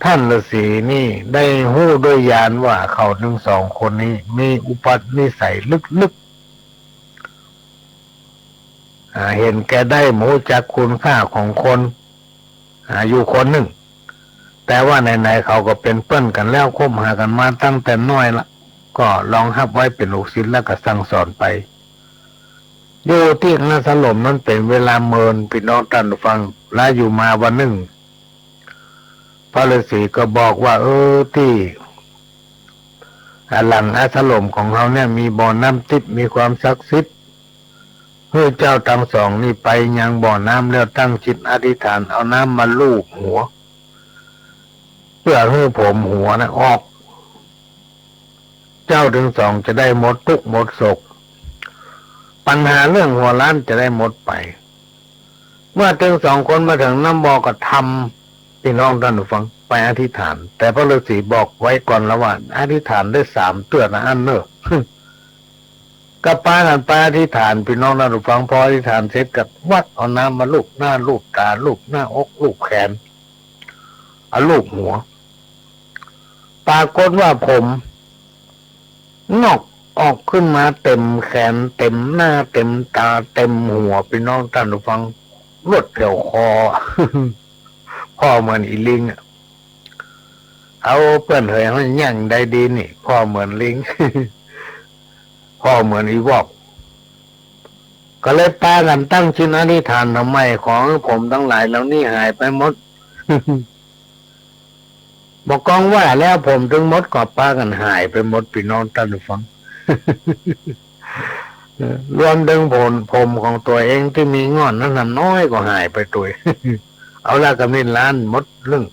ท่านฤาษีนี่ได้หู้ด้วยญาณว่าเขาทั้งสองคนนี้มีอุปนิสัยลึกๆเห็นแกได้หมูจากคุณค่าของคนอยู่คนหนึ่งแต่ว่าไหนๆเขาก็เป็นเพื่อนกันแล้วคบหากันมาตั้งแต่น้อยละก็ลองฮับไว้เป็นลูกศิษย์แล้วก็สั่งสอนไปอยู่ที่นาสลมนั้นเป็นเวลาเมินพี่น้องท่านฟังและอยู่มาวันหนึ่งพระฤาษีก็บอกว่าที่หลังอาสลมของเขาเนี่ยมีบ่อน้ำทิพย์มีความศักดิ์สิทธิ์เพื่อเจ้าทั้งสองนี่ไปยังบ่อน้ำแล้วตั้งจิตอธิษฐานเอาน้ำมาลูบหัวเพื่อให้ผมหัวนะออกเจ้าทั้งสองจะได้หมดทุกข์หมดโศกปัญหาเรื่องหัวล้านจะได้หมดไปเมื่อทั้งสองคนมาถึงน้ำบ่อก็ทำพี่น้องท่านผู้ฟังไปอธิษฐานแต่พระฤาษีบอกไว้ก่อนแล้วว่าอธิษฐานได้3 เตือนนะอันเนอะก็ป้ากันไปอธิษฐานพี่น้องท่านผู้ฟังพออธิษฐานเสร็จกับวัดเอาน้ำมาลูบหน้าลูบตาลูบหน้าอกลูบแขนเอาลูบหัวปรากฏว่าผมงอกออกขึ้นมาเต็มแขนเต็มหน้าเต็มตาเต็มหัวพี่น้องท่านผู้ฟังรวดเร็วคอ พ่อเหมือนอีลิงเอาเพื่อนเหยมันย่างได้ดีนี่พ่อเหมือนลิง พ่อเหมือนอีวอก ก็เลยปากันตั้งชินอธิษฐานทำไมของผมทั้งหลายเหล่านี้หายไปหมด บอกกองว่าแล้วผมถึงหมดก็ปากันหายไปหมดพี่น้องท่านผู้ฟัง รวมถึงผมของตัวเองที่มีงอนนั้นทำน้อยก็หายไปตัว เอาละกำนินล้านหมดเรื่อง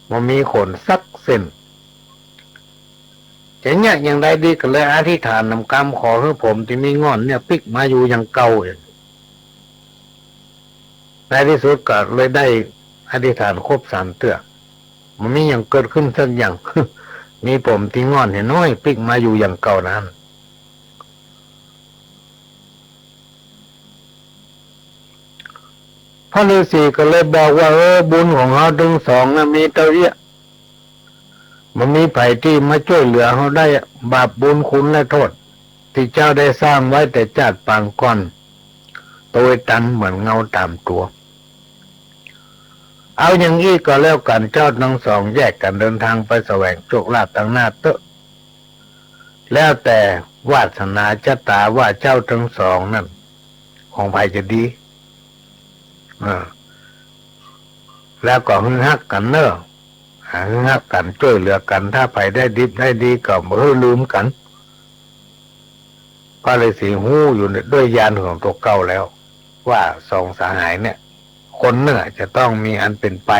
มันมีขนสักเส้นจะเนี่ยอย่างใดดีก็เลยอธิษฐานนำกรรมขอให้ผมที่มีงอนเนี่ยปิกมาอยู่อย่างเก่าเองในที่สุดก็เลยได้อธิษฐานครบ3 เตื้อมันมีอย่างเกิดขึ้นสักอย่าง มีผมที่งอนเห็นน้อยปิกมาอยู่อย่างเก่านั้นพระฤาษีก็เลยบอกว่าบุญของเขาทั้งสองนะมีเท่านี้มันมีไผ่ที่มาช่วยเหลือเขาได้บาปบุญคุณและโทษที่เจ้าได้สร้างไว้แต่ชาติปางก่อนตัวตันเหมือนเงาตามตัวเอาอย่างนี้ก็แล้วกันเจ้าทั้งสองแยกกันเดินทางไปแสวงโชคลาภต่างหน้าเตอะแล้วแต่วาสนาชะตาว่าเจ้าทั้งสองนั่นของใครจะดีแล้วก็ฮึ่งฮักกันเนอะฮึ่งฮักกันช่วยเหลือกันถ้าไปได้ดิบได้ดีก็ไม่ลืมกันก็เลยสีหู้อยู่ด้วยญาณของตัวเก่าแล้วว่าสองสหายเนี่ยคนเนื้อจะต้องมีอันเป็นไป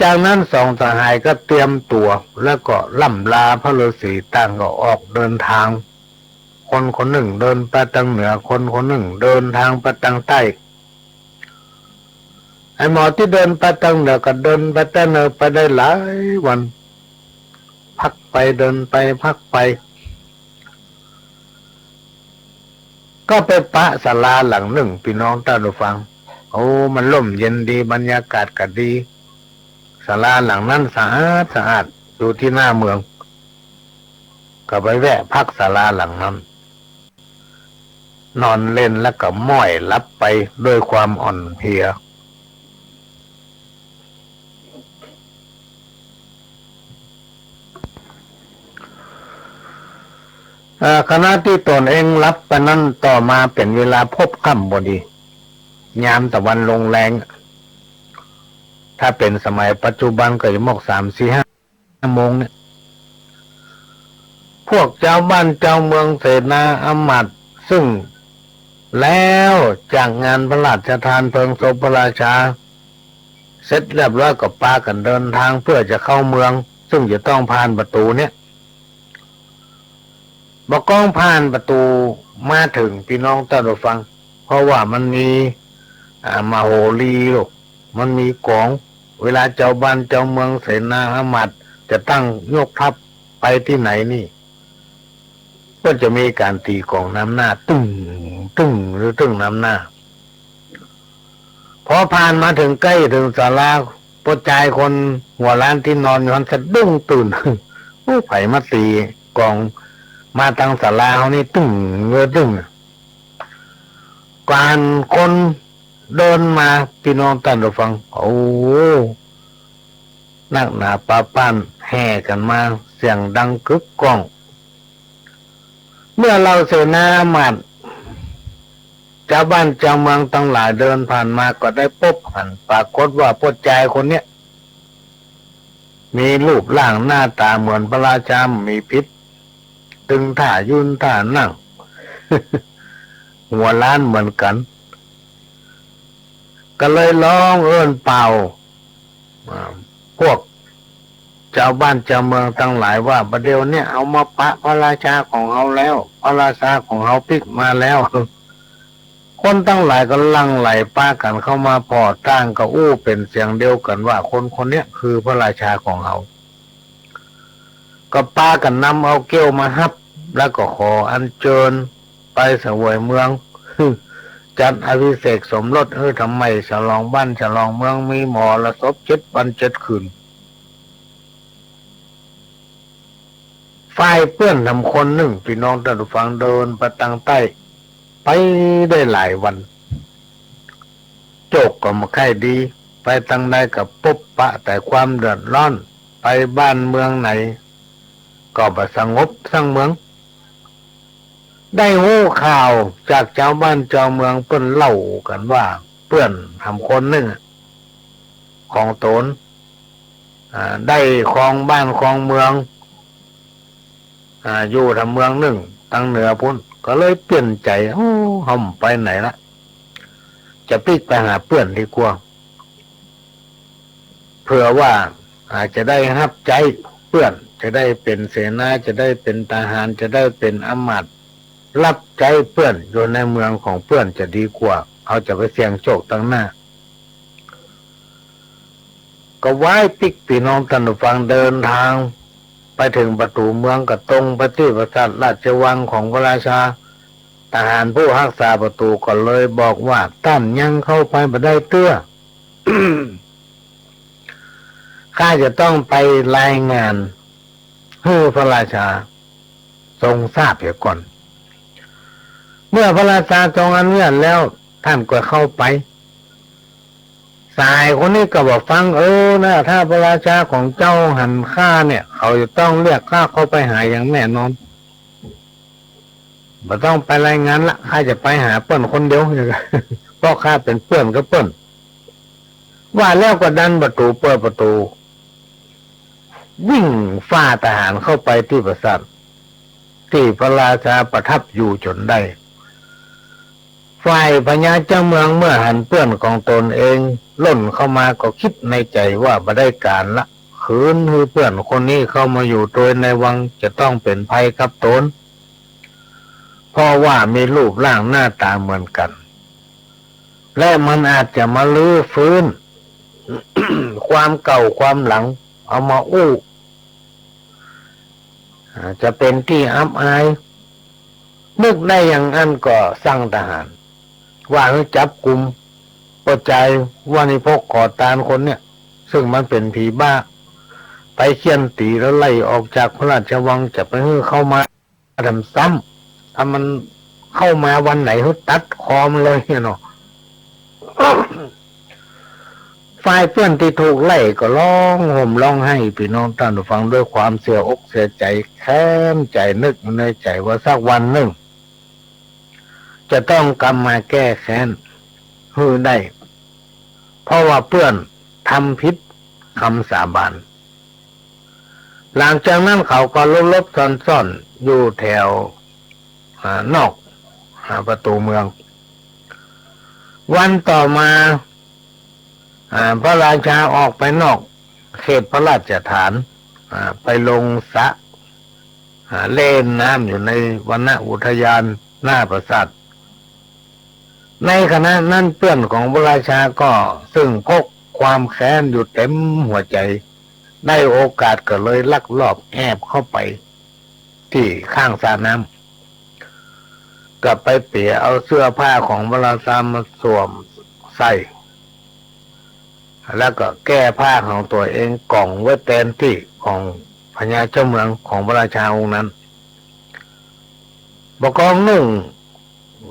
จากนั้นสองสหายก็เตรียมตัวแล้วก็ล่ำลาพระฤาษีต่างก็ออกเดินทางคนคนหนึ่งเดินไปทางเหนือคนคนหนึ่งเดินทางไปทางใต้ไอ้หมอที่เดินไปทางเหนือก็เดินไปแต่เหนือไปได้หลายวันพักไปเดินไปพักไปก็ไปปะศาลาหลังหนึ่งพี่น้องท่านผู้ฟังมันร่มเย็นดีบรรยากาศก็ดีศาลาหลังนั้นสะอาดอยู่ที่หน้าเมืองก็ไปแวะพักศาลาหลังนั้นนอนเล่นแล้วก็ม้อยลับไปด้วยความอ่อนเพลียขณะที่ตนเองรับไปนั้นต่อมาเป็นเวลาพบค่ำพอดียามตะวันลงแรงถ้าเป็นสมัยปัจจุบันก็จะมอก3-4-5 โมงเนี่ยพวกเจ้าบ้านเจ้าเมืองเสนาอมาตย์ซึ่งแล้วจากงานพระราชทานเพลิงศพพระราชาเสร็จเรียบร้อยก็พากันเดินทางเพื่อจะเข้าเมืองซึ่งจะต้องผ่านประตูเนี่ยบอกก้องผ่านประตูมาถึงพี่น้องท่านผู้ฟังเพราะว่ามันมีมโหรีลูกมันมีกองเวลาเจ้าบ้านเจ้าเมืองเสนาอมาตย์จะตั้งยกทัพไปที่ไหนนี่ก็จะมีการตีกองน้ำหน้าตึ้งหรือตึ้งน้ำหน้าพอผ่านมาถึงใกล้ถึงศาลาพ่อชายคนหัวล้านที่นอนอยู่นั้นสะดุ้งตื่น ไผมาตีกองมาทางศาลาเขานี่ตึ้งการคนเดินมาพี่น้องท่านผู้ฟังนักหนาปาป้านแห่กันมาเสียงดังกึกก้องเมื่อเราเสนาอมาตย์ชาวบ้านชาวเมืองทั้งหลายเดินผ่านมาก็ได้พบหันปรากฏว่าพ่อชายคนเนี้ยมีรูปร่างหน้าตาเหมือนพระราชามีพิษตึงท่ายืนท่านั่ง หัวล้านเหมือนกันก็เลยร้องเอิ้นเป่าพวกชาวบ้านชาวเมืองทั้งหลายว่าประเดี๋ยวนี้เอามาปะพระราชาของเขาแล้วพระราชาของเขาพลิกมาแล้ว คนทั้งหลายก็ลังไหลป้ากันเข้ามาพอตั้งก็เป็นเสียงเดียวกันว่าคนคนนี้คือพระราชาของเขาก็ป้ากันนำเอาเกี้ยวมาฮับแล้วก็ขออัญเชิญไปเสวยเมือง จัดอภิเษกสมรสทำไมฉลองบ้านฉลองเมืองมีหมอละศพ7 วัน 7 คืนฝ่ายเพื่อนทำคนหนึ่งพี่น้องท่านผู้ฟังเดินไปทางใต้ไปได้หลายวันโจกก็มาค่ายดีไปทางใดกับปุ๊บปะแต่ความเดือดร้อนไปบ้านเมืองไหนก็บ่สงบทั้งเมือง ได้หู้ข่าวจากชาวบ้านชาวเมืองเปิ้นเล่ากันว่าเพื่อนทำคนหนึ่งของตนได้ครองบ้านครองเมืองอยู่ทำเมืองหนึ่งตั้งเหนือพุ่นก็เลยเปลี่ยนใจห่มไปไหนละจะพลิกไปหาเพื่อนดีกว่าเผื่อว่าอาจจะได้รับใจเพื่อนจะได้เป็นเสนาจะได้เป็นทหารจะได้เป็นอำมาตย์รับใจเพื่อนอยู่ในเมืองของเพื่อนจะดีกว่าเขาจะไปเสี่ยงโชคตั้งหน้าก็ไหว้ปิกพี่น้องท่านผู้ฟังเดินทางไปถึงประตูเมืองก็ตรงไปที่ปราสาทราชวังของพระราชาทหารผู้รักษาประตูก็เลยบอกว่าท่านยังเข้าไปไม่ได้เตื้อ ข้าจะต้องไปรายงานให้พระราชาทรงทราบเสียก่อนเมื่อพระราชาทรงอนุญาตแล้วท่านก็เข้าไปสายคนนี้ก็บอกฟังนะถ้าพระราชาของเจ้าหันข้าเนี่ยเขาจะต้องเรียกข้าเข้าไปหาอย่างแน่นอนไม่ต้องไปรายงานละข้าจะไปหาเปิ้นคนเดียว เพราะข้าเป็นเพื่อนกับเปิ้นว่าแล้วก็ดันประตูเปิดประตูวิ่งฝ่าทหารเข้าไปที่ปราสาทที่พระราชาประทับอยู่จนได้ฝ่ายพญาเจ้าเมืองเมื่อหันเพื่อนของตนเองล่นเข้ามาก็คิดในใจว่าบ่ได้การละขืนให้เพื่อนคนนี้เข้ามาอยู่โดยในวังจะต้องเป็นภัยกับตนเพราะว่ามีรูปร่างหน้าตาเหมือนกันและมันอาจจะมาลื้อฟื้น ความเก่าความหลังเอามาอู้จะเป็นที่อับอายนึกได้อย่างนั้นก็สั่งทหารว่าให้จับกุมประจายว่านิพกขอตานคนเนี่ยซึ่งมันเป็นผีบ้าไปเคี่ยนตีแล้วไล่ออกจากพระราชวังจะไปให้เข้ามาทำซ้ำถ้ามันเข้ามาวันไหนเขาตัดคอมเลยเนาะ ฝ่ายเพื่อนที่ถูกไล่ก็ร้องห่มร้องไห้พี่น้องท่านผู้ฟังด้วยความเสียอกเสียใจแค้นใจนึกในใจว่าสักวันหนึ่งจะต้องกลับมาแก้แค้นให้ได้เพราะว่าเพื่อนทำผิดคำสาบานหลังจากนั้นเขาก็ลบซ่อนอยู่แถวนอกประตูเมืองวันต่อมาพระราชาออกไปนอกเขตพระราชฐานไปลงสระเล่นน้ำอยู่ในวนอุทยานหน้าปราสาทในขณะนั้นเพื่อนของพระราชาก็ซึ่งพกความแค้นอยู่เต็มหัวใจได้โอกาสก็เลยลักลอบแอบเข้าไปที่ข้างสระน้ำก็ไปเปี่ยเอาเสื้อผ้าของพระราชามาสวมใส่แล้วก็แก้ผ้าของตัวเองกล่องไว้แทนที่ของพญาเจ้าเมืองของพระราชาองค์นั้นบกองนุ่ง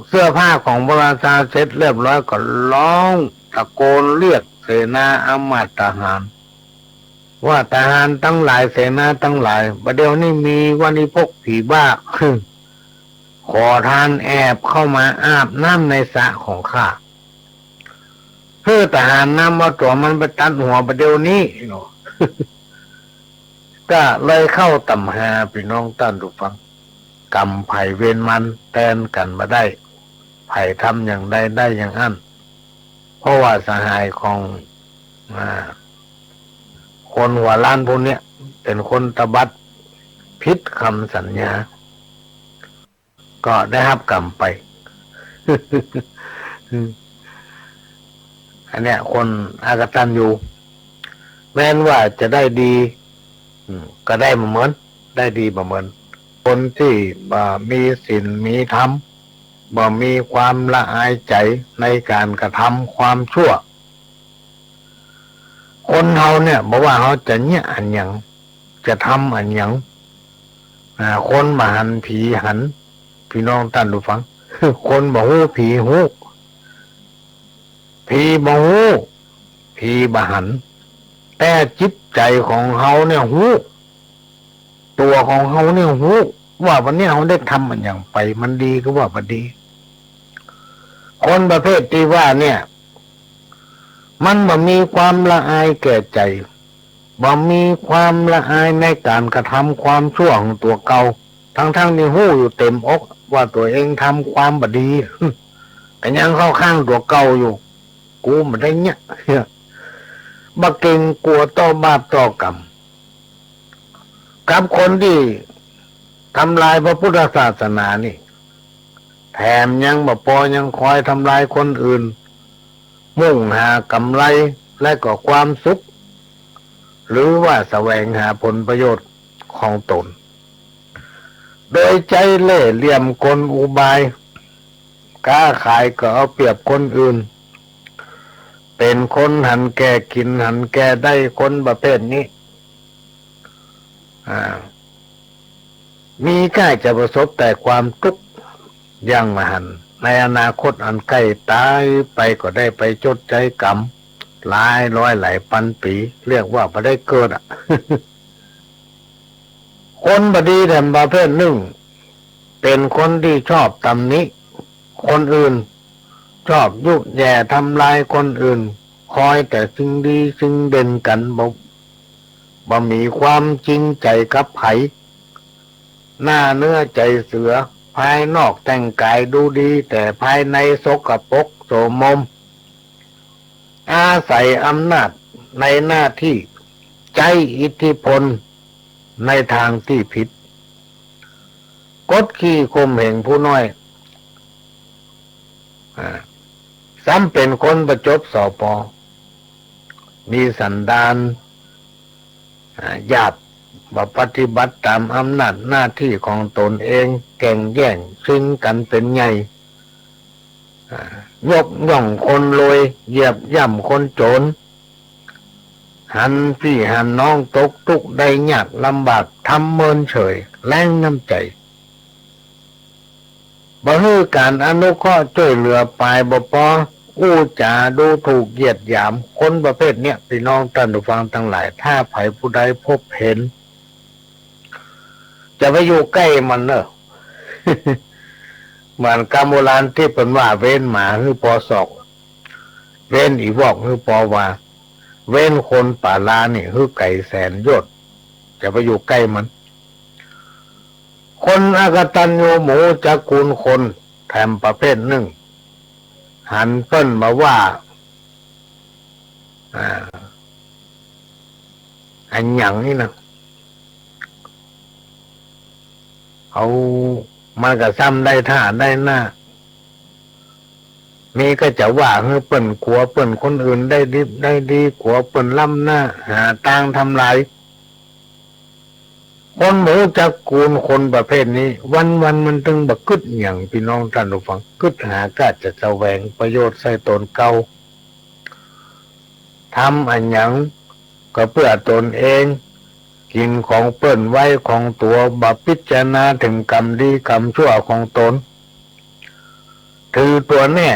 เสื้อผ้าของพระราชาเสร็จเรียบร้อยก็ร้องตะโกนเรียกเสนาอำมาตย์ทหารว่าทหารทั้งหลายเสนาทั้งหลายประเดี๋ยวนี้มีวันิพกผีบ้า ขอทานแอบเข้ามาอาบน้ำในสระของข้าเพื่อทหารนำมาตัวมันไปตัดหัวประเดี๋ยวนี้ ก็เลยเข้าตำหาพี่น้องท่านผู้ฟังกรรมไผ่เวรมันแทนกันมาได้ไผ่ทำอย่างใดได้อย่างนั้นเพราะว่าสหายของคนหัวล้านพวกเนี้ยเป็นคนตบัดผิดคำสัญญาก็ได้รับกรรมไป อันเนี้ยคนอากตันอยู่แม้นว่าจะได้ดีก็ได้มาเหมือนได้ดีมาเหมือนคนที่มีศีลมีธรรมบ่มีความละอายใจในการกระทำความชั่วคนเขาเนี่ยบอกว่าเขาจะเนี่ยอันหยังจะทำอันหยังคนมาหันผีหันพี่น้องท่านดูฟัง คนบอกหูผีหูผีบ่หูผีบ่หันแต่จิตใจของเขาเนี่ยหูตัวของเขาเนี่ยหู ว่าวันนี้เขาได้ทำมันอย่างไปมันดีก็ว่ามันดี คนประเภทที่ว่าเนี่ย มันบ่มีความละอายแก่ใจบ่มีความละอายในการกระทำความชั่วของตัวเก่าทั้งที่หู้อยู่เต็มอกว่าตัวเองทำความบดีแต่ยังเข้าข้างตัวเก่าอยู่กูมันได้เนี่ยบักเก่งกลัวต่อบาปต่อกรรมกับคนที่ทำลายพระพุทธศาสนานี่แถมยังบ่พอยังคอยทำลายคนอื่นมุ่งหากำไรและก็ความสุขหรือว่าแสวงหาผลประโยชน์ของตนโดยใจเล่ห์เหลี่ยมกลอุบายค้าขายก็เอาเปรียบคนอื่นเป็นคนหันแก่กินหันแก่ได้คนประเภทนี้มีใกล้จะประสบแต่ความทุกข์อย่างมหันต์ในอนาคตอันใกล้ตายไปก็ได้ไปจดใจกรรมหลายร้อยหลายพันปีเรียกว่าไม่ได้เกิดคนบดีแต่ประเภทหนึ่งเป็นคนที่ชอบตำหนิคนอื่นชอบยุแย่ทำลายคนอื่นคอยแต่สิ่งดีสิ่งเด่นกันบ่มีความจริงใจกับไผหน้าเนื้อใจเสือภายนอกแต่งกายดูดีแต่ภายในสกปรกโสมมอาศัยอำนาจในหน้าที่ใจอิทธิพลในทางที่ผิดกดขี่ข่มเหงผู้น้อยซ้ำเป็นคนประจบสปมีสันดานหยาบปฏิบัติตามอำนาจหน้าที่ของตนเองแข่งแย่งชิงกันเป็นใหญ่ยกย่องคนรวยเหยียบย่ำคนจนหันพี่หันน้องตกทุกข์ได้ยากลำบากทำเมินเฉยแรงน้ำใจบ่ฮือการอนุเคราะห์ช่วยเหลือปลายบ่พออู้จาดูถูกเหยียดหยามคนประเภทเนี้ยพี่น้องท่านผู้ฟังทั้งหลายถ้าไผผู้ใดพบเห็นจะไปอยู่ใกล้มันเนอะ เหมือนกรรมโบราณที่เป็นว่าเว้นหมาคือปอศอกเว้นอีวอกคือปอว่าเว้นคนป่าลานี่คือไก่แสนยศจะไปอยู่ใกล้มันคนอกตัญญูหมูจักกูลคนแถมประเภทหนึ่งหันเปิ้นมาว่าอันหยังนี่นะเอามันก็ซ้ำได้ท่าได้หน้ามีก็จะว่าเฮ้ยเปิ้นขัวเปิ้นคนอื่นได้ดีขัวเปิ้นล้ำหน้าหาต่างทำลายคนหมูจักกูลคนประเภทนี้วันมันตึงบักกึดอย่างพี่น้องท่านผู้ฟังกึดหากาจะแสวงประโยชน์ใส่ตนเก่าทำอันหยังก็เพื่อตนเองกินของเปิ้นไว้ของตัวบัพิจารณาถึงกรรมดีกรรมชั่วของตนถือตัวแน่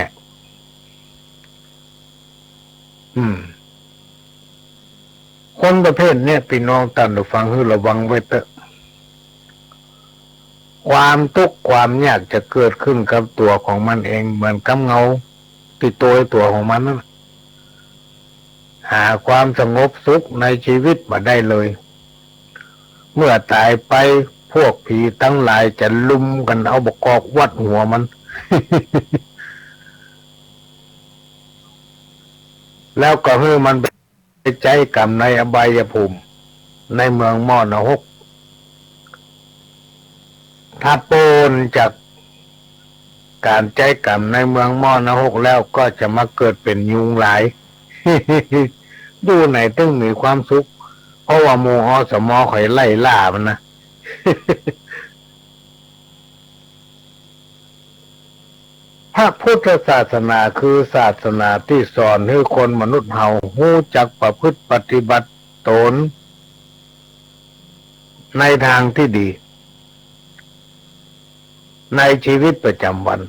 คนประเภทเนี้ยพี่น้องท่านผู้ฟังให้ระวังไว้เถอะความทุกข์ความยากจะเกิดขึ้นกับตัวของมันเองเหมือนกับเงาติดตัวของมันนั่นหาความสงบสุขในชีวิตมาได้เลยเมื่อตายไปพวกผีทั้งหลายจะลุมกันเอาบกอกวัดหัวมัน แล้วก็ให้มันไปใจกรรมในอบายภูมิในเมืองมอนะฮกถ้าโปนจากการใจกรรมในเมืองมอนะฮกแล้วก็จะมาเกิดเป็นยุงหลาย ดูไหนตึงมีความสุขเพราะว่าโมอสมอข่อยไล่ล่ามันนะ พระพุทธศาสนาคือศาสนาที่สอนให้คนมนุษย์เฮาฮู้จักประพฤติปฏิบัติตนในทางที่ดีในชีวิตประจำวัน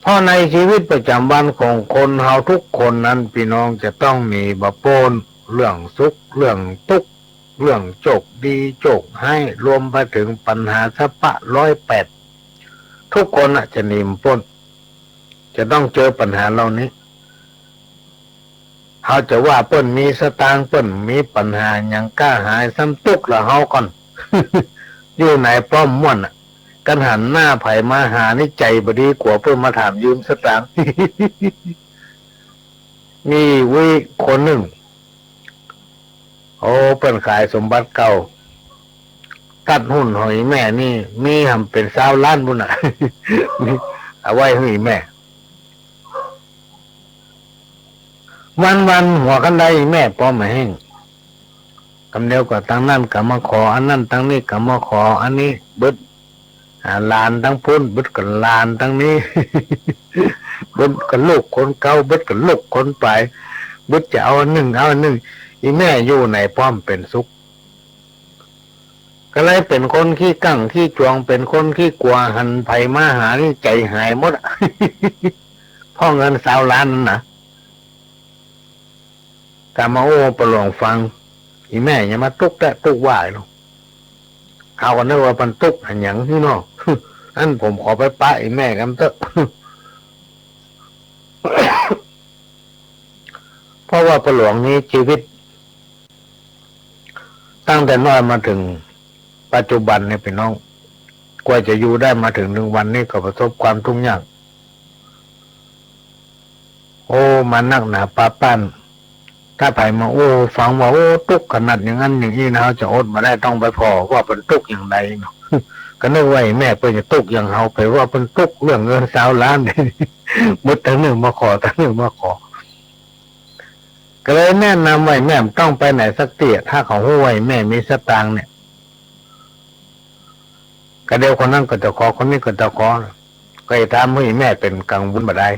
เพราะในชีวิตประจำวันของคนเฮาทุกคนนั้นพี่น้องจะต้องมีบะโปนเรื่องสุขเรื่องทุกข์ เรื่องโจกดีโจกให้รวมไปถึงปัญหาสะปะ108ทุกคนจะหนีมพ้นจะต้องเจอปัญหาเหล่านี้เขาจะว่าเปิ้นมีสตางค์เปิ้นมีปัญหาอย่างกล้าหายซ้ำตุกละเฮาก่อน อยู่ไหนป้อมม่วนกันหันหน้าไผมาหานี่ใจบดีกว่าเพิ่นมาถามยืมสตางค์ มีวิคนหนึ่งโอ้เปิ้นขายสมบัติเก่าตัดหุ้นหอยแม่นี่มีทำเป็น20 ล้านบุญน่ะ เอาไว้ให้แม่วันหัวกันได้แม่ป้อมมาแห้งกำเดียวกับตั้งนั่นกับมาขออันนั่นตั้งนี้กับมาขออันนี้บึดลานตั้งพุ่นบึดกับลานตั้งนี้ บึดกับลูกคนเก่าบึดกับลูกคนไปบึดจะเอาอันหนึ่งอีแม่อยู่ในป้อมเป็นสุขก็เลยเป็นคนขี้กั้งขี้จวงเป็นคนขี้กลัวหันไผมาหานี่ใจหายหมด พ่อเงิน20 ล้านนั่นนะกามาโอ้ประหลองฟังอีแม่อย่ามาตุกแต่ตุกว่าหรอกเขาก็นึกว่ามันตุกอันหยังที่นอก อันผมขอไปปะอีแม่กันเถอะ เพราะว่าประหลวงนี้ชีวิตตั้งแต่น้อยมาถึงปัจจุบันเนี่ยพี่น้องกว่าจะอยู่ได้มาถึง1 วันนี้ก็ประสบความทุกข์ยากโอ้มานักหนาปาปั้นถ้าไผมาโอ้ฟังว่าโอ้ตุกขนาดอย่างนั้นอย่างนี้นะจะอดมาได้ต้องไปพอว่าเป็นตุกอย่างไรเนาะ ก็นึกว่าแม่เพิ่นจะตุกอย่างเฮาไปว่าเป็นตุกเรื่องเงิน20 ล้าน มุดทั้งหนึ่งมาขอทั้งหนึ่งมาขอก็เลยแนะนำไว้แม่ต้องไปไหนสักเตี่ยถ้าเขาหู้ไว้แม่มีสตางค์เนี่ยก็เดียวคนนั้นก็จะขอคนนี้ก็จะขอก็จะทำให้แม่เป็นกังวลบ่ได้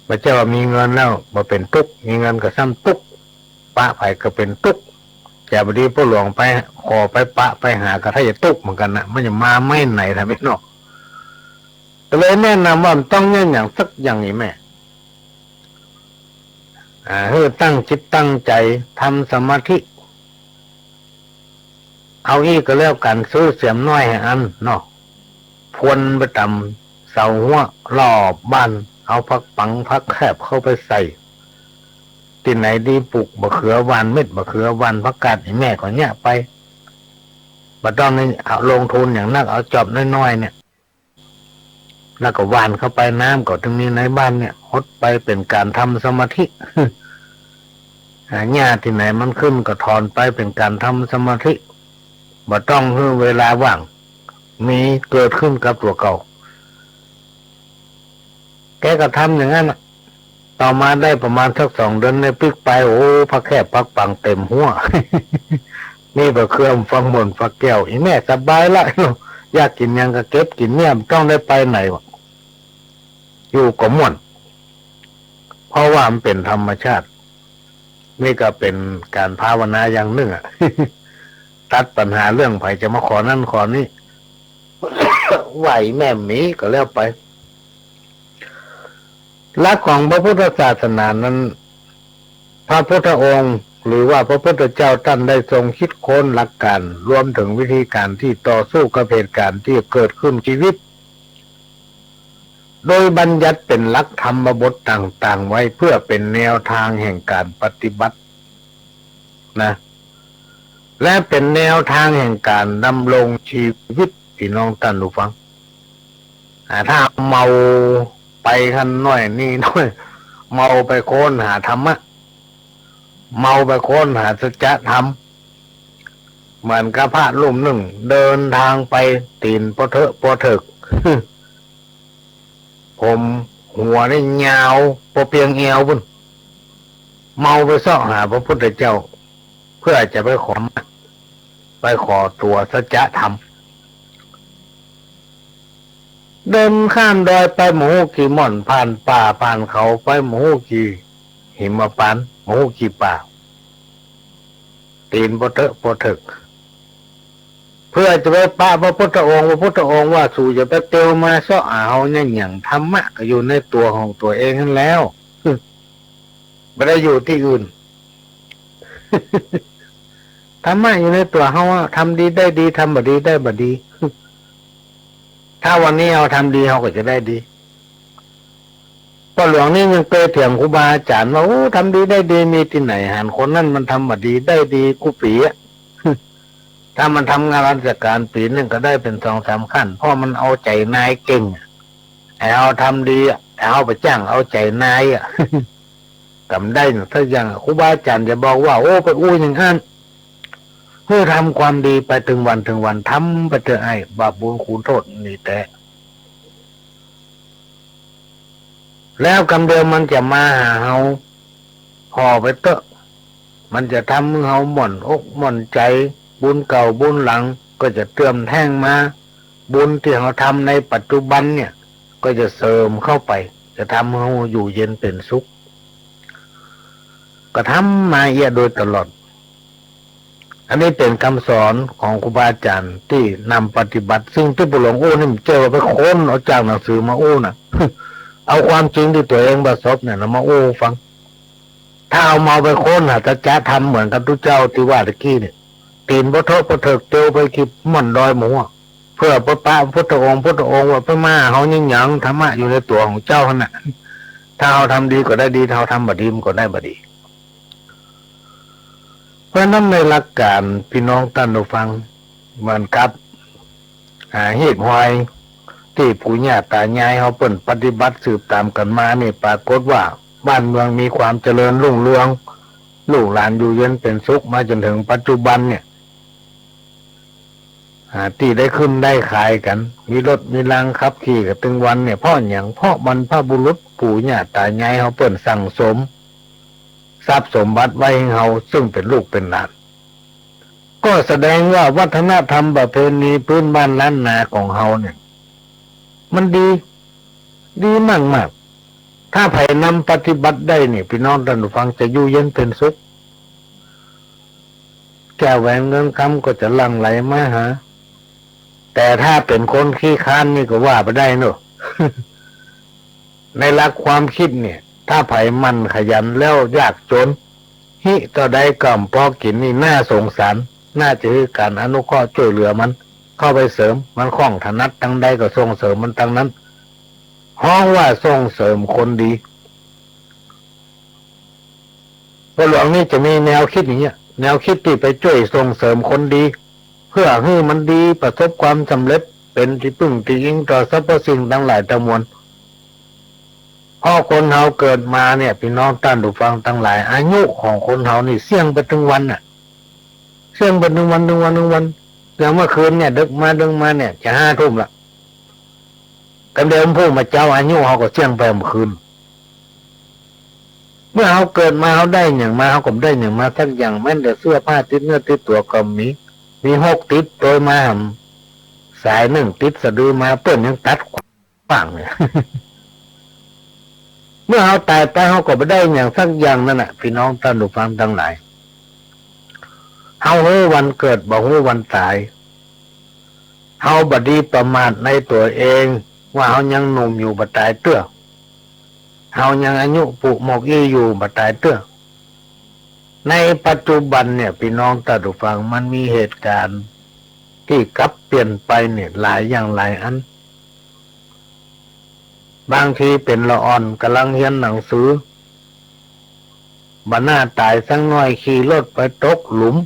บ่เจ้าว่ามีเงินแล้วบ่เป็นตุกมีเงินก็ซ้ำตุกปะไผก็เป็นตุกแต่บดีผู้หลวงไปขอไปปะไปหาก็ถ้าจะตุกเหมือนกันนะมันจะมาไม่ไหนทำไม่นอกก็เลยแนะนำว่ามันต้องเงี้ยอย่างสักอย่างนี้แม่ให้ตั้งจิตตั้งใจทำสมาธิเอาอีกก็แล้วกันซื้อเสียมน้อยให้อันเนาะพวนไปตำเสาหัวรอบบ้านเอาพักปังพักแคบเข้าไปใส่ที่ไหนดีปลูกบะเขือหวานเม็ดบะเขือหวานผักกาดให้แม่ก็เนี่ยไปบัดต้องนี่เอาลงทุนอย่างนักเอาจอบน้อยๆเนี่ยแล้วก็หวานเข้าไปน้ำก็ตรงนี้ในบ้านเนี่ยหดไปเป็นการทำสมาธิ หญ้าที่ไหนมันขึ้นก็ถอนไปเป็นการทำสมาธิบ่ต้องให้เวลาว่างมีเกิดขึ้นกับตัวเก่าแกก็ทำอย่างนั้นต่อมาได้ประมาณสัก2 เดือนในปิกไปโอ้พักแคบพักปังเต็มหัว นี่บะเครื่อมฟังหม่นฟักแก้วอีแม่สบายละ อยากกินยังก็เก็บกินเนี่ยต้องได้ไปไหนวะอยู่ก็ม่วนเพราะว่ามันเป็นธรรมชาตินี่ก็เป็นการภาวนาอย่างหนึ่ง ตัดปัญหาเรื่องไผจะมาขอนั่นขอนี่ ไหวแม่หมีก็แล้วไปหลักของพระพุทธศาสนานั้นพระพุทธองค์หรือว่าพระพุทธเจ้าท่านได้ทรงคิดค้นหลักการรวมถึงวิธีการที่ต่อสู้กับเหตุการณ์ที่เกิดขึ้นชีวิตโดยบัญญัติเป็นหลักธรรมบทต่างๆไว้เพื่อเป็นแนวทางแห่งการปฏิบัตินะและเป็นแนวทางแห่งการดำรงชีวิตพี่น้องท่านผู้ฟังถ้าเมาไปขั้นน้อยนี่น้อยเมาไปโค้นหาธรรมะเมาไปโค้นหาสัจธรรมเหมือนกับพระรูปหนึ่งเดินทางไปตีนปะเถอะปะเถิก ผมหัวนี่ยาวปะเปียงเอวบุญเมาไปเสาะหาพระพุทธเจ้าเพื่อจะไปขอตัวสัจธรรมเดินข้ามดอยไปหมูกี่ม่อนผ่านป่าผ่านเขาไปหมูกี่หิมพานต์หมูกี่ป่าตีนปะเถอะปะเถิกเพื่อจะไปปะพระพุทธองค์ว่าสู่จะไปเตียวมาเสาะเอาเนี่ยอย่างธรรมะก็อยู่ในตัวของตัวเองนั่นแล้ว ไม่ได้อยู่ที่อื่น ธรรมะอยู่ในตัวเฮาทำดีได้ดีทำบดีได้บดี ถ้าวันนี้เราทำดีเราก็จะได้ดีพ่อหลวงนี่ยังเคยเถียงครูบาอาจารย์ว่าโอ้ทำดีได้ดีมีที่ไหนหันคนนั้นมันทำบดีได้ดีกูปีอ่ะ ถ้ามันทำงานราชการปีนึงก็ได้เป็น2-3ขั้นเพราะมันเอาใจนายเก่งเอาทำดีเอาไปจ้างเอาใจนายอ่ะ กำได้ถ้าอย่างครูบาอาจารย์จะบอกว่าโอ้ไปอู้อย่างนั้นเพื่อทำความดีไปถึงวันทำไปเถอะไอ้บาปบุญคุณโทษนี่แต่แล้วกำเดิมมันจะมาหาเฮาพอไปเตอะมันจะทำให้เฮาหม่อนอกหม่อนใจบุญเก่าบุญหลังก็จะเติมแท่งมาบุญที่เราทำในปัจจุบันเนี่ยก็จะเสริมเข้าไปจะทำให้เราอยู่เย็นเป็นสุขก็ทำมาเยอะโดยตลอดอันนี้เป็นคำสอนของครูบาอาจารย์ที่นำปฏิบัติซึ่งที่ปุหลวงอู้นี่เจอไปค้นเอาจากหนังสือมาอู้น่ะ เอาความจริงที่ตัวเองประสบเนี่ยมาอู้ฟังถ้าเอามาไปค้นหาจะทำเหมือนกับทุกเจ้าที่ว่าตะกี้เนี่ยตีนพระโทษพระเถิกเตียวไปคิดม่อนดอยหมูเพื่อพระป้าพุทธองค์ว่าพระมาเขายิ่งหยังธรรมะอยู่ในตัวของเจ้าขนาดถ้าเราทำดีก็ได้ดีถ้าเราทำบดีมันก็ได้บดีเพราะนั้นในหลักการพี่น้องท่านผู้ฟังเหมือนกับเหตุหอยที่ปู่ย่าตายายเขาเปิ่นปฏิบัติสืบตามกันมานี่ปรากฏว่าบ้านเมืองมีความเจริญรุ่งเรืองลูกหลานอยู่เย็นเป็นสุขมาจนถึงปัจจุบันเนี่ยที่ได้ขึ้นได้ขายกันมีรถมีรางขับขี่กันตึงวันเนี่ยเพราะอย่างเพราะบรรพบุรุษปู่ย่าตายายเขาเปิ่นสั่งสมทรัพย์สมบัติไว้ให้เขาซึ่งเป็นลูกเป็นหลานก็แสดงว่าวัฒนธรรมประเพณีพื้นบ้านล้านนาของเขาเนี่ยมันดีมากถ้าไผ่นำปฏิบัติได้เนี่ยพี่น้องท่านผู้ฟังจะอยู่เย็นเป็นสุขแก้วแหวนเงินคำก็จะหลั่งไหลมาหาแต่ถ้าเป็นคนขี้ค้านนี่ก็ว่าไปได้เนอะ ในหลักความคิดเนี่ยถ้าไผ่มันขยันแล้วยากจนฮิต่อใดก่อมพอกินนี่น่าสงสารน่าจะคือการอนุเคราะห์ช่วยเหลือมันเข้าไปเสริมมันคล่องถนัดตั้งใดก็ส่งเสริมมันตั้งนั้นห้องว่าส่งเสริมคนดีพระหลวงนี่จะมีแนวคิดอย่างเงี้ยแนวคิดที่ไปช่วยส่งเสริมคนดีเพื่อให้มันดีประสบความสำเร็จเป็นที่พึ่งที่ยิงต่อสรรพสิ่งทั้งหลายทั้งมวลพอคนเฮาเกิดมาเนี่ยพี่น้องท่านผู้ฟังทั้งหลายอายุของคนเฮานี่เสี่ยงไปถึงวันน่ะเสี่ยงไปถึงวันอย่างเมื่อคืนเนี่ยดึกมาเนี่ยจะ5 ทุ่มละกันเดิมพูดมาเจ้าอายุเขาก็เสี่ยงไปเมื่อคืนเมื่อเขาเกิดมาเขาได้อย่างมาเขาก็ได้อย่างมาสักอย่างแม้แต่เสื้อผ้าติดเนื้อติดตัวก็มี6 ติดโดยมาสาย1 ติดสะดือมาเปิ้นยังตัดฝังเนี่ย เมื่อเขาตายไปเขาก็ไม่ได้อย่างสักอย่างนั่นแหละพี่น้องท่านผู้ฟังทั้งหลายเขาฮู้วันเกิดบ่ฮู้วันตายเขาบดีประมาทในตัวเองว่าเขายังหนุ่มอยู่บ่ตายเตื้อเขายังอายุปุหมกยี่อยู่บ่ตายเตื้อในปัจจุบันเนี่ยพี่น้องท่านผู้ฟังมันมีเหตุการณ์ที่กลับเปลี่ยนไปเนี่ยหลายอย่างหลายอันบางทีเป็นละอ่อนกำลังเรียนหนังสือบัดหน้าตายสักน้อยขี่รถไปตกหลุม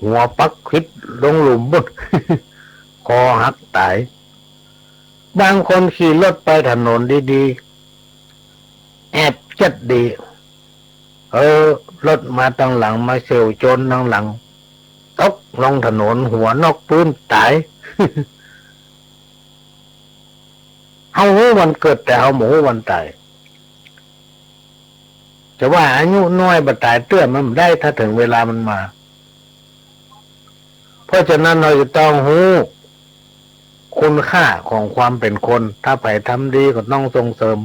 หัวปักคิดลงหลุมบุด คอหักตายบางคนขี่รถไปถนนดีๆแอบจัดดีรถมาตั้งหลังมาเฉี่ยวชนตั้งหลังตกลงถนนหัวนอกพื้นตาย เขาหูวันเกิดแต่เขาหมูวันตายจะว่าอายุน้อยบัดตายเตื้อมันได้ถ้าถึงเวลามันมาเพราะฉะนั้นเราจะต้องหูคุณค่าของความเป็นคนถ้าไปทำดีก็ต้องส่งเสริม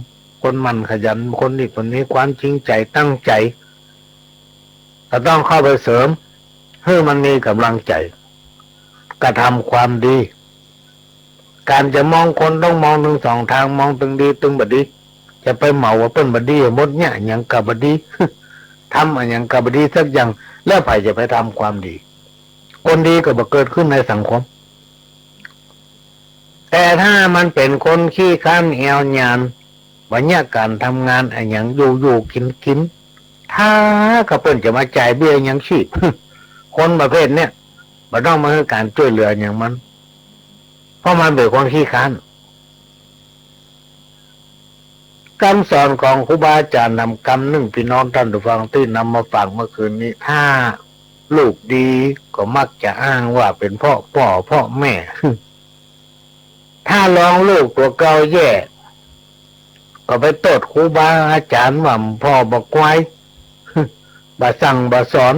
คนมันขยันคนนี้คนนี้ความจริงใจตั้งใจก็ต้องเข้าไปเสริมให้มันมีกำลังใจกระทำความดีการจะมองคนต้องมองถึง2 ทางมองตึงดีตึงบดีจะไปเหมาว่าเป็นบดีหมดเนี่ยอย่างกับบดี ท ทำอะไรอย่างกับบดีสักอย่างแล้วไผจะไปทำความดีคนดีก็บ่เกิดขึ้นในสังคมแต่ถ้ามันเป็นคนขี้ข้านแอวหยานวันนี้การทำงานอะไรอย่างอยู่กินถ้าก็เปิ้นจะมาจ่ายเบี้ยอย่างชีพ คนประเภทเนี้ยมันต้องมาให้การช่วยเหลืออย่างมันเพราะมันเป็นคนขี้ข้านคำสอนของครูบาอาจารย์นำคำหนึ่งพี่น้องท่านผู้ฟังที่นำมาฝากเมื่อคืนนี้ถ้าลูกดีก็มักจะอ้างว่าเป็นพ่อแม่ ถ้าลองลูกตัวเก่าแย่ก็ไปโทษครูบาอาจารย์ว่าพ่อบอกไว้ บาสั่งบาสอน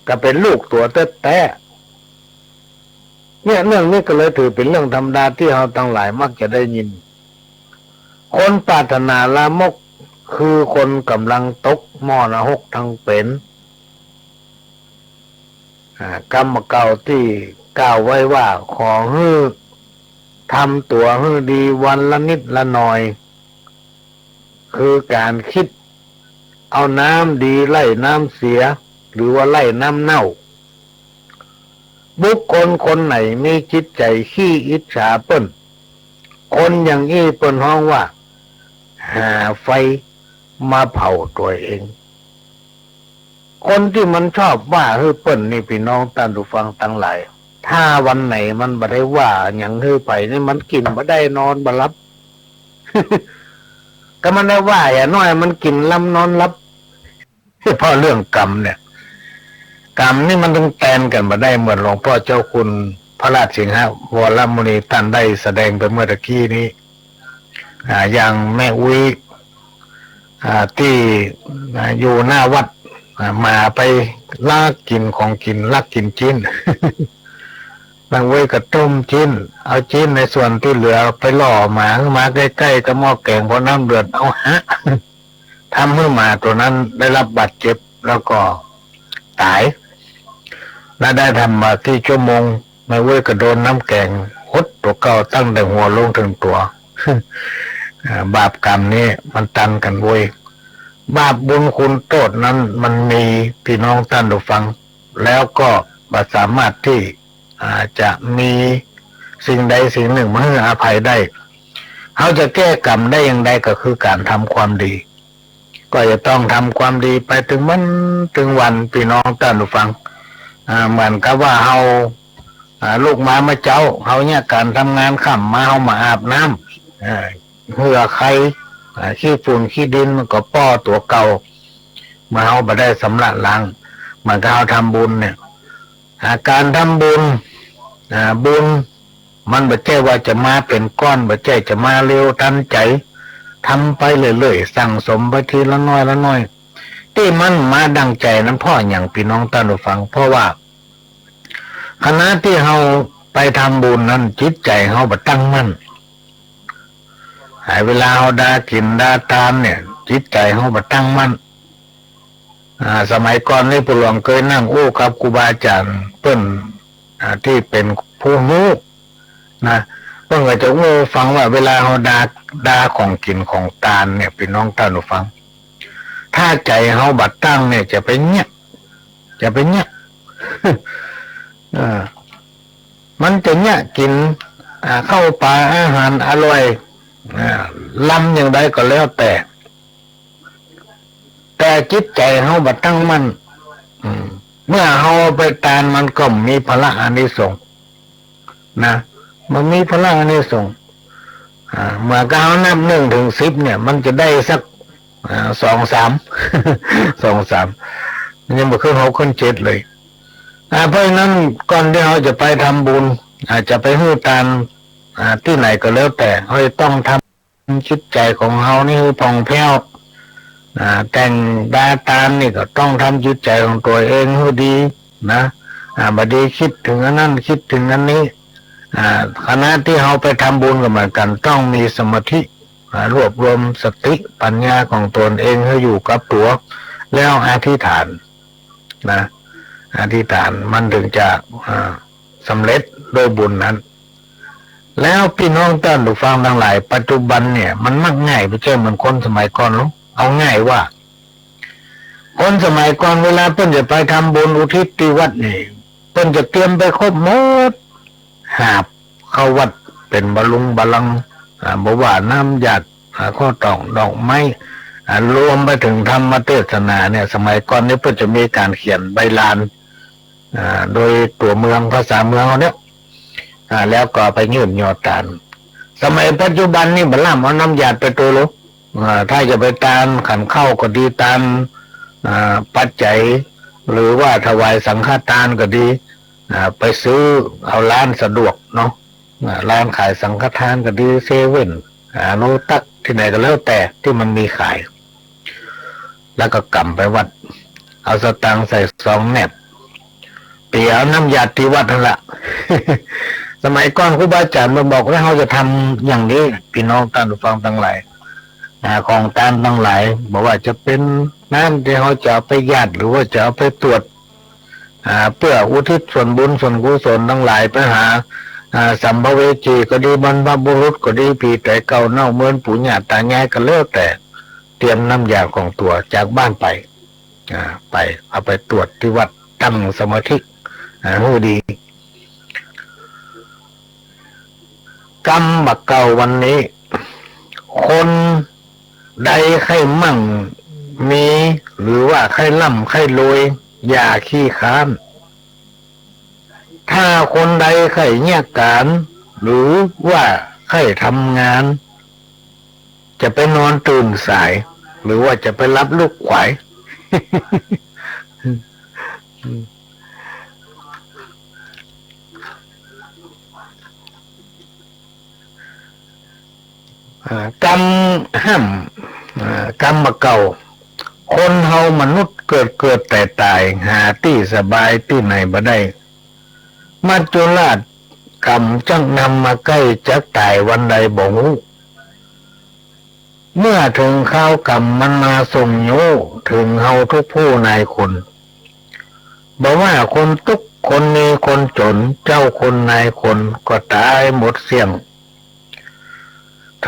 ก็เป็นลูกตัวแท้เนี่ยเรื่องนี้ก็เลยถือเป็นเรื่องธรรมดาที่เราทั้งหลายมักจะได้ยินคนปรารถนาลามกคือคนกำลังตกมรณะทั้งเป็นกรรมเก่าที่กล่าวไว้ว่าขอให้ทำตัวให้ดีวันละนิดละหน่อยคือการคิดเอาน้ำดีไล่น้ำเสียหรือว่าไล่น้ำเน่าบุคคลคนไหนมีจิตใจขี้อิจฉาเปิ้นคนอย่างนี้เปิ้นฮ้องว่าหาไฟมาเผาตัวเองคนที่มันชอบว่าเฮ้ยเปิ้นนี่พี่น้องท่านผู้ฟังทั้งหลายถ้าวันไหนมันบ่ได้ว่าอย่างเฮ้ยไปนี่มันกินบ่ได้นอนบ่หลับ ก็มันได้ว่าอย่าน้อยมันกินลำนอนหลับ เพราะเรื่องกรรมเนี่ยกรรมนี่มันต้องแตนกันมาได้เหมือนหลวงพ่อเจ้าคุณพระราชสิงหวรมุนีท่านได้แสดงไปเมื่อตะกี้นี้อย่างแม่อุ้ยที่อยู่หน้าวัดมาไปลักกินของกินลักกินจิ้น บางเว้ยก็ต้มจิ้นเอาจิ้นในส่วนที่เหลือไปล่อหมาใกล้ๆกับหม้อแกงพอน้ำเดือดเอาฮะ ทำให้หมาตัวนั้นได้รับบาดเจ็บแล้วก็ตายและได้ทำมาที่ชั่วโมงไม่เว้ยก็โดนน้ำแกงหดตัวเก่าตั้งแต่หัวลงถึงตัว บาปกรรมนี้มันตันกันเว้ยบาปบุญคุณโทษนั้นมันมีพี่น้องท่านผู้ฟังแล้วก็สามารถที่จะมีสิ่งใดสิ่งหนึ่งมาให้อภัยได้เขาจะแก้กรรมได้อย่างใดก็คือการทำความดีก็จะต้องทำความดีไปถึงวันพี่น้องท่านผู้ฟังเหมือนกับว่าเฮาลูกมาเจ้าเฮาเนี่ยการทำงานค่ำมาเฮามาอาบน้ำเหือใครขี้ฝุ่นขี้ดินมันก็ป้อตัวเก่ามาเฮาบ่ได้สำระล้างมันก็เฮาทำบุญเนี่ยการทำบุญบุญมันบ่ใช่ว่าจะมาเป็นก้อนบ่ใช่จะมาเร็วทันใจทำไปเรื่อยๆสั่งสมไปทีละน้อยที่มันมาดังใจนั้นพ่ออย่างพี่น้องท่านผู้ฟังเพราะว่าขณะที่เฮาไปทำบุญนั้นจิตใจเฮาบ่ตั้งมั่นเวลาเฮาดากินดาทานเนี่ยจิตใจเฮาบ่ตั้งมั่นสมัยก่อนนี่ปู่หลวงเคยนั่งอู้กับครูบาอาจารย์เพิ่นที่เป็นผู้รู้นะเพิ่นก็จะอู้ฟังว่าเวลาเฮาดาของกินของทานเนี่ยพี่น้องท่านผู้ฟังถ้าใจเฮาบัดตั้งเนี่ยจะไปเงียบ มันจะเงียบกินเข้าปลาอาหารอร่อยล้ำอย่างใดก็แล้วแต่จิตใจเฮาบัดตั้งมันเมื่อเฮาไปทานมันก็มีพละอานิสงส์นะมันมีพละอานิสงส์เมื่อก้าวนับ1 ถึง 10เนี่ยมันจะได้สัก2-3 มันยังบ่ขึ้น6ขึ้น7เลยเพราะฉะนั้นก่อนที่เราจะไปทำบุญอาจจะไปให้ทานที่ไหนก็แล้วแต่เราต้องทำจิตใจของเรานี่ให้ผ่องแผ้วแต่งดาทานนี่ก็ต้องทำจิตใจของตัวเองให้ดีนะบัดนี้คิดถึงอันนั้นคิดถึงอันนี้ขณะที่เราไปทำบุญก็เหมือนกันต้องมีสมาธิรวบรวมสติปัญญาของตนเองให้อยู่กับตัวแล้วอธิษฐานนะอธิษฐานมันถึงจะสำเร็จโดยบุญนั้นแล้วพี่น้องท่านผู้ฟังทั้งหลายปัจจุบันเนี่ยมันมักง่ายไปเจอเหมือนคนสมัยก่อนหรอกเอาง่ายว่า คนสมัยก่อนเวลาเพิ่นจะไปทำบุญอุทิศที่วัดนี่เพิ่นจะเตรียมไปครบหมดหาบเข้าวัดเป็นบะลุงบะลังบ่ว่าน้ำหยาดข้อตอกดอกไม้รวมไปถึงธรรมเทศนาเนี่ยสมัยก่อนนี้เพิ่นจะมีการเขียนใบลานโดยตัวเมืองภาษาเมืองเขาเนี่ยแล้วก็ไปยื่นยอดตานสมัยปัจจุบันนี่บัลล่ำเอาน้ำหยาดไปตัวลูกถ้าจะไปตานขันเข้าก็ดีตานปัจจัยหรือว่าถวายสังฆทานก็ดีไปซื้อเอาร้านสะดวกเนาะร้านขายสังฆทานก็ดีเซเว่นโนตักที่ไหนก็แล้วแต่ที่มันมีขายแล้วก็กำไปวัดเอาสตางค์ใส่ซองแนบเปียน้ำหยาดที่วัดนั่นแหละ สมัยก่อนครูบาอาจารย์มาบอกว่าเราจะทำอย่างนี้พี่น้องท่านผู้ฟังทั้งหลายของตามทั้งหลายบอกว่าจะเป็นน้ำที่เขาจะเอาไปญาติหรือว่าจะเอาไปตรวจเพื่ออุทิศส่วนบุญส่วนกุศลทั้งหลายไปหาสัมภเวสีก็ดีบรรพบุรุษก็ดีผีแต่เก่าเน่าเหมือนปู่ย่าตายายก็เลิกแต่เตรียมน้ำยาของตัวจากบ้านไปเอาไปตรวจที่วัดตั้งสมาธิหูดีกรรมบักเก่าวันนี้คนใดใครมั่งมีหรือว่าใครร่ำใครรวยอย่าขี้ค้านถ้าคนใดใครแยกการหรือว่าใครทำงานจะไปนอนตื่นสายหรือว่าจะไปรับลูกขวาย กรรมห้ามกรรมมาเก่าคนเฮามนุษย์เกิดแต่ตายหาที่สบายที่ไหนบ่ได้มัจจุราชกรรมจังนำมาใกล้จะตายวันใดบ่ฮู้เมื่อถึงข้าวกรรมมันมาส่งโยถึงเฮาทุกผู้นายคนบอกว่าคนทุกคนมีคนจนเจ้าคนนายคนก็ตายหมดเสี่ยง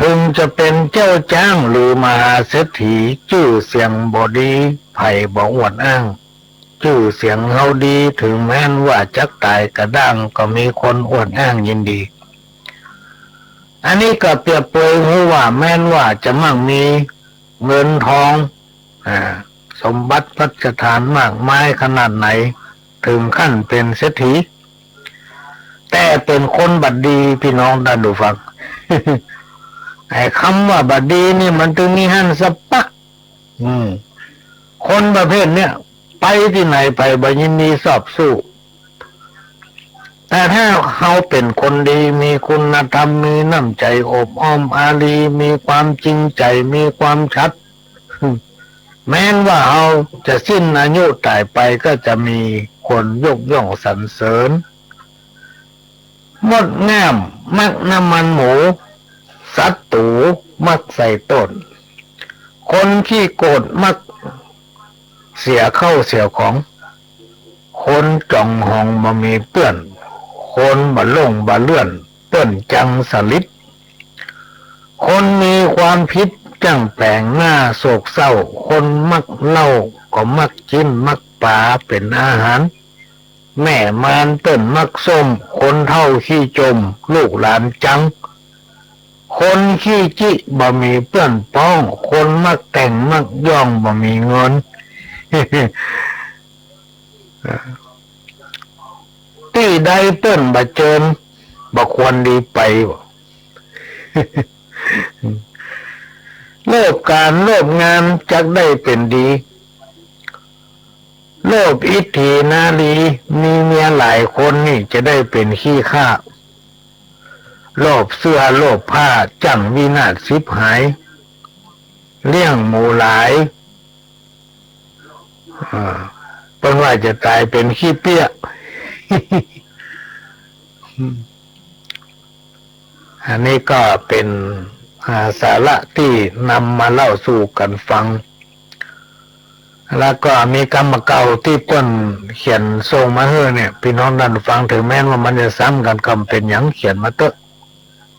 ถึงจะเป็นเจ้าจ้างหรือมหาเศรษฐีชื่อเสียงบอดีไผ่บ่อวดอ้างชื่อเสียงเฮาดีถึงแม้นว่าจักตายกระด้างก็มีคนอวดอ้างยินดีอันนี้ก็เปรียบเปรยให้ว่าแม้นว่าจะมั่งมีเงินทองสมบัติพัฒฐานมากมายขนาดไหนถึงขั้นเป็นเศรษฐีแต่เป็นคนบัดดีพี่น้องท่านผู้ฟัง ไอ้คำว่าบัดดีนี่มันถึงมีหันสปักคนประเภทเนี้ยไปที่ไหนไปบ่ยินดีสอบสู้แต่ถ้าเขาเป็นคนดีมีคุณธรรมมีน้ำใจอบอ้อมอารีมีความจริงใจมีความชัดแม้นว่าเขาจะสิ้นอายุตายไปก็จะมีคนยกย่องสรรเสริญมดงามมักน้ำมันหมูสัตว์ตูมักใส่ต้นคนขี้โกรธมักเสียเข้าเสียของคนจ่องหองบ่มีเปื้อนคนบ่ลงบ่เลื่อนเปื้อนจังสลิดคนมีความผิดจังแปลงหน้าโศกเศร้าคนมักเล่าก็มักกินมักปลาเป็นอาหารแม่มารต้นมักส้มคนเท่าขี้จมลูกหลานจังคนขี้จิบ่มีเปื้อนป้องคนมักแต่งมักย่องบ่มีเงิน ที่ใดเปิ้นบ่เจิญบ่ควรดีไป โลภการโลภงานจักได้เป็นดีโลภอิทธินารีมีเมียหลายคนนี่จะได้เป็นขี้ข้าโลภเสื้อโลภผ้าจังวินาศสิบหายเลี้ยงหมูหลายเป็นว่าจะตายเป็นขี้เปี้ย อันนี้ก็เป็นสาระที่นำมาเล่าสู่กันฟังแล้วก็มีกรรมเก่าที่เปิ้นเขียนส่งมาให้เนี่ยพี่น้องท่านฟังถึงแม้ว่ามันจะซ้ำกันคำเป็นอย่างเขียนมาเตอะ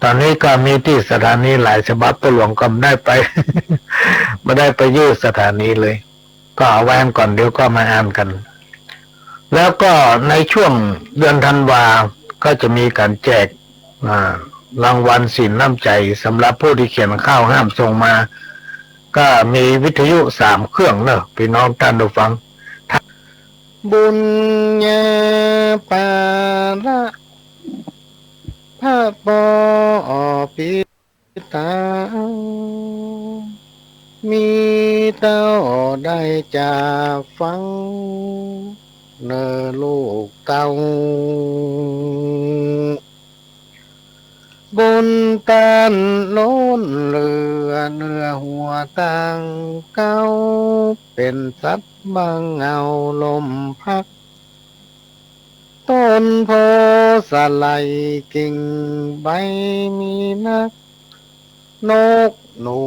ตอนนี้ก็มีที่สถานีหลายฉบับไปหลวงก็ไม่ได้ไป ไม่ได้ไปยื่นสถานีเลย ก็เอาไว้ก่อนเดี๋ยวก็มาอ่านกัน แล้วก็ในช่วงเดือนธันวาก็จะมีการแจกรางวัลสินน้ำใจสำหรับผู้ที่เขียนข้าวห้ามส่งมา ก็มีวิทยุ3 เครื่องเนอะพี่น้องท่านผู้ฟังบุญญาปาระพระปอปิตามีเต้าได้จากฟังเนอลูกเต้าบนตานโน้นเรือเนื้อหัวตังเก้าเป็นสัตว์บางเงาลมพักต้นโพสไลกิ่งใบมีนักนกหนู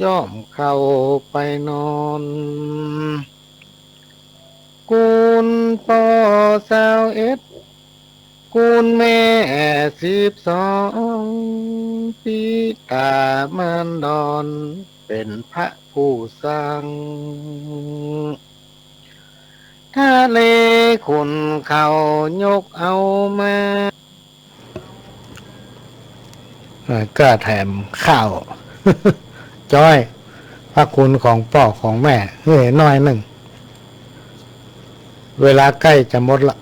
ย่อมเข้าไปนอนกุลปอ21กุลแม่12ปีตามารดอนเป็นพระผู้สร้างถ้าเลคุณเขายกเอามาก็แถมข้าว จ้อยพระคุณของพ่อของแม่เฮ้ยน้อยหนึ่งเวลาใกล้จะหมดละ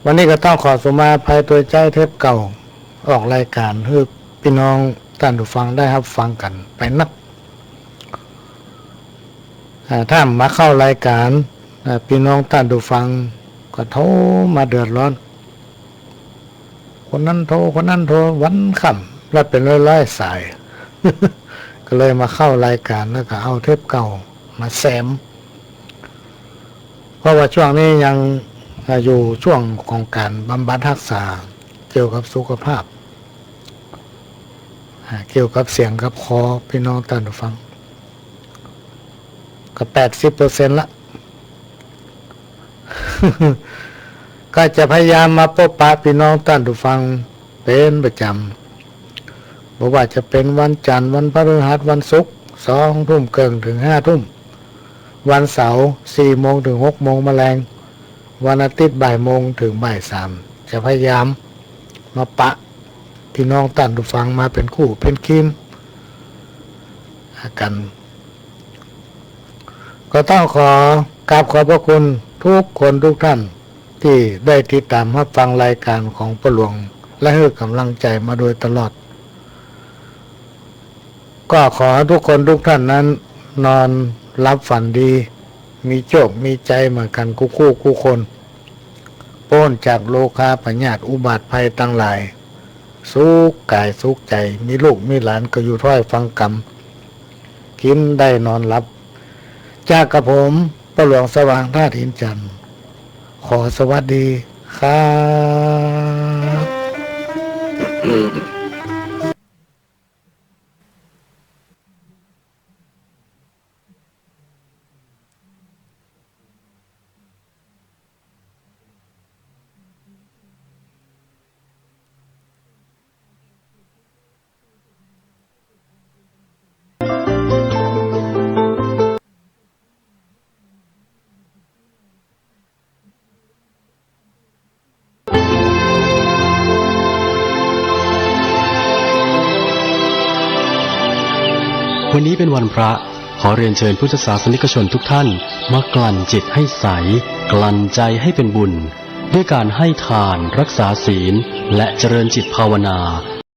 วันนี้ก็ต้องขอสมาภัยตัวใจเทปเก่าออกรายการให้พี่น้องท่านผู้ฟังได้รับฟังกันไปนักถ้ามาเข้ารายการพี่น้องท่านผู้ฟังก็โทรมาเดือดร้อนคนนั้นโทรคนนั้นโทรวันค่ำแล้วเป็นร้อยๆสาย ก็เลยมาเข้ารายการแล้วก็เอาเทปเก่ามาแซมเพราะว่าช่วงนี้ยังอยู่ช่วงของการบำบัดรักษาเกี่ยวกับสุขภาพเกี่ยวกับเสียงกับคอพี่น้องท่านผู้ฟังก็ 80% ละ ก็จะพยายามมาพบปะพี่น้องท่านผู้ฟังเป็นประจำบอกว่าจะเป็นวันจันทร์วันพฤหัสวันศุกร์2 ทุ่มเกินถึง5 ทุ่มวันเสาร์4 โมงถึง6 โมงแมลงวันอาทิตย์บ่ายโมงถึงบ่าย3จะพยายามมาปะพี่น้องท่านผู้ฟังมาเป็นคู่เป็นคีมกันก็ต้องขอกราบขอบพระคุณทุกคนทุกท่านที่ได้ติดตามรับฟังรายการของพ่อหลวงและให้กำลังใจมาโดยตลอดก็ขอทุกคนทุกท่านนั้นนอนรับฝันดีมีโชคมีใจเหมือนกันคู่คนพ้นจากโลคาพยาธิอุบัติภัยทั้งหลายสุขกายสุขใจมีลูกมีหลานก็อยู่ถ้อยฟังกรรมกินได้นอนหลับจากกระผมพ่อหลวงสว่างท่าหินจันทร์ขอสวัสดีครับ วันนี้เป็นวันพระขอเรียนเชิญพุทธศาสนิกชนทุกท่านมากลั่นจิตให้ใสกลั่นใจให้เป็นบุญด้วยการให้ทานรักษาศีลและเจริญจิตภาวนา